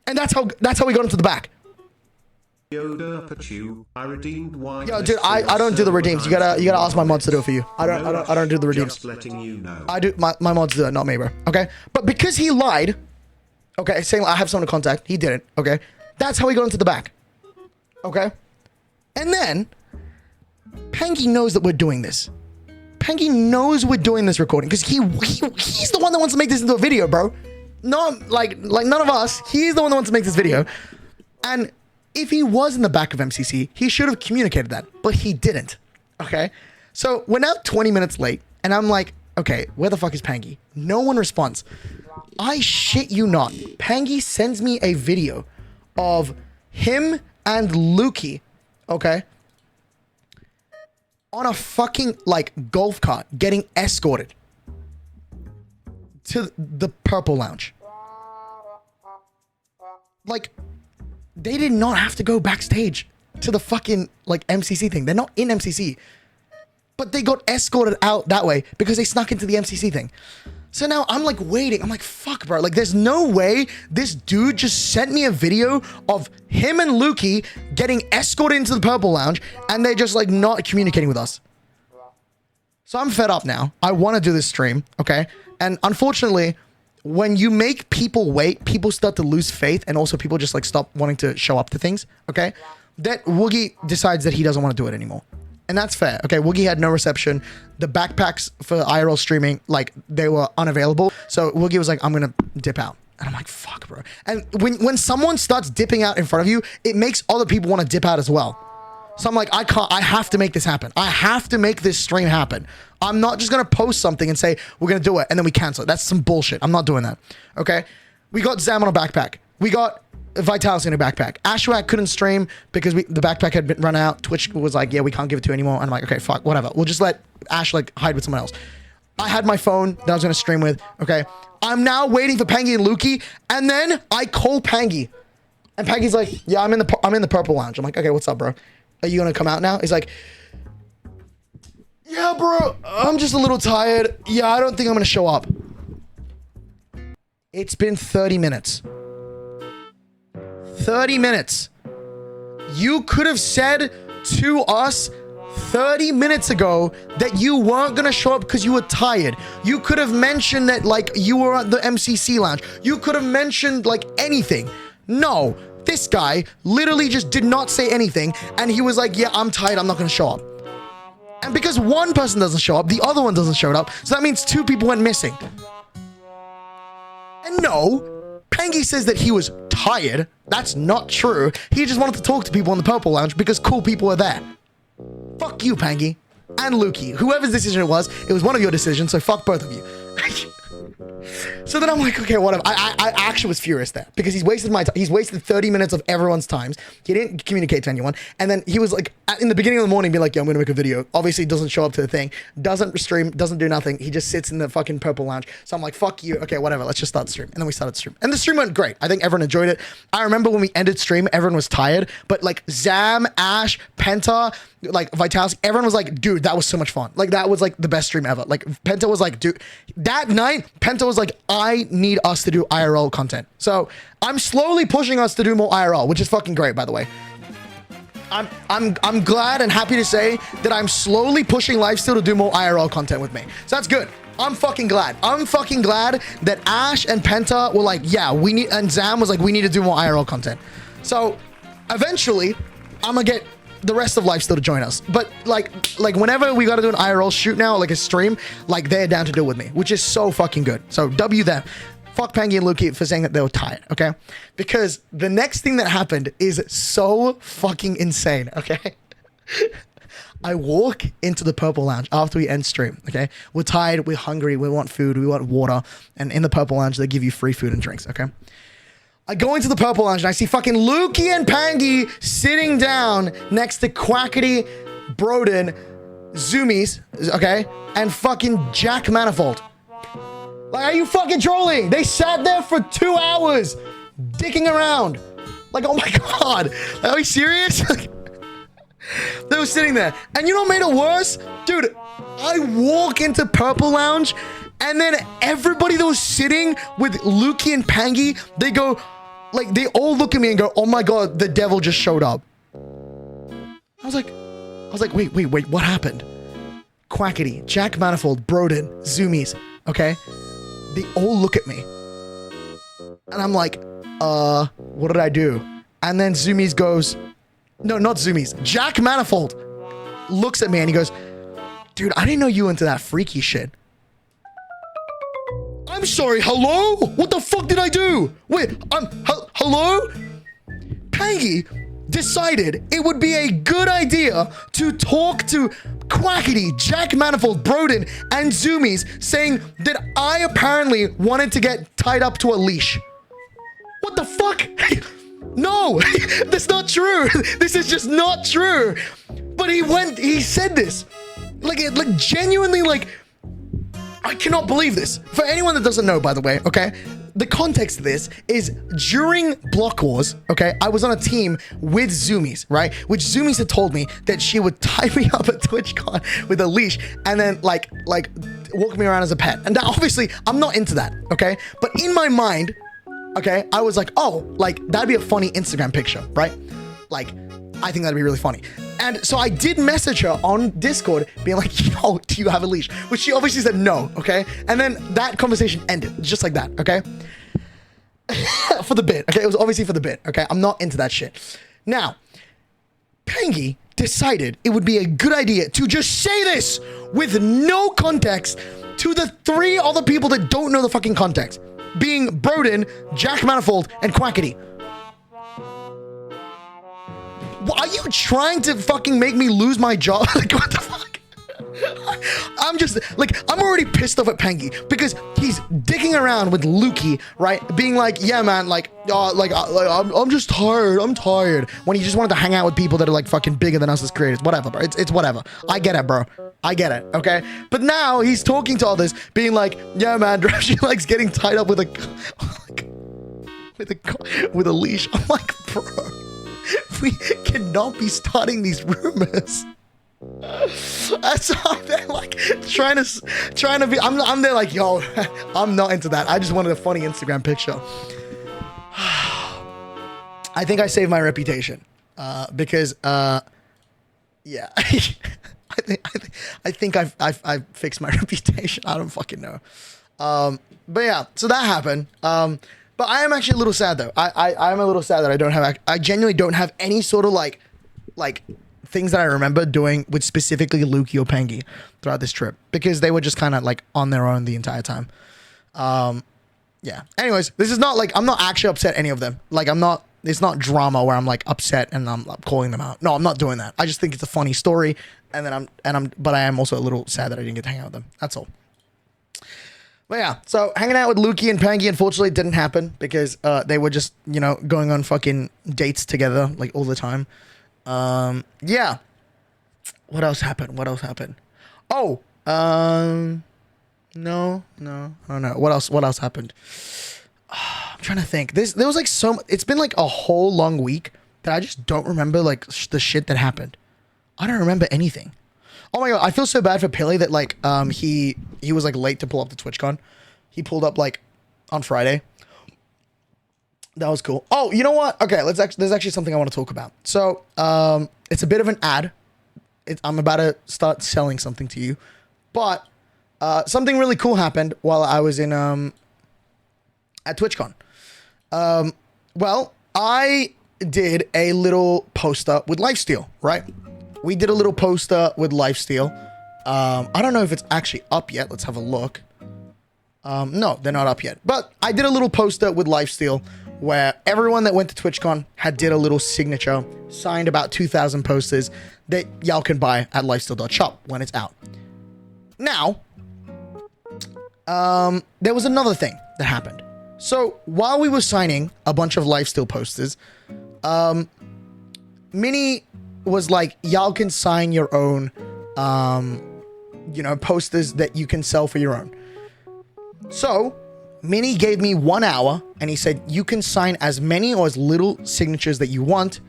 And that's how we got into the back. Yo, Derapchu, I redeemed wine. Yo, dude, I don't do the redeems. You gotta ask my mods to do it for you. I don't do the redeems. Just letting you know. I do my mods do it, not me, bro. Okay? But because he lied, okay, saying I have someone to contact, he didn't, okay? That's how he got into the back. Okay? And then Pangy knows that we're doing this. Pangy knows we're doing this recording because he's the one that wants to make this into a video, bro. Not like none of us. He's the one that wants to make this video. And if he was in the back of MCC, he should have communicated that, but he didn't. Okay? So we're now 20 minutes late, and I'm like, okay, where the fuck is Pangy? No one responds. I shit you not. Pangy sends me a video of him and Lukey, okay, on a fucking like golf cart getting escorted to the Purple Lounge. Like, they did not have to go backstage to the fucking like MCC thing. They're not in MCC, but they got escorted out that way because they snuck into the MCC thing. So now I'm like waiting. I'm like, fuck, bro. Like, there's no way this dude just sent me a video of him and Lukey getting escorted into the Purple Lounge and they're just like not communicating with us. So I'm fed up now. I want to do this stream, okay? And unfortunately, when you make people wait, people start to lose faith, and also people just like stop wanting to show up to things, okay? That Woogie decides that he doesn't want to do it anymore. And that's fair. Okay, Woogie had no reception. The backpacks for IRL streaming, like, they were unavailable. So Woogie was like, I'm going to dip out. And I'm like, fuck, bro. And when someone starts dipping out in front of you, it makes other people want to dip out as well. So I'm like, I have to make this happen. I have to make this stream happen. I'm not just going to post something and say, we're going to do it, and then we cancel it. That's some bullshit. I'm not doing that. Okay? We got Zam on a backpack. We got Vitalis in a backpack. Ashwak couldn't stream because the backpack had been run out. Twitch was like, yeah, we can't give it to you anymore. And I'm like, okay, fuck, whatever. We'll just let Ash like hide with someone else. I had my phone that I was going to stream with. Okay? I'm now waiting for Pangy and Lukey, and then I call Pangy. And Pangy's like, yeah, I'm in the purple lounge. I'm like, okay, what's up, bro? Are you gonna come out now? He's like, yeah, bro, I'm just a little tired. Yeah, I don't think I'm gonna show up. It's been 30 minutes. 30 minutes. You could have said to us 30 minutes ago that you weren't gonna show up because you were tired. You could have mentioned that like you were at the MCC lounge. You could have mentioned like anything. No. This guy literally just did not say anything, and he was like, yeah, I'm tired, I'm not gonna show up. And because one person doesn't show up, the other one doesn't show up, so that means 2 people went missing. And no, Pangy says that he was tired. That's not true. He just wanted to talk to people in the Purple Lounge because cool people are there. Fuck you, Pangy. And Lukey. Whoever's decision it was one of your decisions, so fuck both of you. So then I'm like, okay, whatever. I actually was furious there because he's wasted my time. He's wasted 30 minutes of everyone's times. He didn't communicate to anyone. And then he was like, in the beginning of the morning, be like, yeah, I'm going to make a video. Obviously, doesn't show up to the thing. Doesn't stream. Doesn't do nothing. He just sits in the fucking Purple Lounge. So I'm like, fuck you. Okay, whatever. Let's just start the stream. And then we started the stream. And the stream went great. I think everyone enjoyed it. I remember when we ended stream, everyone was tired. But like Zam, Ash, Penta, like Vitalis, everyone was like, dude, that was so much fun. Like that was like the best stream ever. Like Penta was like, dude, that night, Penta was like, I need us to do IRL content. So I'm slowly pushing us to do more IRL, which is fucking great, by the way. I'm glad and happy to say that I'm slowly pushing Lifesteal to do more IRL content with me. So that's good. I'm fucking glad. I'm fucking glad that Ash and Penta were like, yeah, we need, and Zam was like, we need to do more IRL content. So eventually, I'm gonna get the rest of Lifesteal to join us. But like whenever we gotta do an IRL shoot now, like a stream, like they're down to do it with me, which is so fucking good. So W them. Fuck Pangy and Lukey for saying that they were tired, okay? Because the next thing that happened is so fucking insane, okay? I walk into the Purple Lounge after we end stream, okay? We're tired, we're hungry, we want food, we want water, and in the Purple Lounge, they give you free food and drinks, okay? I go into the Purple Lounge and I see fucking Lukey and Pangy sitting down next to Quackity, Broden, Zoomies, okay? And fucking Jack Manifold. Like, are you fucking trolling? They sat there for 2 hours, dicking around. Like, oh my God. Like, are you serious? They were sitting there. And you know what made it worse? Dude, I walk into Purple Lounge, and then everybody that was sitting with Lukey and Pangy, they go, like, they all look at me and go, oh my God, the devil just showed up. I was like, wait, what happened? Quackity, Jack Manifold, Broden, Zoomies, okay? They all look at me. And I'm like, what did I do? And then Zoomies goes, no, not Zoomies. Jack Manifold looks at me and he goes, dude, I didn't know you were into that freaky shit. I'm sorry, hello? What the fuck did I do? Wait, hello? Pangy decided it would be a good idea to talk to Quackity, Jack Manifold, Broden, and Zoomies, saying that I apparently wanted to get tied up to a leash. What the fuck? No, that's not true. This is just not true. But he said this. Like genuinely, like, I cannot believe this. For anyone that doesn't know, by the way, okay? The context of this is during Block Wars, okay, I was on a team with Zoomies, right? Which Zoomies had told me that she would tie me up at TwitchCon with a leash and then like walk me around as a pet. And that, obviously, I'm not into that, okay? But in my mind, okay, I was like, oh, like that'd be a funny Instagram picture, right? Like, I think that'd be really funny. And so I did message her on Discord being like, yo, do you have a leash? Which she obviously said no, okay? And then that conversation ended just like that, okay? For the bit, okay? It was obviously for the bit, okay? I'm not into that shit. Now, Pangy decided it would be a good idea to just say this with no context to the 3 other people that don't know the fucking context. being Broden, Jack Manifold, and Quackity. Are you trying to fucking make me lose my job? Like, what the fuck? I'm just like, I'm already pissed off at Pangy because he's dicking around with Lukey, right? Being like, yeah, man, I'm just tired. I'm tired. When he just wanted to hang out with people that are like fucking bigger than us as creators. Whatever, bro. It's whatever. I get it, bro. I get it. Okay. But now he's talking to others, being like, yeah, man, Derapchu likes getting tied up with a leash. I'm like, bro, we cannot be starting these rumors. That's how they're like trying to be. I'm there like, yo, I'm not into that. I just wanted a funny Instagram picture. I think I saved my reputation because yeah, I think I've fixed my reputation. I don't fucking know. But yeah, so that happened. But I am actually a little sad though. I'm a little sad that I genuinely don't have any sort of like things that I remember doing with specifically Lukey or Pangy throughout this trip because they were just kind of like on their own the entire time. Yeah. Anyways, this is not like, I'm not actually upset any of them. Like it's not drama where I'm like upset and I'm calling them out. No, I'm not doing that. I just think it's a funny story but I am also a little sad that I didn't get to hang out with them. That's all. But yeah, so hanging out with Lukey and Pangy unfortunately didn't happen because they were just, you know, going on fucking dates together like all the time. Yeah. What else happened? Oh, no. What else happened? I'm trying to think. There was like it's been like a whole long week that I just don't remember like the shit that happened. I don't remember anything. Oh my God. I feel so bad for Pilly that like, he was like late to pull up to TwitchCon. He pulled up like on Friday. That was cool. Oh, you know what? Okay, there's actually something I want to talk about. So, it's a bit of an ad. I'm about to start selling something to you, but something really cool happened while I was in at TwitchCon. Well, I did a little poster with Lifesteal, right? We did a little poster with Lifesteal. I don't know if it's actually up yet. Let's have a look. No, they're not up yet. But I did a little poster with Lifesteal where everyone that went to TwitchCon did a little signature, signed about 2,000 posters that y'all can buy at lifesteal.shop when it's out. Now, there was another thing that happened. So while we were signing a bunch of Lifesteal posters, Minnie was like, y'all can sign your own, you know, posters that you can sell for your own. So Minnie gave me 1 hour and he said, you can sign as many or as little signatures that you want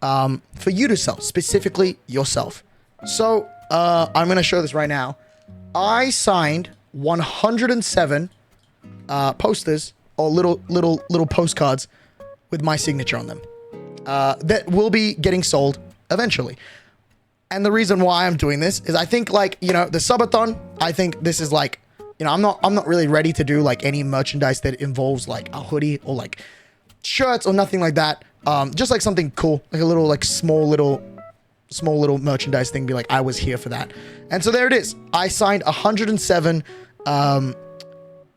for you to sell, specifically yourself. So I'm going to show this right now. I signed 107 posters or little postcards with my signature on them that will be getting sold eventually. And the reason why I'm doing this is I think like, you know, the subathon, I think this is like, you know, I'm not really ready to do like any merchandise that involves like a hoodie or like shirts or nothing like that. Just like something cool, like a little like small little merchandise thing. Be like, I was here for that. And so there it is. I signed 107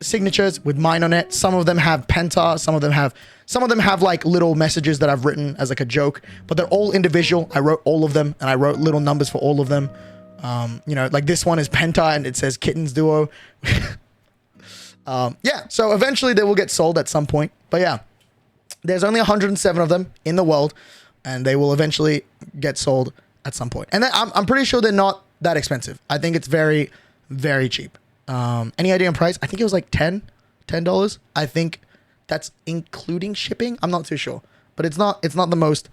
signatures with mine on it. Some of them have penta. Some of them have like little messages that I've written as like a joke, but they're all individual. I wrote all of them and I wrote little numbers for all of them. You know, like this one is penta and it says Kittens Duo. Yeah, so eventually they will get sold at some point. But yeah, there's only 107 of them in the world and they will eventually get sold at some point. And I'm pretty sure they're not that expensive. I think it's very, very cheap. Any idea on price? I think it was like $10. I think that's including shipping. I'm not too sure, but it's not the most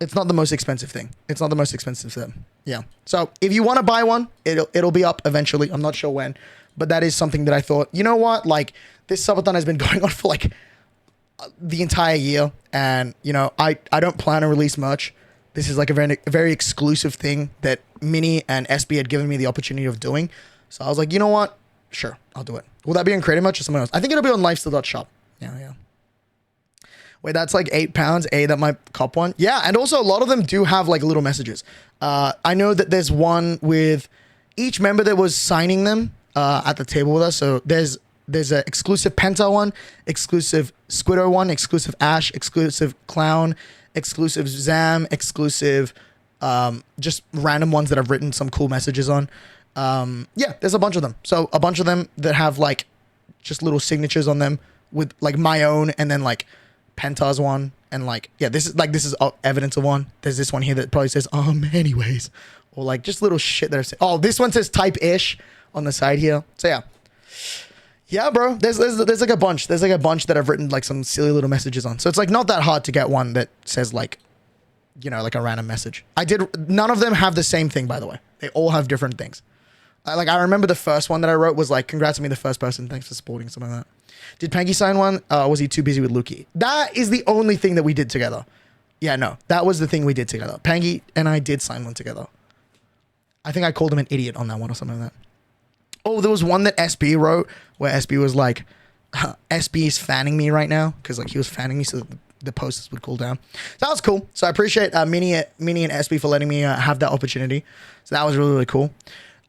expensive thing. It's not the most expensive thing. Yeah. So if you want to buy one, it'll be up eventually. I'm not sure when, but that is something that I thought, you know what? Like this subathon has been going on for like the entire year. And you know, I don't plan to release merch. This is like a very exclusive thing that Minnie and SB had given me the opportunity of doing. So I was like, you know what? Sure, I'll do it. Will that be on Creative Merch or someone else? I think it'll be on lifesteal.shop. Yeah. Wait, that's like £8. That might cop one. Yeah, and also a lot of them do have like little messages. I know that there's one with each member that was signing them at the table with us. So there's there's an exclusive Penta one, exclusive Squiddo one, exclusive Ash, exclusive Clown, exclusive Zam, exclusive just random ones that I've written some cool messages on. Yeah, there's a bunch of them. So a bunch of them that have like just little signatures on them with like my own, and then like Penta's one, and like, yeah, this is evidence of one. There's this one here that probably says anyways, or like just little shit that I've said. Oh, this one says type-ish on the side here. So yeah, bro, there's like a bunch. There's like a bunch that I've written like some silly little messages on. So it's like not that hard to get one that says like, you know, like a random message. None of them have the same thing, by the way. They all have different things. Like, I remember the first one that I wrote was like, congrats on being the first person. Thanks for supporting, something like that. Did Panky sign one? Was he too busy with Lukey? That is the only thing that we did together. Yeah, no, that was the thing we did together. Panky and I did sign one together. I think I called him an idiot on that one or something like that. Oh, there was one that SB wrote where SB was like, SB is fanning me right now. Because like he was fanning me so that the posters would cool down. So that was cool. So I appreciate Minnie and SB for letting me have that opportunity. So that was really, really cool.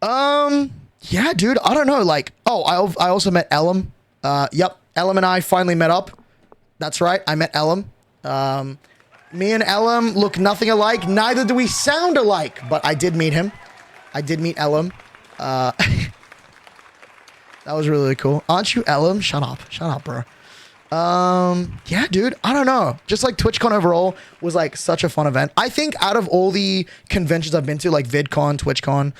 Yeah, dude, I don't know. Like, oh, I also met Ellum. Yep, Ellum and I finally met up. That's right, I met Ellum. Me and Ellum look nothing alike. Neither do we sound alike, but I did meet him. I did meet Ellum. That was really, really cool. Aren't you Ellum? Shut up, bro. Yeah, dude, I don't know. Just like TwitchCon overall was like such a fun event. I think out of all the conventions I've been to, like VidCon, TwitchCon,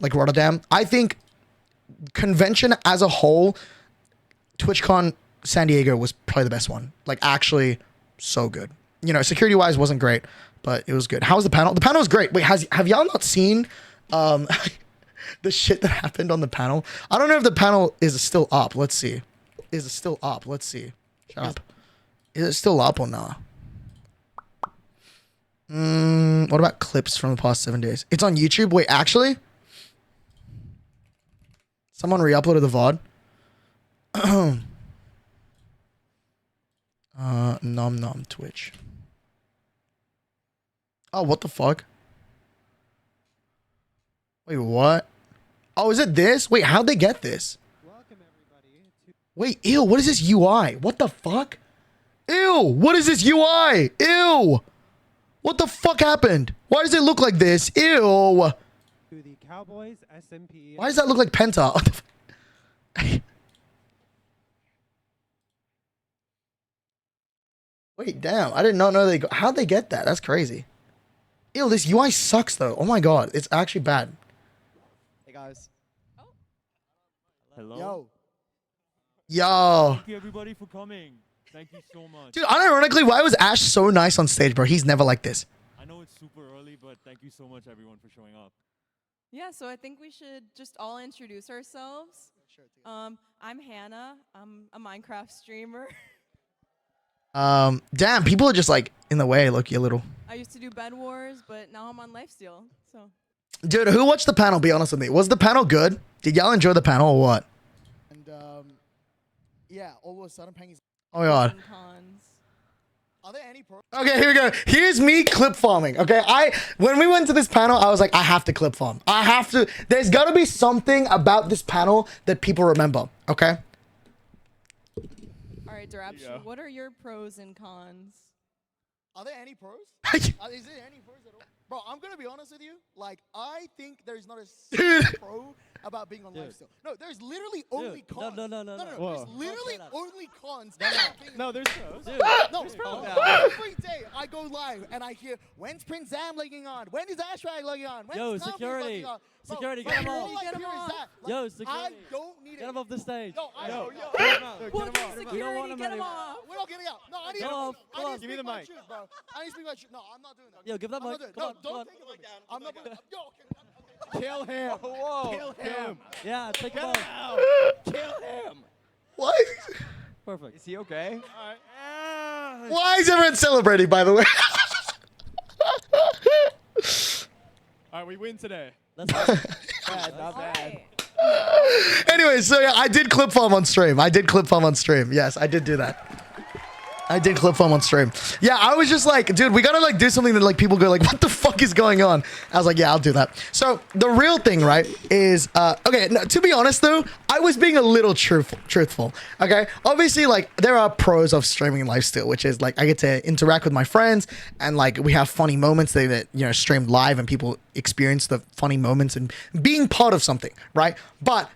like Rotterdam, I think convention as a whole, TwitchCon San Diego was probably the best one. Like actually so good. You know, security wise wasn't great, but it was good. How was the panel? The panel was great. Wait, have y'all not seen the shit that happened on the panel? I don't know if the panel is still up. Let's see. Is it still up? Let's see. Shut up. Is it still up or not? What about clips from the past 7 days? It's on YouTube. Wait, actually? Someone re-uploaded the VOD. Nom Twitch. Oh, what the fuck? Wait, what? Oh, is it this? Wait, how'd they get this? Wait, ew, what is this UI? What the fuck? Ew, what is this UI? Ew. What the fuck happened? Why does it look like this? Ew. To the Cowboys, SMP. Why does that look like Penta? Wait, damn. I did not know how'd they get that? That's crazy. Ew, this UI sucks though. Oh my god, it's actually bad. Hey guys. Oh. Hello. Yo. Thank you everybody for coming. Thank you so much. Dude, unironically, why was Ash so nice on stage, bro? He's never like this. I know it's super early, but thank you so much everyone for showing up. Yeah, so I think we should just all introduce ourselves. I'm Hannah. I'm a Minecraft streamer. Damn, people are just like in the way, look, you little. I used to do Bed Wars, but now I'm on Lifesteal, so. Dude, who watched the panel? Be honest with me. Was the panel good? Did y'all enjoy the panel or what? And yeah, all of a sudden, Pengy's. Oh my god. Are there any pros? Okay, here we go. Here's me clip farming. Okay, when we went to this panel, I was like, I have to clip farm. I have to. There's got to be something about this panel that people remember. Okay. All right, Derapchu, what are your pros and cons? Are there any pros? Is there any pros at all? Bro, I'm gonna be honest with you. Like, I think there's not a single pro about being on Lifesteal. No, there's literally only cons. No. There's literally only cons. No, there's pros. No, every day I go live and I hear, when's Prince Zam logging on? When is Ashrag logging on? When's Yo, Snowflake security. logging on? Bro, Security, bro, get him all off. I hear is that. Like, Yo, security. I don't need it. Get him off the stage. No, I know. Get him out. Well, Get him out. security, We don't want him get him anymore. off. We're not getting out. No, I need Go to off, go I off. need to Give me speak the my mic. truth, bro. I need to speak my truth. No, I'm not doing that. Yo, give that I'm mic. not doing Come it. on, No, come on. don't take it from me. I'm not doing it. Yo, okay. Kill him. Whoa. Kill him. Yeah, take him Get him off. out. Kill him. What? Perfect. Is he okay? All right. Why is everyone celebrating, by the way? All right, we win today. Let's go. Bad, not All bad. right. Anyway, so yeah, I did clip farm on stream. Yes, I did do that. I did clip farm on stream. Yeah, I was just like, dude, we gotta like do something that like people go like, what the fuck is going on? I was like, yeah, I'll do that. So the real thing, right, is okay. No, to be honest though, I was being a little truthful. Okay, obviously, like there are pros of streaming live still, which is like I get to interact with my friends and like we have funny moments that you know streamed live and people experience the funny moments and being part of something, right? But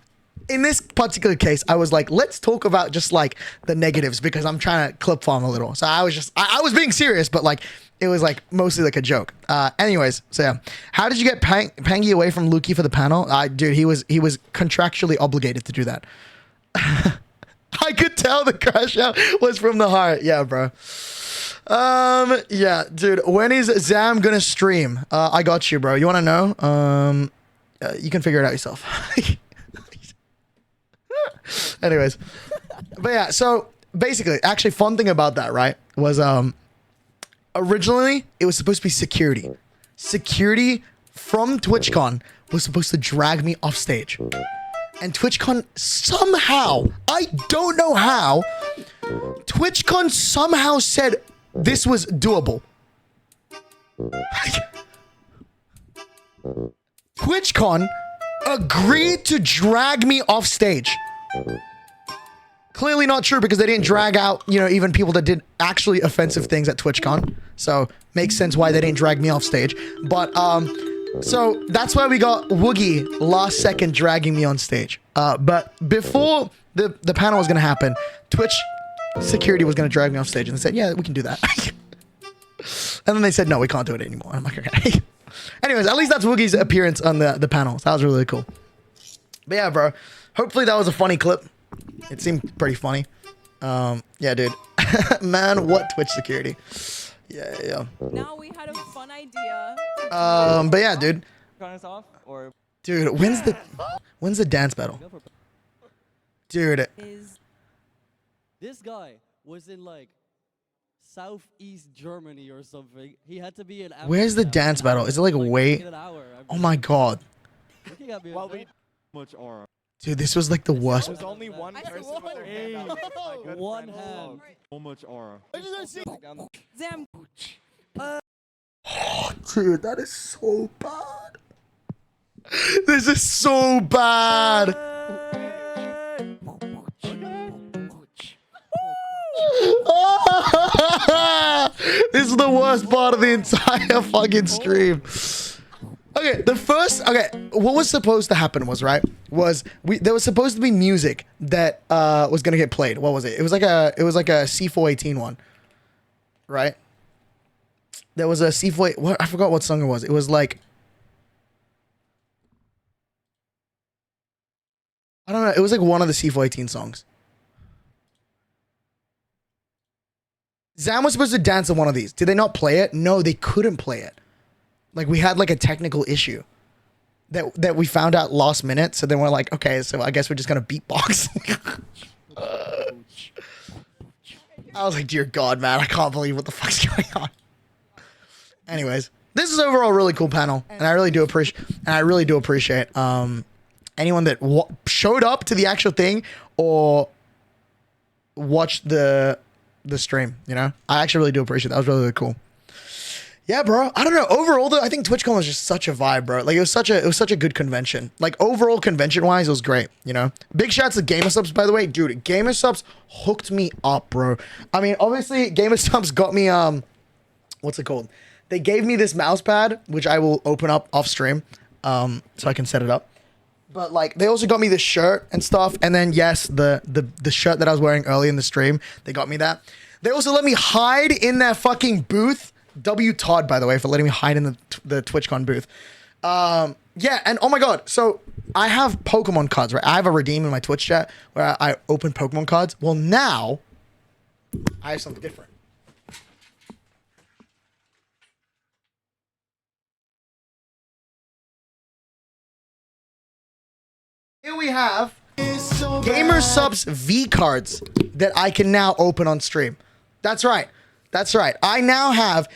in this particular case, I was like, let's talk about just like the negatives because I'm trying to clip farm a little. So I was just, I was being serious, but like, it was like mostly like a joke. Anyways, so yeah. How did you get Pangy away from Lukey for the panel? Dude, he was contractually obligated to do that. I could tell the crash out was from the heart. Yeah, bro. Yeah, dude, when is Zam gonna stream? I got you, bro. You want to know? You can figure it out yourself. Anyways, but yeah, so basically, actually, fun thing about that, right, was originally it was supposed to be security. Security from TwitchCon was supposed to drag me off stage, and TwitchCon somehow, I don't know how, TwitchCon somehow said this was doable. TwitchCon agreed to drag me off stage. Clearly not true because they didn't drag out, you know, even people that did actually offensive things at TwitchCon. So makes sense why they didn't drag me off stage. But so that's why we got Woogie last second dragging me on stage. But before the panel was gonna happen, Twitch security was gonna drag me off stage and they said, yeah, we can do that. And then they said, no, we can't do it anymore. I'm like, okay. Anyways, at least that's Woogie's appearance on the panel. So that was really cool. But yeah, bro. Hopefully that was a funny clip. It seemed pretty funny. Yeah, dude. Man, what Twitch security? Yeah. Now we had a fun idea. But yeah, dude. Turn us off or Dude, when's the dance battle? Dude. This guy was in like Southeast Germany or something. He had to be in. Where's the dance battle? Is it like wait? Oh my god. Looking at me, Well, we much aura. Dude, this was like the worst. There's only one person with their hand up. My good one friend hand. So much aura. Zam. Dude, that is so bad. This is so bad. This is the worst part of the entire fucking stream. Okay, what was supposed to happen was, right, there was supposed to be music that was gonna get played. What was it? It was like a C418 one, right? There was a C4, what, I forgot what song it was. It was like, I don't know, it was like one of the C418 songs. Zam was supposed to dance on one of these. Did they not play it? No, they couldn't play it. Like we had like a technical issue that we found out last minute. So then we're like, okay, so I guess we're just gonna beatbox. I was like, dear God, man, I can't believe what the fuck's going on. Anyways, this is overall a really cool panel, and I really do appreciate anyone that showed up to the actual thing or watched the stream. You know, I actually really do appreciate that. That was really, really cool. Yeah, bro. I don't know. Overall, though, I think TwitchCon was just such a vibe, bro. Like it was such a good convention. Like overall, convention-wise, it was great. You know, big shouts to GamerSubs, by the way, dude. GamerSubs hooked me up, bro. I mean, obviously, GamerSubs got me what's it called? They gave me this mouse pad, which I will open up off stream, so I can set it up. But like, they also got me the shirt and stuff, and then yes, the shirt that I was wearing early in the stream, they got me that. They also let me hide in their fucking booth. W Todd, by the way, for letting me hide in the TwitchCon booth. Yeah, and oh my god, so I have Pokemon cards, right? I have a redeem in my Twitch chat where I open Pokemon cards. Well, now I have something different. Here we have GamerSubs V cards that I can now open on stream. That's right. That's right. I now have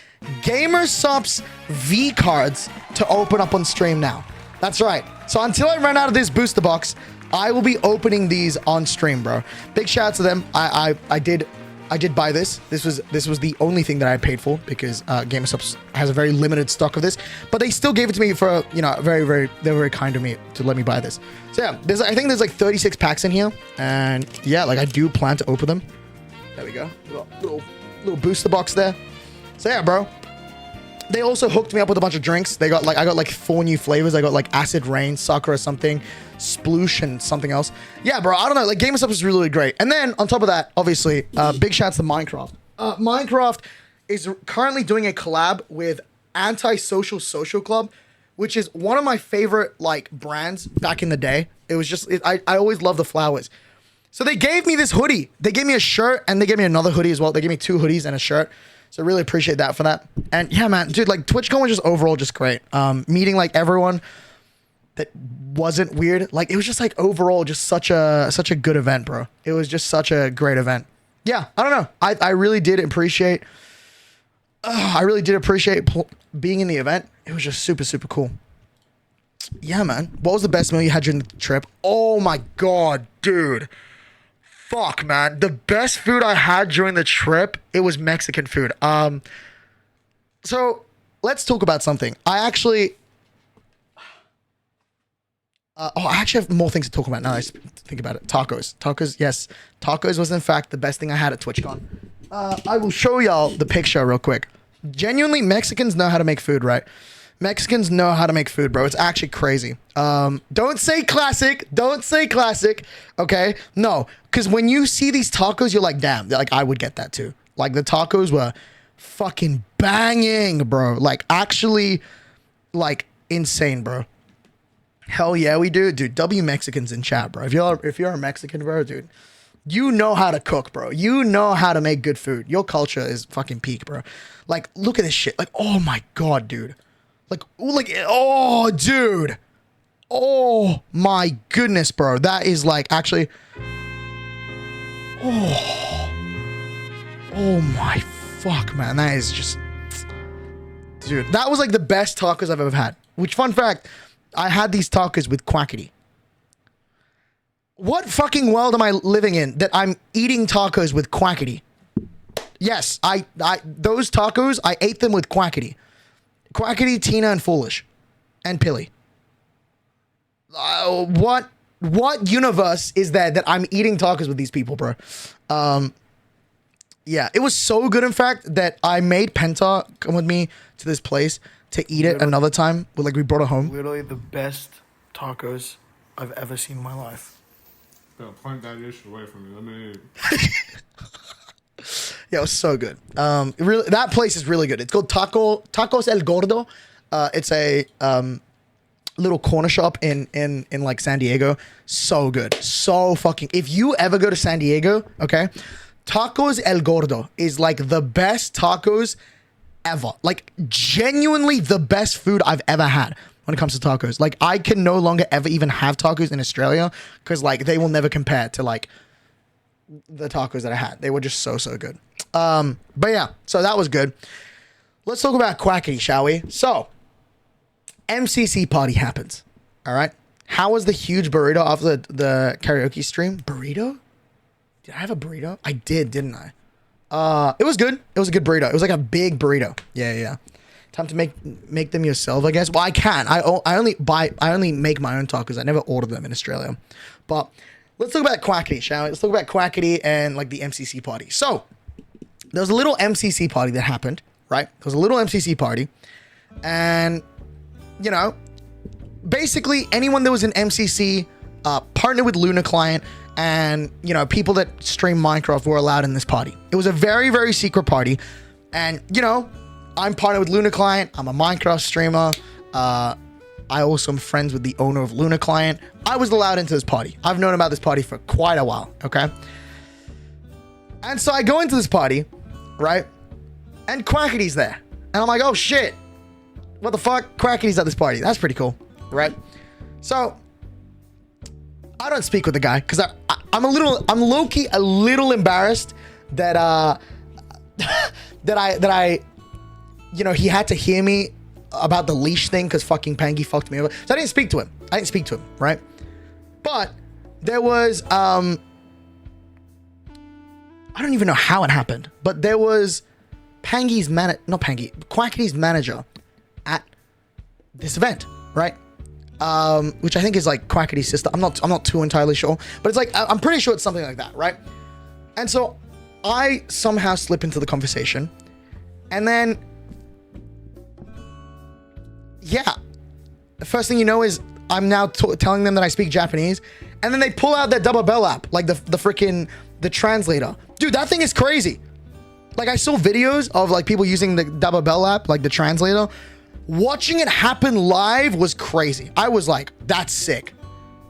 GamerSubs V cards to open up on stream now. That's right. So until I run out of this booster box, I will be opening these on stream, bro. Big shout out to them. I I did buy this. This was the only thing that I paid for because GamerStop has a very limited stock of this, but they still gave it to me for, you know, they were very kind to me to let me buy this. So yeah, I think there's like 36 packs in here, and yeah, like I do plan to open them. There we go, little booster box there. So yeah, bro. They also hooked me up with a bunch of drinks. I got like 4 new flavors. I got like Acid Rain, Sakura something, Sploosh, and something else. Yeah, bro, I don't know. Like, GamerStop is really, really great. And then on top of that, obviously, big shouts to Minecraft. Minecraft is currently doing a collab with Antisocial Social Club, which is one of my favorite like brands back in the day. It was just, I always loved the flowers. So they gave me this hoodie. They gave me a shirt, and they gave me another hoodie as well. They gave me 2 hoodies and a shirt. So really appreciate that for that. And yeah, man, dude, like TwitchCon was just overall just great. Meeting like everyone that wasn't weird. Like it was just like overall just such a good event, bro. It was just such a great event. Yeah, I don't know. I really did appreciate being in the event. It was just super, super cool. Yeah, man. What was the best meal you had during the trip? Oh my God, dude. Fuck, man. The best food I had during the trip, it was Mexican food. So let's talk about something. I actually have more things to talk about now. I think about it. Tacos, yes. Tacos was in fact the best thing I had at TwitchCon. I will show y'all the picture real quick. Genuinely, Mexicans know how to make food, right? Mexicans know how to make food, bro. It's actually crazy. Don't say classic. Don't say classic. Okay? No. Because when you see these tacos, you're like, damn. Like, I would get that too. Like, the tacos were fucking banging, bro. Like, actually, like, insane, bro. Hell yeah, we do. Dude, W Mexicans in chat, bro. If you're a Mexican, bro, dude, you know how to cook, bro. You know how to make good food. Your culture is fucking peak, bro. Like, look at this shit. Like, oh my God, dude. Like, oh, dude. Oh, my goodness, bro. That is, like, actually... Oh, my fuck, man. That is just... Dude, that was, like, the best tacos I've ever had. Which, fun fact, I had these tacos with Quackity. What fucking world am I living in that I'm eating tacos with Quackity? Yes, those tacos, I ate them with Quackity. Quackity, Tina, and Foolish. And Pilly. What universe is that I'm eating tacos with these people, bro? Yeah, it was so good, in fact, that I made Penta come with me to this place to eat it another time. Like, we brought it home. Literally the best tacos I've ever seen in my life. Yo, point that dish away from me. Let me... Yeah, it was so good. Really, that place is really good. It's called Tacos El Gordo. It's a little corner shop in like San Diego. So good. So fucking... If you ever go to San Diego, okay, Tacos El Gordo is like the best tacos ever. Like, genuinely the best food I've ever had when it comes to tacos. Like, I can no longer ever even have tacos in Australia because, like, they will never compare to, like, the tacos that I had. They were just so, so good. But yeah, so that was good. Let's talk about Quackity, shall we? So, MCC party happens. All right. How was the huge burrito after the karaoke stream? Burrito? Did I have a burrito? I did, didn't I? It was good. It was a good burrito. It was like a big burrito. Yeah. Time to make them yourself, I guess. Well, I can. I only make my own tacos. I never order them in Australia. But let's talk about Quackity, shall we? Let's talk about Quackity and like the MCC party. So there was a little MCC party that happened, right? There was a little MCC party, and you know, basically anyone that was in MCC partnered with Luna Client, and you know, people that stream Minecraft were allowed in this party. It was a very, very secret party, and you know, I'm partnered with Luna Client. I'm a Minecraft streamer. I also am friends with the owner of Luna Client. I was allowed into this party. I've known about this party for quite a while, okay? And so I go into this party, right? And Quackity's there. And I'm like, oh shit. What the fuck? Quackity's at this party. That's pretty cool, right? So I don't speak with the guy because I'm low-key a little embarrassed that that I you know, he had to hear me about the leash thing because fucking Pangy fucked me over. So I didn't speak to him. Right? But there was I don't even know how it happened, but there was Quackity's manager at this event, right? Which I think is like Quackity's sister. I'm not too entirely sure, but it's like, I'm pretty sure it's something like that, right? And so I somehow slip into the conversation, and then, yeah, the first thing you know is I'm now telling them that I speak Japanese, and then they pull out their double bell app, like the freaking, the translator. Dude, that thing is crazy. Like, I saw videos of like people using the double bell app, like the translator. Watching it happen live was crazy. I was like, that's sick.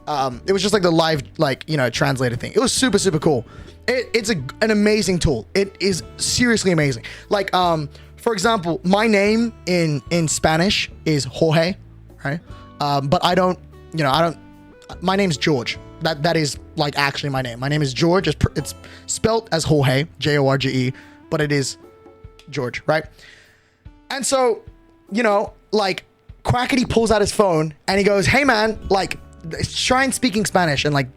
It was just like the live, like, you know, translated thing. It was super, super cool. It's an amazing tool. It is seriously amazing. Like, for example, my name in Spanish is Jorge, right? But I don't, my name's George. That is like actually my name. My name is George. It's spelt as Jorge, Jorge, but it is George, right? And so, like, Quackity pulls out his phone and he goes, hey man, like, try and speaking Spanish and like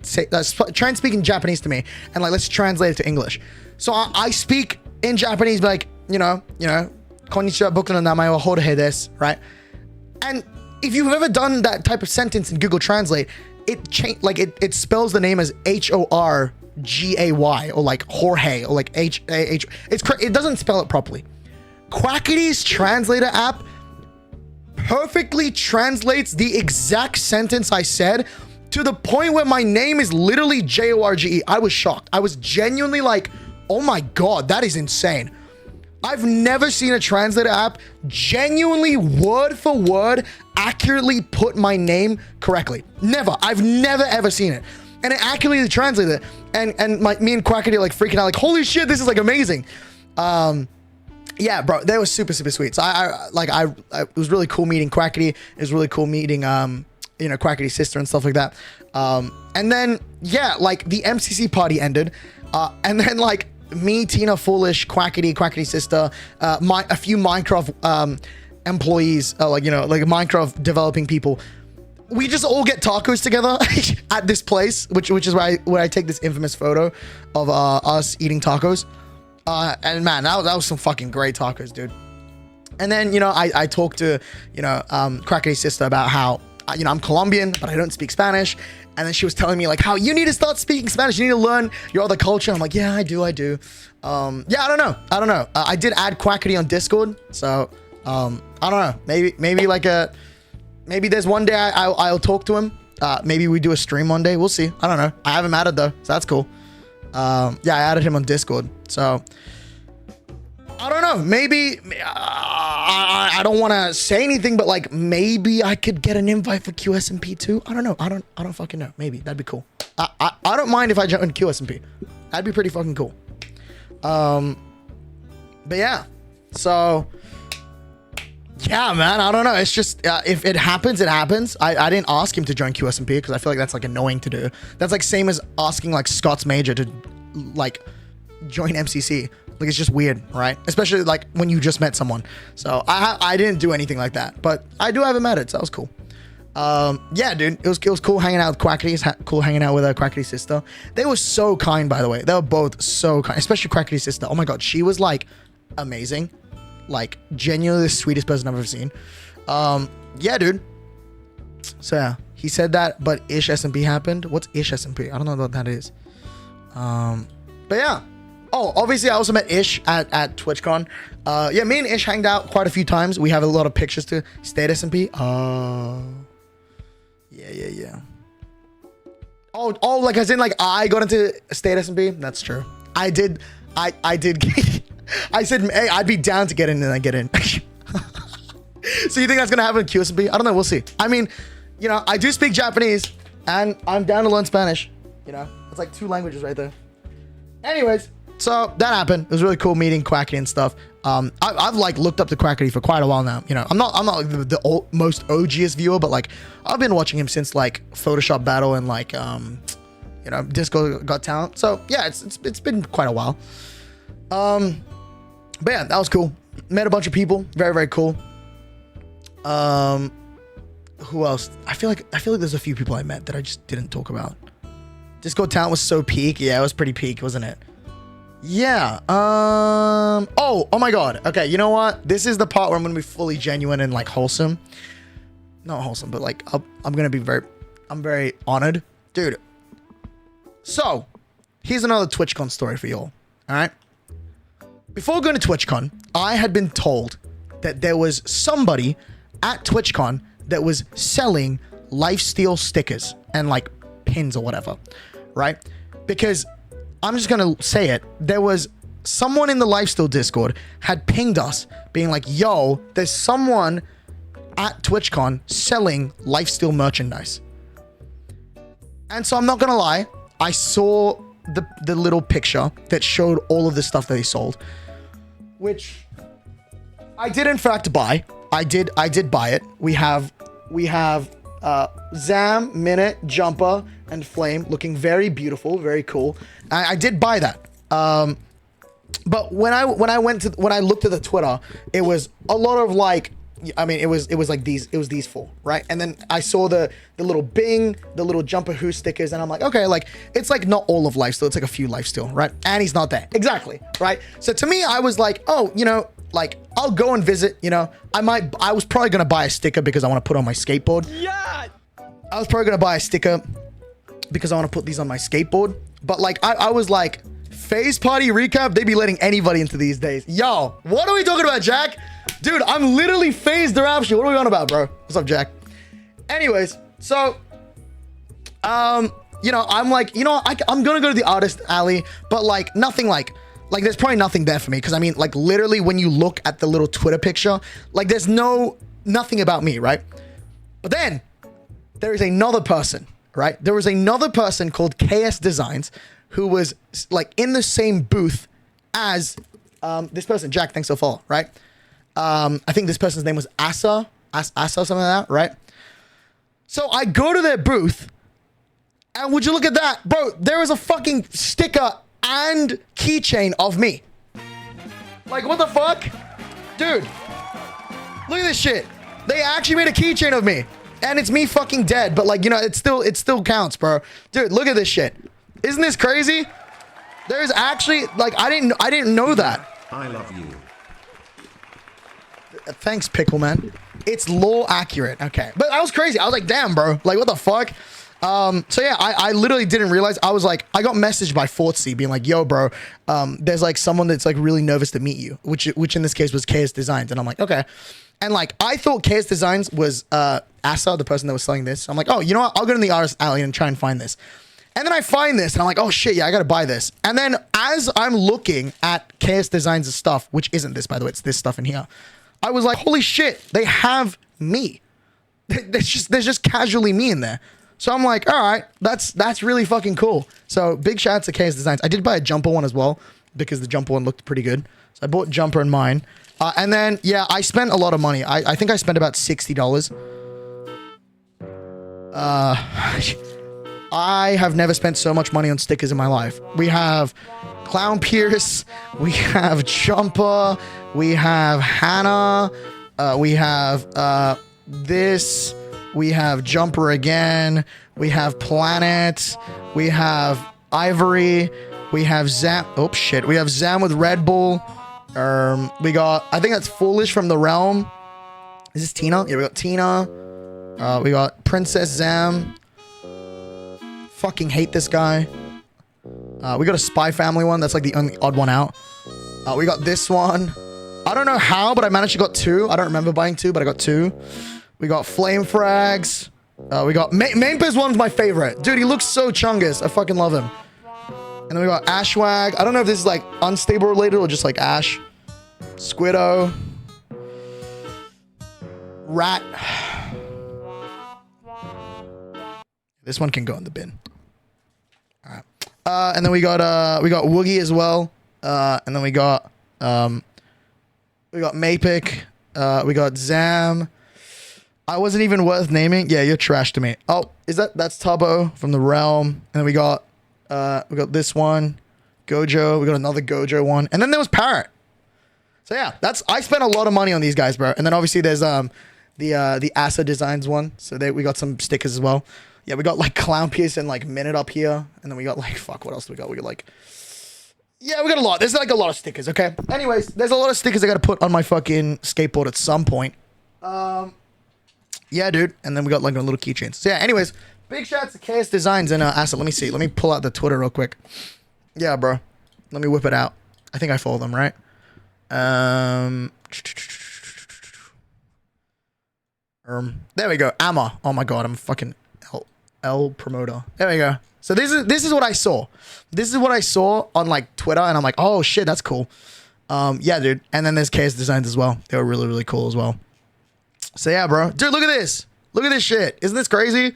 try and speaking Japanese to me, and like, let's translate it to English. So I speak in Japanese, like, konnichiwa, boku no namae wa Jorge desu, right? And if you've ever done that type of sentence in Google Translate, it spells the name as Horgay, or like Jorge, or like H. It doesn't spell it properly. Quackity's translator app perfectly translates the exact sentence I said, to the point where my name is literally Jorge. I was shocked. I was genuinely like, oh my God, that is insane. I've never seen a translator app genuinely word for word accurately put my name correctly. Never. I've never ever seen it. And it accurately translated it. And me and Quackity are like freaking out, like, holy shit, this is like amazing. Yeah, bro, that was super, super sweet. So it was really cool meeting Quackity. It was really cool meeting, Quackity's sister and stuff like that. And then, yeah, like the MCC party ended. And then like me, Tina, Foolish, Quackity's sister, a few Minecraft employees, like Minecraft developing people. We just all get tacos together at this place, which is where I take this infamous photo of us eating tacos. And man, that was some fucking great tacos, dude. And then, I talked to, Quackity's sister about how, I'm Colombian, but I don't speak Spanish. And then she was telling me like how you need to start speaking Spanish. You need to learn your other culture. I'm like, yeah, I do. Yeah, I don't know. I did add Quackity on Discord. So, I don't know. Maybe there's one day I'll talk to him. Maybe we do a stream one day. We'll see. I don't know. I have him added though. So that's cool. Yeah, I added him on Discord. So I don't know. Maybe I don't want to say anything, but like maybe I could get an invite for QSMP too. I don't know. I don't fucking know. Maybe that'd be cool. I don't mind if I join QSMP. That'd be pretty fucking cool. But yeah. So yeah, man. I don't know. It's just if it happens, it happens. I didn't ask him to join QSMP because I feel like that's like annoying to do. That's like same as asking like Scott's Major to like join MCC. Like, it's just weird, right? Especially like when you just met someone. So I didn't do anything like that, but I do have him added, so that was cool. Yeah, dude, it was cool hanging out with Quackity. It's cool hanging out with Quackity's sister. They were so kind, by the way. They were both so kind, especially Quackity's sister. Oh my God, she was like amazing, like genuinely the sweetest person I've ever seen. Yeah, dude. So yeah, he said that, but Ish SMP happened. What's Ish SMP? I don't know what that is. But yeah. Oh, obviously, I also met Ish at TwitchCon. Yeah, me and Ish hanged out quite a few times. We have a lot of pictures to State SMP. Yeah. Oh, like as in like I got into State SMP. That's true. I did. I said, hey, I'd be down to get in, and I get in. So you think that's gonna happen in QSMP? I don't know. We'll see. I mean, I do speak Japanese, and I'm down to learn Spanish. It's like 2 languages right there. Anyways. So that happened. It was really cool meeting Quackity and stuff. I've like looked up to Quackity for quite a while now. I'm not like the most OGest viewer, but like I've been watching him since like Photoshop Battle and like Disco Got Talent. So yeah, it's been quite a while. But yeah, that was cool. Met a bunch of people. Very, very cool. Who else? I feel like there's a few people I met that I just didn't talk about. Disco Talent was so peak. Yeah, it was pretty peak, wasn't it? Yeah. Oh my god. Okay, you know what? This is the part where I'm gonna be fully genuine and like wholesome. Not wholesome, but like I'm gonna be I'm very honored, dude. So, here's another TwitchCon story for y'all. All right. Before going to TwitchCon, I had been told that there was somebody at TwitchCon that was selling lifesteal stickers and like pins or whatever, right? Because I'm just gonna say it. There was someone in the lifesteal Discord had pinged us being like, yo, there's someone at TwitchCon selling lifesteal merchandise. And so I'm not gonna lie, I saw the little picture that showed all of the stuff that he sold, which I did in fact buy. I did buy it. We have Zam, Minute, Jumper, and Flame looking very beautiful, very cool. I did buy that. But when I looked at the Twitter, it was a lot of like, I mean, it was like these four, right? And then I saw the little Bing, the little Jumper Who stickers, and I'm like, okay, like it's like not all of lifesteal, it's like a few lifesteal, right? And he's not there, exactly, right? So to me, I was like, oh, you know, like I'll go and visit, you know. I was probably gonna buy a sticker because I want to put on my skateboard. Yeah. I was probably gonna buy a sticker because I want to put these on my skateboard. But like I was like, FaZe Party recap, they be letting anybody into these days. Yo, what are we talking about, Jack? Dude, I'm literally FaZe Derapchu. What are we on about, bro? What's up, Jack? Anyways, so, you know, I'm like, you know, I'm gonna go to the artist alley, but like nothing like there's probably nothing there for me. Cause I mean, like literally when you look at the little Twitter picture, like there's nothing about me, right? But then there is another person, right? There was another person called KS Designs who was like in the same booth as this person. Jack, thanks for follow, right? I think this person's name was Asa, something like that, right? So I go to their booth, and would you look at that, bro? There is a fucking sticker and keychain of me. Like, what the fuck, dude? Look at this shit. They actually made a keychain of me, and it's me fucking dead. But like, you know, it still counts, bro. Dude, look at this shit. Isn't this crazy? There's actually like I didn't know that. I love you. Thanks, Pickle Man. It's lore accurate. Okay. But that was crazy. I was like, damn, bro. Like, what the fuck? So yeah, I literally didn't realize. I was like, I got messaged by Fortsy being like, yo, bro, there's like someone that's like really nervous to meet you, which in this case was KS Designs. And I'm like, okay. And like, I thought KS Designs was Asa, the person that was selling this. I'm like, oh, you know what? I'll go to the artist alley and try and find this. And then I find this and I'm like, oh shit, yeah, I gotta buy this. And then as I'm looking at KS Designs' stuff, which isn't this, by the way, it's this stuff in here. I was like, holy shit, they have me. There's just casually me in there. So I'm like, all right, that's really fucking cool. So big shout out to KS Designs. I did buy a Jumper one as well because the Jumper one looked pretty good. So I bought Jumper and mine. And then, yeah, I spent a lot of money. I think I spent about $60. I have never spent so much money on stickers in my life. We have Clown Pierce, we have Jumper, we have Hannah, we have this, we have Jumper again, we have Planet, we have Ivory, we have Zam. Oh shit, we have Zam with Red Bull. We got, I think that's Foolish from the Realm. Is this Tina? Yeah, we got Tina. We got Princess Zam. Fucking hate this guy. We got a Spy Family one. That's like the only odd one out. We got this one. I don't know how, but I managed to got two. I don't remember buying two, but I got two. We got Flame Frags. We got Mainpez one's my favorite. Dude, he looks so chungus. I fucking love him. And then we got Ashwag. I don't know if this is like unstable related or just like Ash. Squiddo. Rat. This one can go in the bin. All right. And then we got Woogie as well. And then we got Mapik. We got Zam. I wasn't even worth naming. Yeah, you're trash to me. Oh, that's Tubbo from the Realm. And then we got this one, Gojo. We got another Gojo one. And then there was Parrot. So yeah, I spent a lot of money on these guys, bro. And then obviously there's the Asa Designs one. So we got some stickers as well. Yeah, we got like Clown Piece and like Minute up here. And then we got like, fuck, what else do we got? We got like Yeah, we got a lot. There's like a lot of stickers, okay? Anyways, there's a lot of stickers I gotta put on my fucking skateboard at some point. Yeah, dude. And then we got like a little keychains. So yeah, anyways, big shout out to KS Designs and Asset. Let me see. Let me pull out the Twitter real quick. Yeah, bro. Let me whip it out. I think I follow them, right? There we go. Amma. Oh my god, I'm fucking L promoter. There we go. So this is what I saw. This is what I saw on like Twitter, and I'm like, oh shit, that's cool. Yeah, dude. And then there's KS Designs as well. They were really, really cool as well. So yeah, bro. Dude, look at this. Look at this shit. Isn't this crazy?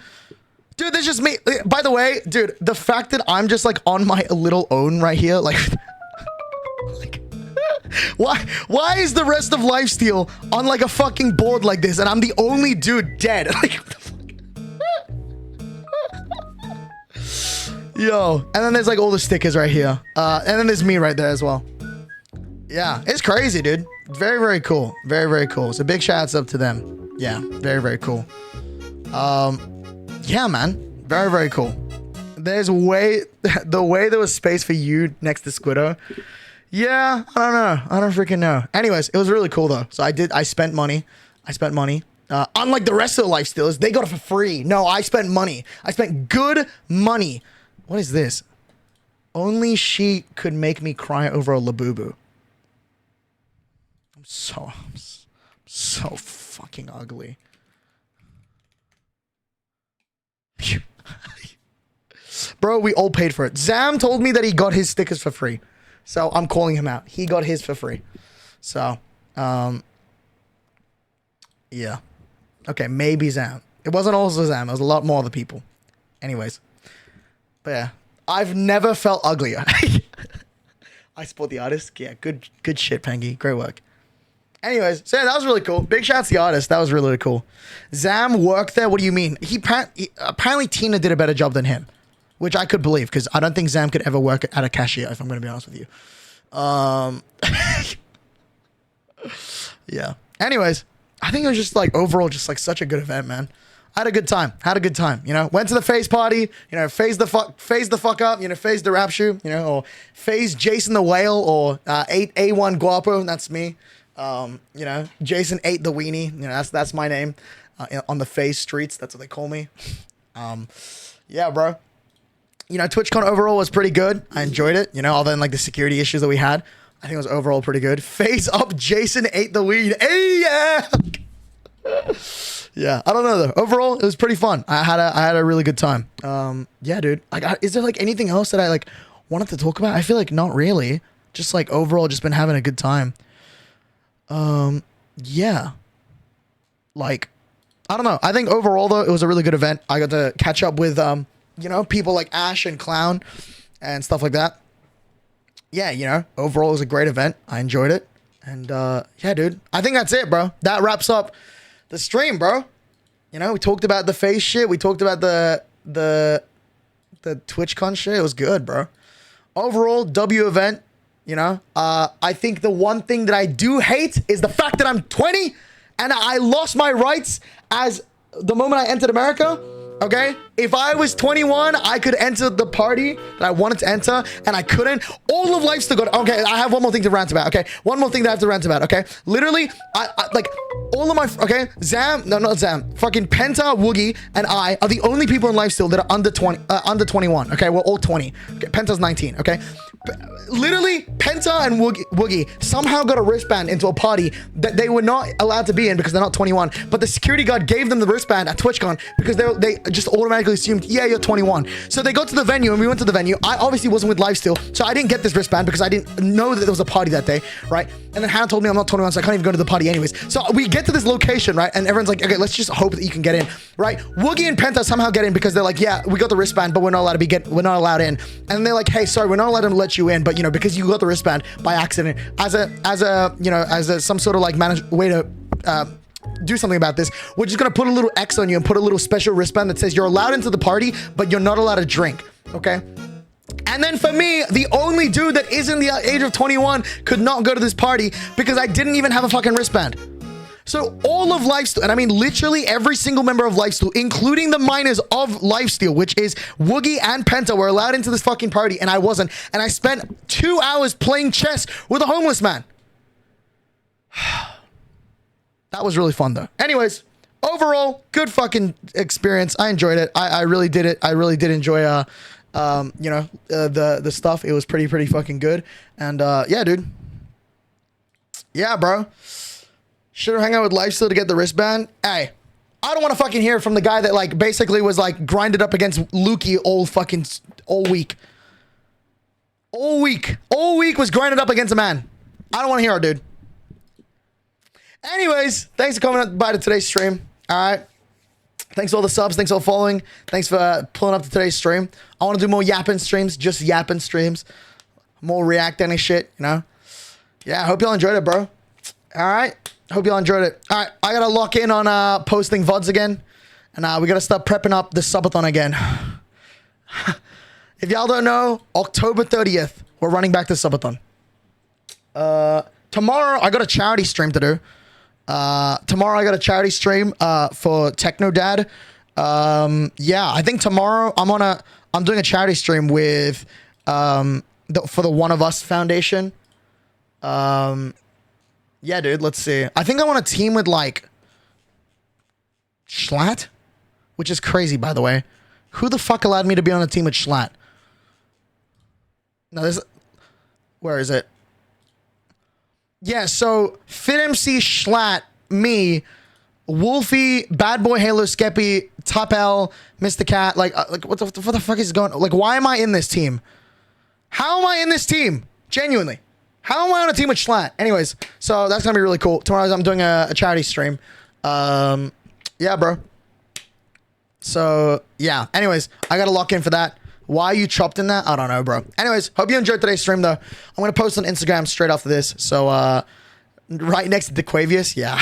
Dude, that's just me. By the way, dude, the fact that I'm just like on my little own right here, like, why is the rest of Lifesteal on like a fucking board like this and I'm the only dude dead? Like, what the fuck? Yo, and then there's like all the stickers right here. And then there's me right there as well. Yeah, it's crazy, dude. Very, very cool. Very, very cool. So big shouts up to them. Yeah, very, very cool. Yeah, man. Very, very cool. There's the way there was space for you next to Squiddo. Yeah, I don't know. I don't freaking know. Anyways, it was really cool though. So I spent money. Unlike the rest of the Lifestealers, they got it for free. No, I spent money. I spent good money. What is this? Only she could make me cry over a Labubu. I'm so fucking ugly. Bro, we all paid for it. Zam told me that he got his stickers for free. So I'm calling him out. He got his for free. So, yeah. Okay, maybe Zam. It wasn't also Zam. It was a lot more other people. Anyways. But yeah. I've never felt uglier. I support the artist. Yeah, good shit, Pengy. Great work. Anyways, so yeah, that was really cool. Big shout out to the artist. That was really, really cool. Zam worked there. What do you mean? Apparently Tina did a better job than him, which I could believe because I don't think Zam could ever work at a cashier, if I'm going to be honest with you. Yeah. Anyways, I think it was just like overall just like such a good event, man. I had a good time. You know, went to the FaZe party, you know, FaZe the fuck up, you know, FaZe Derapchu, you know, or FaZe Jason the Whale, or A1 Guapo, that's me. You know, Jason ate the weenie, you know, that's my name on the FaZe streets. That's what they call me. Yeah, bro. You know, TwitchCon overall was pretty good. I enjoyed it, you know, other than like the security issues that we had. I think it was overall pretty good. FaZe up, Jason ate the weed. Hey, yeah. Yeah, I don't know though. Overall, it was pretty fun. I had a really good time. Yeah, dude. Is there like anything else that I like wanted to talk about? I feel like not really. Just like overall, just been having a good time. Yeah. Like, I don't know. I think overall though, it was a really good event. I got to catch up with you know, people like Ash and Clown and stuff like that. Yeah, you know, overall it was a great event. I enjoyed it. And yeah, dude. I think that's it, bro. That wraps up the stream, bro. You know, we talked about the FaZe shit. We talked about the TwitchCon shit. It was good, bro. Overall, W event. You know, I think the one thing that I do hate is the fact that I'm 20 and I lost my rights as the moment I entered America. Okay, if I was 21, I could enter the party that I wanted to enter, and I couldn't. All of life's still good. Okay, I have one more thing to rant about. Okay, one more thing that I have to rant about. Okay, literally, I like all of my. Okay, Zam, no, not Zam. Fucking Penta, Woogie, and I are the only people in life still that are under 21. Okay, we're all 20. Okay, Penta's 19. Okay. Literally, Penta and Woogie somehow got a wristband into a party that they were not allowed to be in because they're not 21. But the security guard gave them the wristband at TwitchCon because they just automatically assumed, yeah, you're 21. So they got to the venue and we went to the venue. I obviously wasn't with Lifesteal, so I didn't get this wristband because I didn't know that there was a party that day, right? And then Hannah told me I'm not 21, so I can't even go to the party anyways. So we get to this location, right? And everyone's like, okay, let's just hope that you can get in, right? Woogie and Penta somehow get in because they're like, yeah, we got the wristband, but we're not allowed in. And they're like, hey, sorry, we're not allowed to let you in, but you know, because you got the wristband by accident, as some sort of like way to do something about this, we're just gonna put a little X on you and put a little special wristband that says you're allowed into the party, but you're not allowed to drink. Okay. And then for me, the only dude that isn't the age of 21 could not go to this party because I didn't even have a fucking wristband. So all of Lifesteal, and I mean literally every single member of Lifesteal, including the minors of Lifesteal, which is Woogie and Penta, were allowed into this fucking party, and I wasn't. And I spent 2 hours playing chess with a homeless man. That was really fun though. Anyways, overall, good fucking experience. I enjoyed it. I really did it. I really did enjoy the stuff. It was pretty fucking good. And yeah, dude. Yeah, bro. Should have hung out with Lifesteal to get the wristband. Hey, I don't want to fucking hear from the guy that like basically was like grinded up against Lukey all week. All week was grinded up against a man. I don't want to hear it, dude. Anyways, thanks for coming by to today's stream. All right. Thanks for all the subs. Thanks for all following. Thanks for pulling up to today's stream. I want to do more yapping streams, just yapping streams. More reacting and shit, you know? Yeah, I hope y'all enjoyed it, bro. All right. Hope y'all enjoyed it. All right. I got to lock in on posting VODs again. And we got to start prepping up the subathon again. If y'all don't know, October 30th, we're running back to subathon. Tomorrow, I got a charity stream to do. Tomorrow I got a charity stream for Techno Dad. Yeah, I think tomorrow I'm doing a charity stream with for the One of Us Foundation. Yeah, dude, let's see. I think I want to team with like Schlatt, which is crazy, by the way. Who the fuck allowed me to be on a team with Schlatt? No, where is it? Yeah, so FitMC, Schlatt, me, Wolfie, Bad Boy, Halo, Skeppy, Top L, Mr. Cat. Like what the fuck is going on? Like, why am I in this team? How am I in this team? Genuinely. How am I on a team with Schlatt? Anyways, so that's going to be really cool. Tomorrow I'm doing a charity stream. Yeah, bro. So, yeah. Anyways, I got to lock in for that. Why you chopped in that? I don't know, bro. Anyways, hope you enjoyed today's stream, though. I'm going to post on Instagram straight after this. So, right next to DeQuavius. Yeah.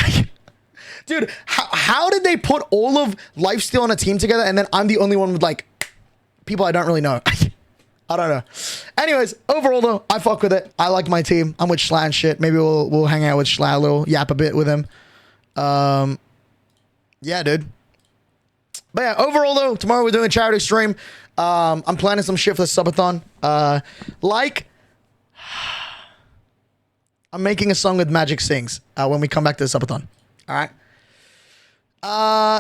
Dude, how did they put all of Lifesteal on a team together and then I'm the only one with, like, people I don't really know? I don't know. Anyways, overall, though, I fuck with it. I like my team. I'm with Schlatt and shit. Maybe we'll hang out with Schlatt a little, yap a bit with him. Yeah, dude. But yeah, overall, though, tomorrow we're doing a charity stream. I'm planning some shit for the subathon. I'm making a song with Magic Sings when we come back to the subathon. All right.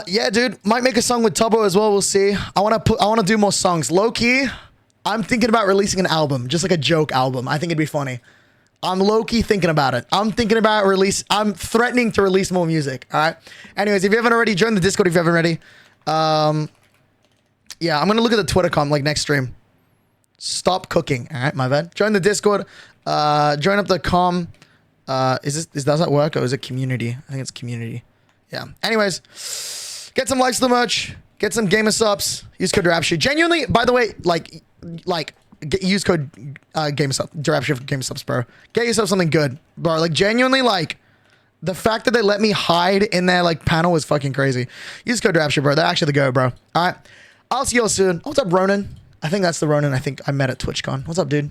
Yeah, dude. Might make a song with Tubbo as well. We'll see. I want to do more songs. Low key, I'm thinking about releasing an album, just like a joke album. I think it'd be funny. I'm low key thinking about it. I'm thinking about I'm threatening to release more music. All right. Anyways, if you haven't already, join the Discord if you haven't already. Yeah, I'm gonna look at the TwitchCon like next stream. Stop cooking. All right, my bad. Join the Discord. Join up the com. Does that work or is it community? I think it's community. Yeah. Anyways, get some likes to the merch. Get some gamer subs. Use code Derapchu. Genuinely, by the way, use code gamersub. Derapchu for gamer subs, bro. Get yourself something good, bro. Like genuinely, like the fact that they let me hide in their like panel was fucking crazy. Use code Derapchu, bro. They're actually the go, bro. All right. I'll see you all soon. What's up, Ronan? I think that's the Ronan I think I met at TwitchCon. What's up, dude?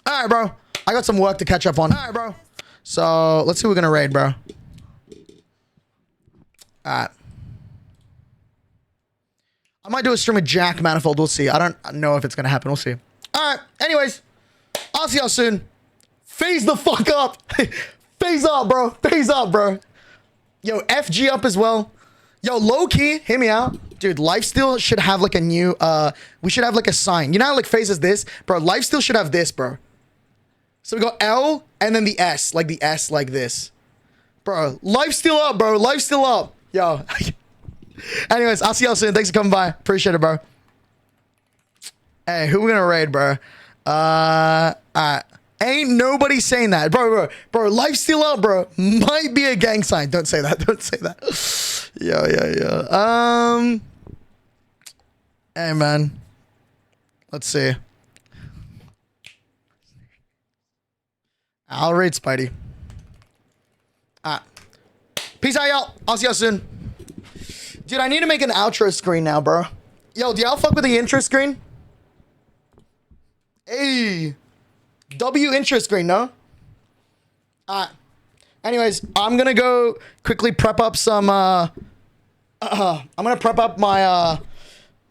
All right, bro. I got some work to catch up on. All right, bro. So let's see who we're gonna raid, bro. All right. I might do a stream with Jack Manifold. We'll see. I don't know if it's gonna happen. We'll see. All right. Anyways, I'll see y'all soon. FaZe the fuck up. FaZe up, bro. FaZe up, bro. Yo, FG up as well. Yo, low key, hear me out. Dude, Lifesteal should have like a new, we should have like a sign. You know how like FaZe is this? Bro, Lifesteal should have this, bro. So we got L and then the S like this. Bro, Lifesteal up, bro. Lifesteal up. Yo. Anyways, I'll see y'all soon. Thanks for coming by. Appreciate it, bro. Hey, who we gonna raid, bro? Alright. Ain't nobody saying that. Bro, Lifesteal up, bro. Might be a gang sign. Don't say that. Don't say that. Yeah. Hey, man. Let's see. I'll raid Spidey. Peace out, y'all. I'll see y'all soon. Dude, I need to make an outro screen now, bro. Yo, do y'all fuck with the intro screen? Hey. W intro screen, no? Anyways, I'm gonna go quickly prep up some. I'm gonna prep up my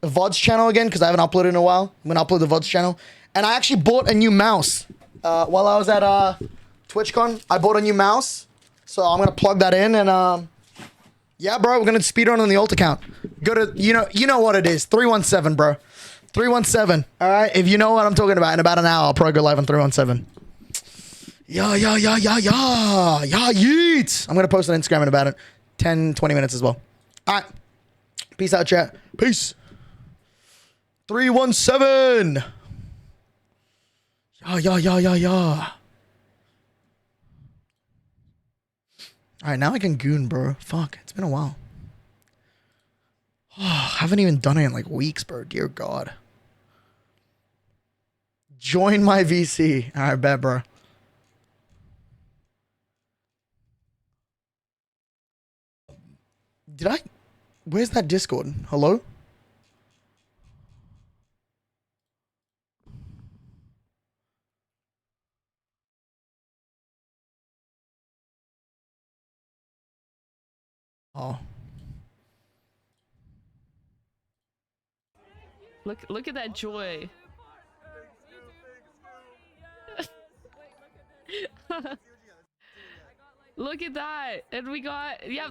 VODS channel again because I haven't uploaded in a while. I'm gonna upload the VODS channel, and I actually bought a new mouse while I was at TwitchCon. I bought a new mouse, so I'm gonna plug that in and yeah, bro, we're gonna speedrun on the alt account. Go to you know what it is. 317, bro. 317. All right, if you know what I'm talking about, in about an hour, I'll probably go live on 317. Yeah, yeet. I'm going to post on Instagram in about 10, 20 minutes as well. All right. Peace out, chat. Peace. 317. Yeah. All right, now I can goon, bro. Fuck, it's been a while. Oh, haven't even done it in like weeks, bro. Dear God. Join my VC. All right, bet, bro. Where's that Discord? Hello? Oh. Look at that joy. Look at that. And we got, yep,